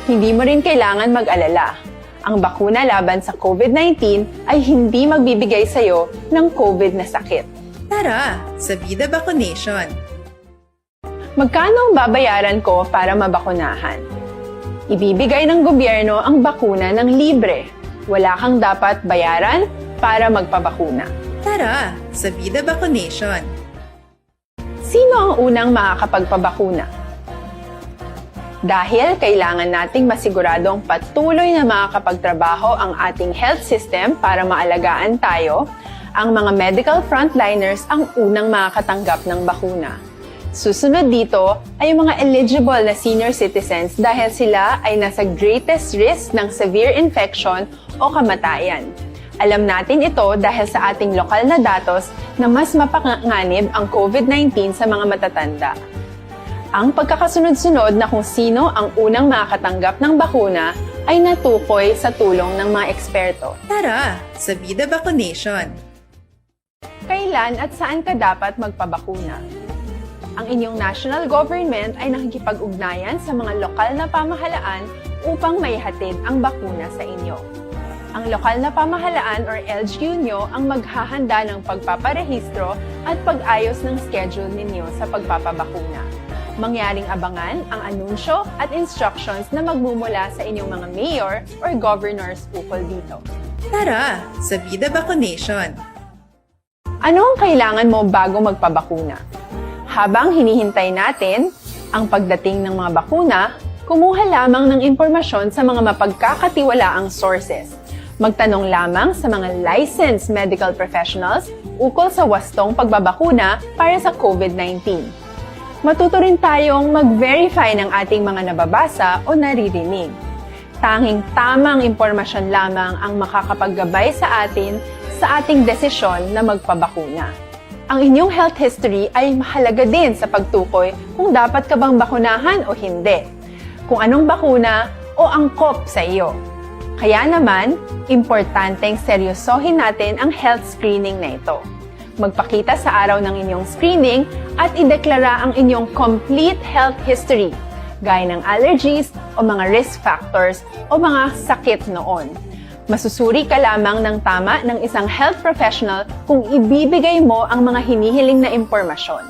Speaker 14: Hindi mo rin kailangan mag-alala. Ang bakuna laban sa COVID-19 ay hindi magbibigay sa iyo ng COVID na sakit.
Speaker 15: Tara, sa Vida Vaccination!
Speaker 14: Magkano ang babayaran ko para mabakunahan? Ibibigay ng gobyerno ang bakuna ng libre. Wala kang dapat bayaran para magpabakuna.
Speaker 15: Tara, sa Vida Vaccination!
Speaker 14: Sino ang unang makakapagpabakuna? Dahil kailangan nating masiguradong patuloy na makakapagtrabaho ang ating health system para maalagaan tayo, ang mga medical frontliners ang unang makakatanggap ng bakuna. Susunod dito ay mga eligible na senior citizens dahil sila ay nasa greatest risk ng severe infection o kamatayan. Alam natin ito dahil sa ating lokal na datos na mas mapanganib ang COVID-19 sa mga matatanda. Ang pagkakasunod-sunod na kung sino ang unang makakatanggap ng bakuna ay natukoy sa tulong ng mga eksperto.
Speaker 15: Tara, sa Vida Vaccination!
Speaker 14: Kailan at saan ka dapat magpabakuna? Ang inyong national government ay nakikipag-ugnayan sa mga lokal na pamahalaan upang maihatid ang bakuna sa inyo. Ang lokal na pamahalaan or LGU nyo ang maghahanda ng pagpaparehistro at pag-ayos ng schedule ninyo sa pagpapabakuna. Mangyaring abangan ang anunsyo at instructions na magmumula sa inyong mga mayor or governors ukol dito.
Speaker 15: Tara, sa Vida Vaccination!
Speaker 14: Ano ang kailangan mo bago magpabakuna? Habang hinihintay natin ang pagdating ng mga bakuna, kumuha lamang ng impormasyon sa mga mapagkakatiwalaang sources. Magtanong lamang sa mga licensed medical professionals ukol sa wastong pagbabakuna para sa COVID-19. Matuto rin tayong mag-verify ng ating mga nababasa o naririnig. Tanging tamang impormasyon lamang ang makakapaggabay sa atin sa ating desisyon na magpabakuna. Ang inyong health history ay mahalaga din sa pagtukoy kung dapat ka bang bakunahan o hindi, kung anong bakuna o angkop sa iyo. Kaya naman, importanteng seryosohin natin ang health screening na ito. Magpakita sa araw ng inyong screening at ideklara ang inyong complete health history, gaya ng allergies o mga risk factors o mga sakit noon. Masusuri ka lamang ng tama ng isang health professional kung ibibigay mo ang mga hinihiling na impormasyon.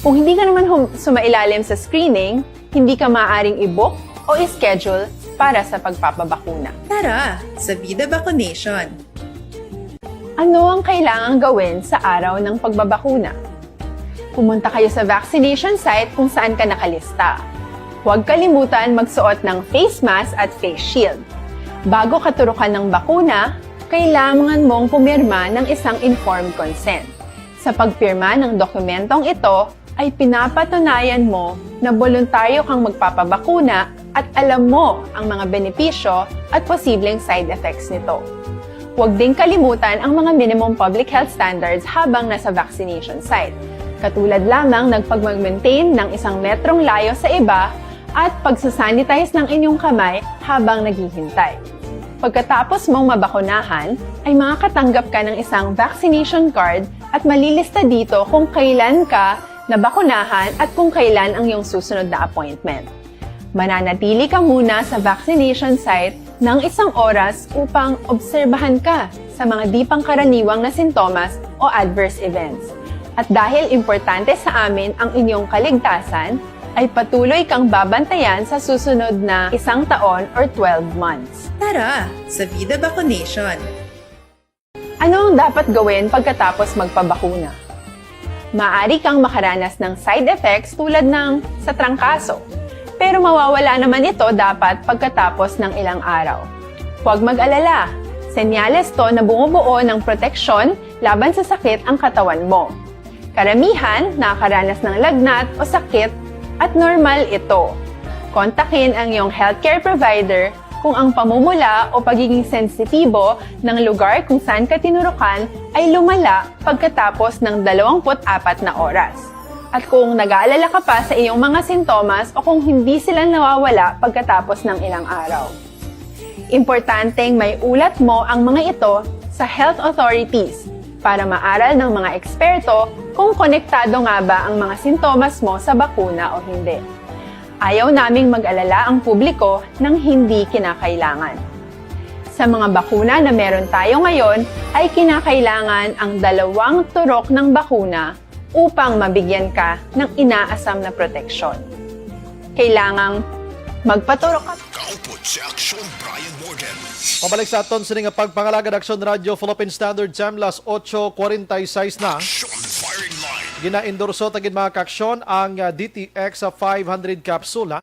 Speaker 14: Kung hindi ka naman sumailalim sa screening, hindi ka maaaring i-book o i-schedule para sa pagpapabakuna.
Speaker 15: Tara, sa Vida Vaccination!
Speaker 14: Ano ang kailangang gawin sa araw ng pagbabakuna? Pumunta kayo sa vaccination site kung saan ka nakalista. Huwag kalimutan magsuot ng face mask at face shield. Bago katurukan ng bakuna, kailangan mong pumirma ng isang informed consent. Sa pagpirma ng dokumentong ito, ay pinapatunayan mo na voluntaryo kang magpapabakuna at alam mo ang mga benepisyo at posibleng side effects nito. Huwag ding kalimutan ang mga minimum public health standards habang nasa vaccination site. Katulad lamang ng pag-maintain ng 1 metrong layo sa iba at pagsasanitize ng inyong kamay habang naghihintay. Pagkatapos mong mabakunahan, ay makakatanggap ka ng isang vaccination card at malilista dito kung kailan ka nabakunahan at kung kailan ang iyong susunod na appointment. Mananatili ka muna sa vaccination site ng 1 oras upang obserbahan ka sa mga di pangkaraniwang na sintomas o adverse events. At dahil importante sa amin ang inyong kaligtasan, ay patuloy kang babantayan sa susunod na 1 taon or 12 months.
Speaker 15: Tara, sa Vida Vaccination!
Speaker 14: Ano ang dapat gawin pagkatapos magpabakuna? Maaari kang makaranas ng side effects tulad ng sa trangkaso, pero mawawala naman ito dapat pagkatapos ng ilang araw. Huwag mag-alala, senyales to na bumubuo ng proteksyon laban sa sakit ang katawan mo. Karamihan nakakaranas ng lagnat o sakit at normal ito. Kontakin ang iyong healthcare provider kung ang pamumula o pagiging sensitibo ng lugar kung saan ka tinurukan ay lumala pagkatapos ng 24 na oras. At kung nag-aalala ka pa sa iyong mga sintomas o kung hindi sila nawawala pagkatapos ng ilang araw. Importanteng may ulat mo ang mga ito sa health authorities para maaral ng mga eksperto kung konektado nga ba ang mga sintomas mo sa bakuna o hindi. Ayaw naming mag-alala ang publiko ng hindi kinakailangan. Sa mga bakuna na meron tayo ngayon, ay kinakailangan ang 2 turok ng bakuna upang mabigyan ka ng inaasam na proteksyon. Kailangang magpaturok ka.
Speaker 8: Kaupod si Aksyon Bryan Morden.
Speaker 5: Pabalik sa aton sa nga pagpangalagad Aksyon Radio Philippine Standard Time, las 8:46 na. Gina-endorso tagid mga kaaksyon ang DTX sa 500 capsule.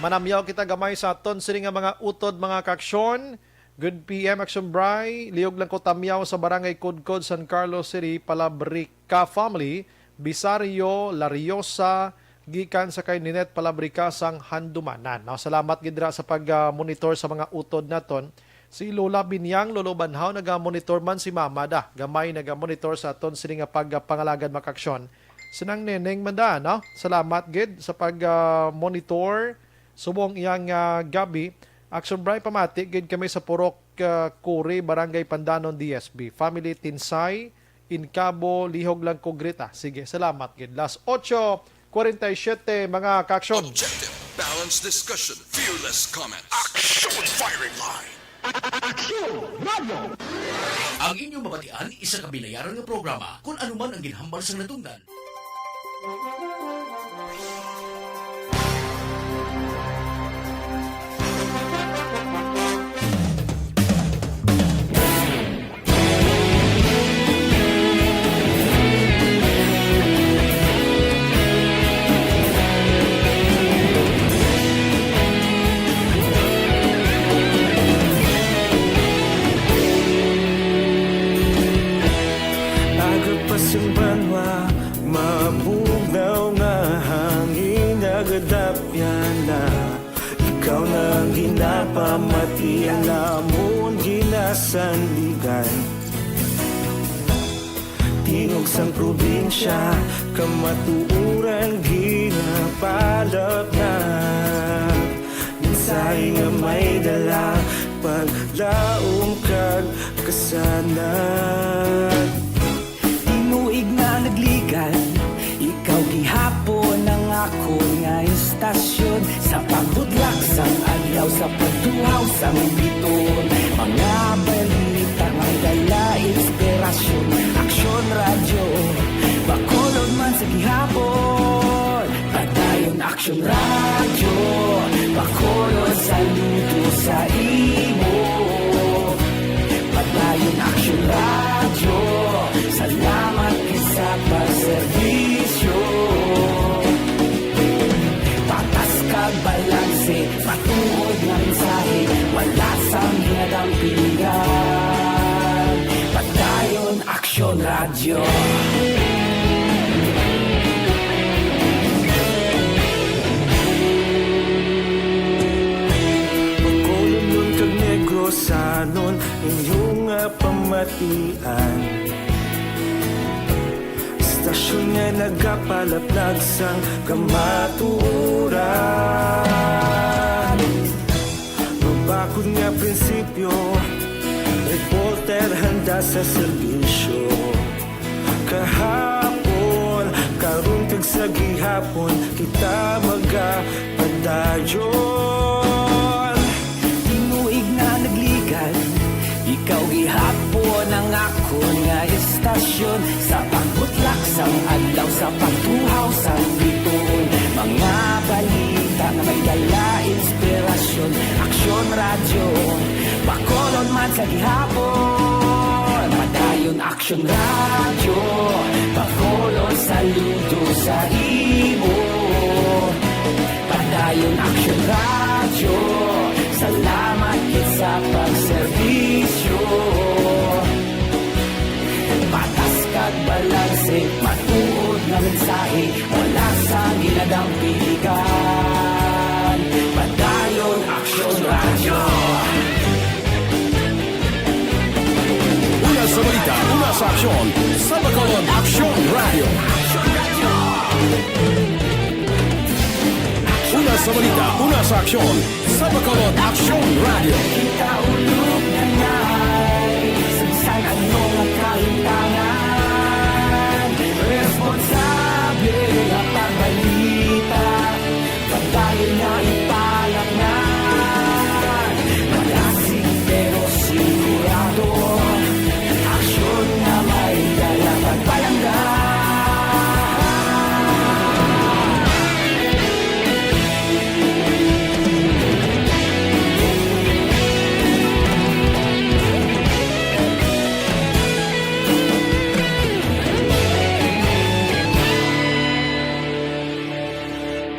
Speaker 5: Manamyaw kita gamay sa aton sini nga mga utod mga kaaksyon. Good PM Aksyon Bry, liog lang ko tamyaw sa barangay Kudkod, San Carlos City, Palabrica Family, Bisario, Lariosa, gikan sa kay Ninet Palabrica sang Handumanan. Salamat gidra sa pag-monitor sa mga utod naton. Si Lola Binyang, Lolo Banhaw, naga-monitor man si Mama da. Gamay naga-monitor sa aton sini nga pagpangalagad mga kaaksyon. Sinang neneng manda, no? Salamat gid sa pag-monitor. Subong iyang gabi, Aksyon Bry pamati, gid kami sa Purok Kuri, Barangay Pandanon, DSB. Family Tinsay, Incabo, Lihog lang Kugrita. Sige, salamat gid. Las 8:47 mga kaaksyon.
Speaker 1: Objective, balanced discussion, fearless comment.
Speaker 8: Aksyon Firing Line.
Speaker 17: Aksyon Radio! Ang inyong mabatian, isa ka binayaran ng programa kung anuman ang ginhambal sa natungdan.
Speaker 18: Ikaw nang ginapamati ang lamon ginasandigan. Tingog sang probinsya kamatuuran ginapalap na. Minsay nga may dala paglaom kag kasanan. sa pagtuhaw sa biton. Mga balita, may dala, inspirasyon. Aksyon radyo, bakulod man sa gihapon. Padayon Aksyon radyo, bakulod sa luto sa imo. Padayon Aksyon radyo, salamat sa pagserbisyo. Patas kag balanse, patuod na mensahe, wala sang hinadampingan. Padayon Aksyon radyo. Pagkulong nun kag negrosanon, inyong pamatian. Stasyon nga nagkapalaplag sang kamaturan. Mabakod nga prinsipyo, reporter handa sa serbisyo. Kahapon, karong kag sa gihapon, kita magapadayon. Tinuig na nagligan, ikaw gihapon ang ako nga istasyon. Sa pagbutlak sang adlaw, sa pagtuhaw sa biton. Mga balita na may dala, inspirasyon. Aksyon radyo, bakolon man sa gihapon. Padayon Aksyon radyo, bakolon saludo sa imo. Padayon Aksyon radyo, salamat kit sa pagserbisyo. Patas kag balanse, matuod na mensahe, wala sa ginadampilikan. Padayon Aksyon radyo.
Speaker 8: Una sa balita, una sa aksyon, sa Bacolod Aksyon Radio. Una sa balita, una sa aksyon, sa Bacolod Aksyon Radio.
Speaker 18: Kita ulog na ngay, sansan anong ang kahintangan. Responsable ang pagbalita, pagdayon na ipalak na. Malasig pero sigurado, aksyon na may dala pagpalanggan.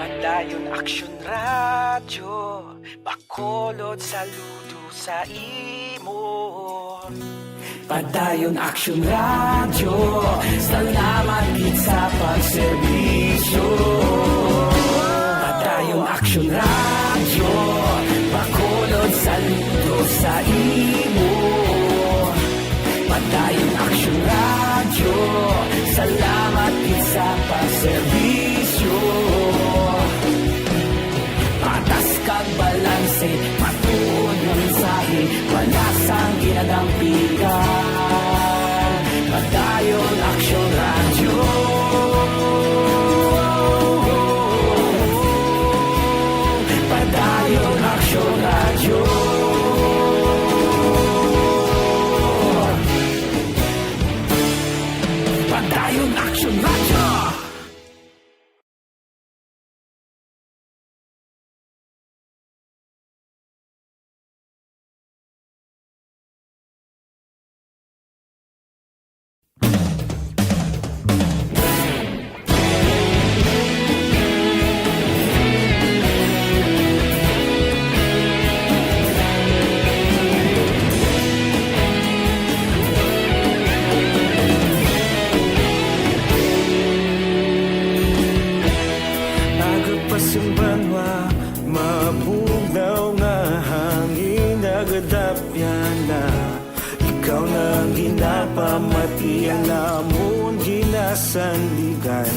Speaker 18: Padayon Aksyon radyo, bakolod saludo sa imo. Padayon Aksyon radyo, salamat gid sa pagserbisyo. Padayon Aksyon radyo, bakolod saludo sa imo. Padayon Aksyon radyo, salamat gid sa pagserbisyo. Patas kag balanse, matuod na mensahe, wala sang ginadampigan. Padayon Aksyon radyo. Padayon Aksyon radyo. Padayon Aksyon radyo. Agapasumbanwa, mabugnaw nga hangin nagadapyan na. Ikaw na ang ginapamatian namon ginasandigan.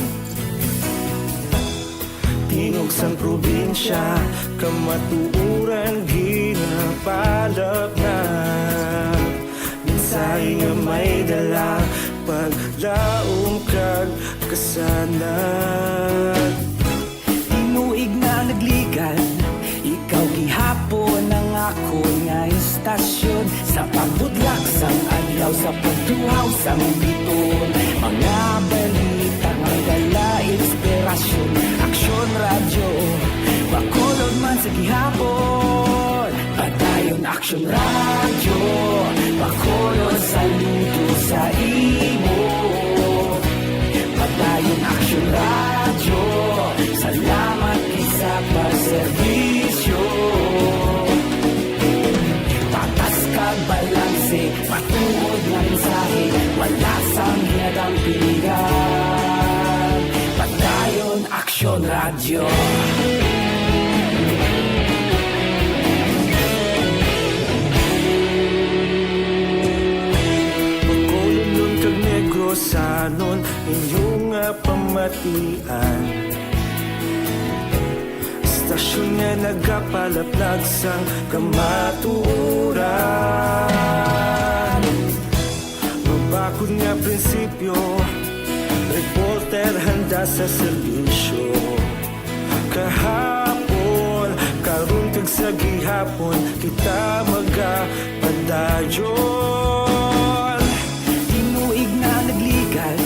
Speaker 18: Tingog sang probinsya, kamatuuran ginapalap na. Mensahe nga may dala, paglaom kag kasanag. Tinuig na nagligan, ikaw gihapon istasyon sa pagbudlak sang adlaw sa pagtuhaw sang biton. Mga balita nga dala inspirasyon, Aksyon Radyo Bacolod man sa gihapon. Padayon Aksyon Radyo Bacolod, saludo sa imo. Padayon Aksyon Radyo, salamat sa pagserbisyo. Patas kag balanse, matuod nga mensahe, wala sang hinadang piligan. Padayon Aksyon Radyo. Pagkulunod kag negrosanon, inyong pamatian. Istasyon nga nagapalaplag sang kamaturan. Mabakod nga prinsipyo, reporter handa sa serbisyo. Kahapon, karon kag sa gihapon, kita magapadayon. Tinuig na nagligan,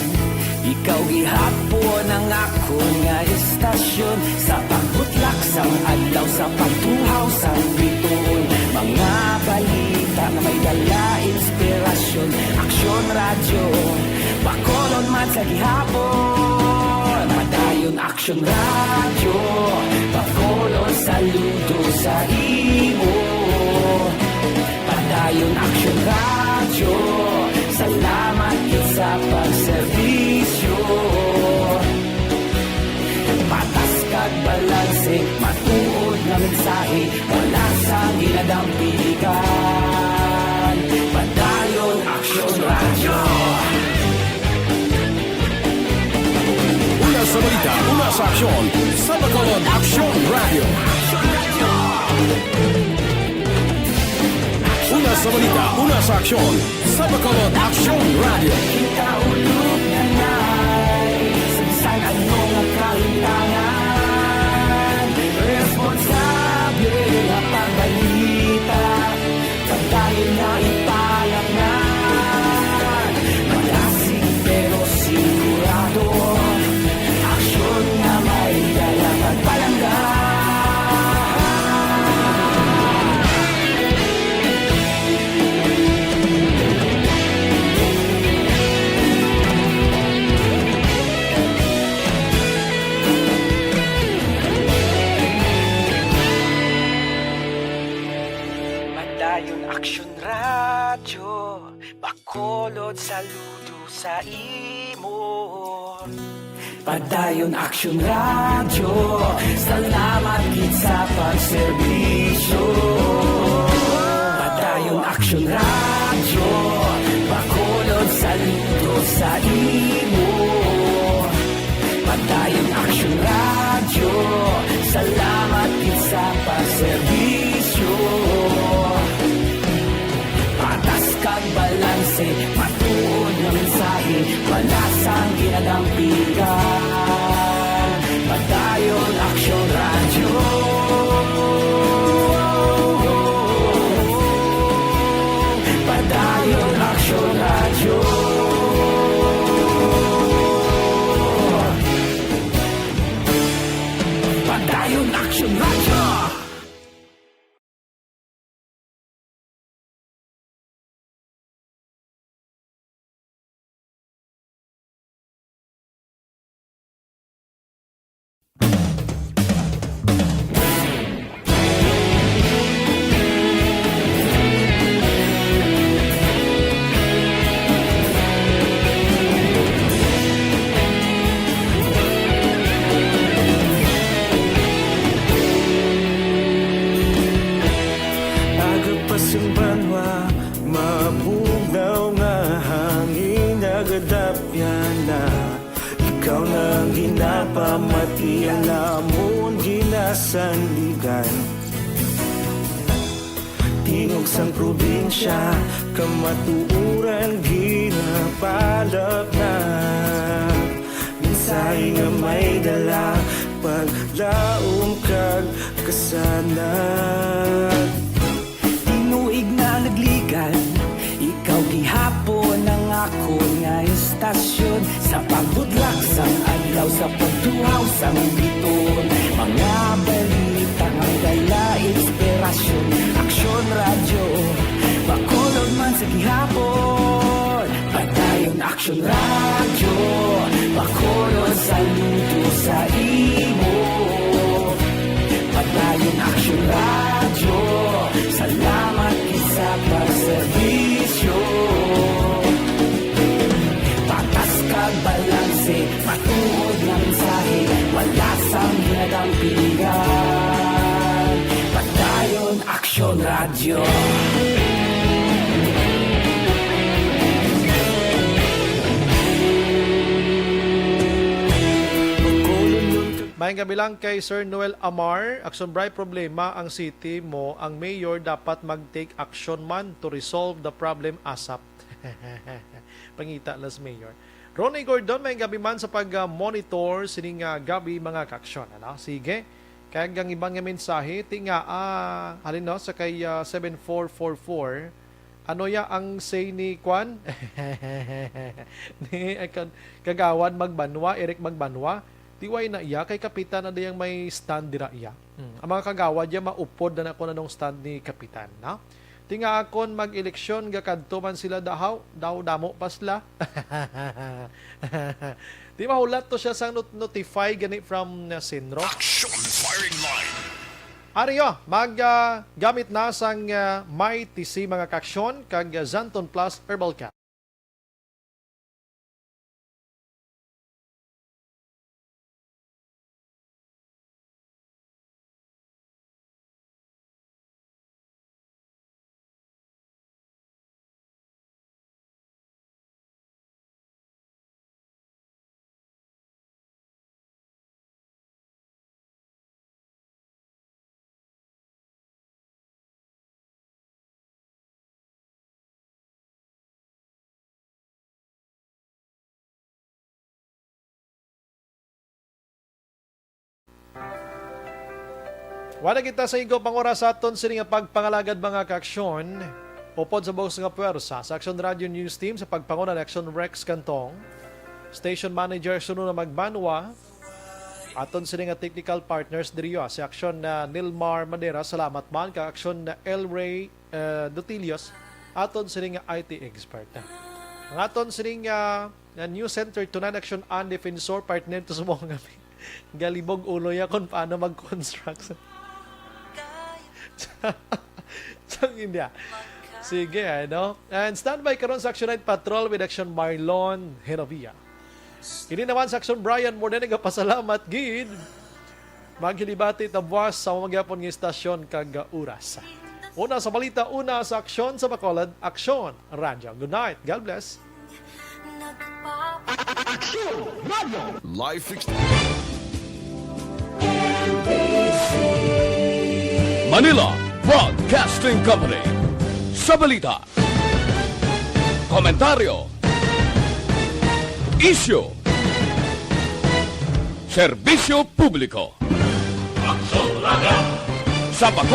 Speaker 18: ikaw gihapon ang ako nga istasyon sa pagbutlak sang adlaw sa pagtuhaw sang biton. Mga balita na may dala inspirasyon, Aksyon Radyo Bacolod man sa gihapon. Padayon Aksyon Radyo Bacolod, saludo sa imo. Padayon Aksyon Radyo, salamat sa pagserbisyo. Patas kag balanse, matuod na mensahe, wala sang hinadang piligan. Padayon Aksyon Radyo.
Speaker 8: Una sa balita, una sa aksyon, sa Bacolod Aksyon Radio. Una sa balita, una sa aksyon, sa Bacolod Aksyon Radio.
Speaker 18: Kita ulog na na'y sansan at mga kahintangan. Responsable na pagbalita, pagdahin na ipalaknan. Malasig pero sigurado, aksyon na may dala pagpalanggan. Padayon Aksyon Radyo Bacolod, saludo sa imo. Padayon Aksyon Radyo, salamat gid sa pagserbisyo. Padayon Aksyon Radyo Bacolod, saludo sa imo. Padayon Aksyon Radyo, salamat gid sa pagserbisyo. Patas kag balanse, matuod na mensahe, wala sang hinadang piligan. Padayon Aksyon Radyo. Padayon Aksyon Radyo. Padayon Aksyon Radyo. Agapasang banwa, mabugaw nga hangin, nagadapyan na. Ikaw nang ginapamatian, lamon ginasanligan. Tingog sang probinsya, kamatuuran ginapalap na. Minsay nga may dala, paglaom kag kasanat. Tinuig na gihapon ang ako nga istasyon sa pagbudlak sang adlaw sa pagtuhaw sang biton. Mga balita ang dala inspirasyon, Aksyon Radyo Bacolod man sa gihapon. Padayon Aksyon Radyo Bacolod saludo sa imo. Padayon Aksyon Radyo, salamat sa pagserbisyo. Patas kag balanse, matuod nga mensahe, wala sang ginadang pilihan. Padayon Aksyon Radyo.
Speaker 5: Mayang gabi lang kay Sir Noel Amar. Aksyon Bray, problema ang city mo. Ang mayor dapat mag-take action man to resolve the problem ASAP. Pangita las mayor. Ronnie Gordon, mayang gabi man sa pag-monitor sining gabi mga kaksyon. Ano? Sige. Kaya ang ibang nga mensahe, tinga, halin no, sa kay 7444, ano ya ang say ni Kwan? Ni Kagawan Magbanwa, Eric Magbanwa, tiway na iya, kay Kapitan na diyang may stand dira iya. Ang mga kagawa diya maupod na ako na nung stand ni Kapitan. Na? Tinga akon mag-eleksyon, gakadto man sila daw damo pasla. Di mahulat to siya sang notify gani from Sinro.
Speaker 8: Action firing line.
Speaker 5: Ariyo, gamit na sang may TC mga kaksyon kag Zanton Plus Herbal Cap. Wala kita sa igo pang oras aton sini nga pagpangalagad mga kaaksyon. Upod sa buong nga puwersa sa Aksyon Radio News Team sa pagpanguna ng Aksyon Rex Cantong. Station Manager sunod na magbanwa. Aton sini nga technical partners diriyo si Aksyon na Nilmar Madera, salamat man ka Aksyon na El Ray Dutilios. Aton sini nga IT expert. Ang aton sini nga News Center Tunan Action and Defensor partner to sa mga galibog ulo ya kung paano mag-construct. Sang India. Sige, ano? And standby karon sa Action Night Patrol with Action Marlon Herovia. Kini naman sa Action Bryan, Morden nga pasalamat gid. Maghilibati tabwas sa magyapon nga istasyon kag oras. Una sa balita, una sa Aksyon sa Bacolod, Aksyon Radyo. Good night. God bless.
Speaker 8: Aksyon Radio. Live
Speaker 17: Manila Broadcasting Company. Sa balita, komentaryo, isyu, serbisyo publiko. Aksyon Radio. Sa Bacolod.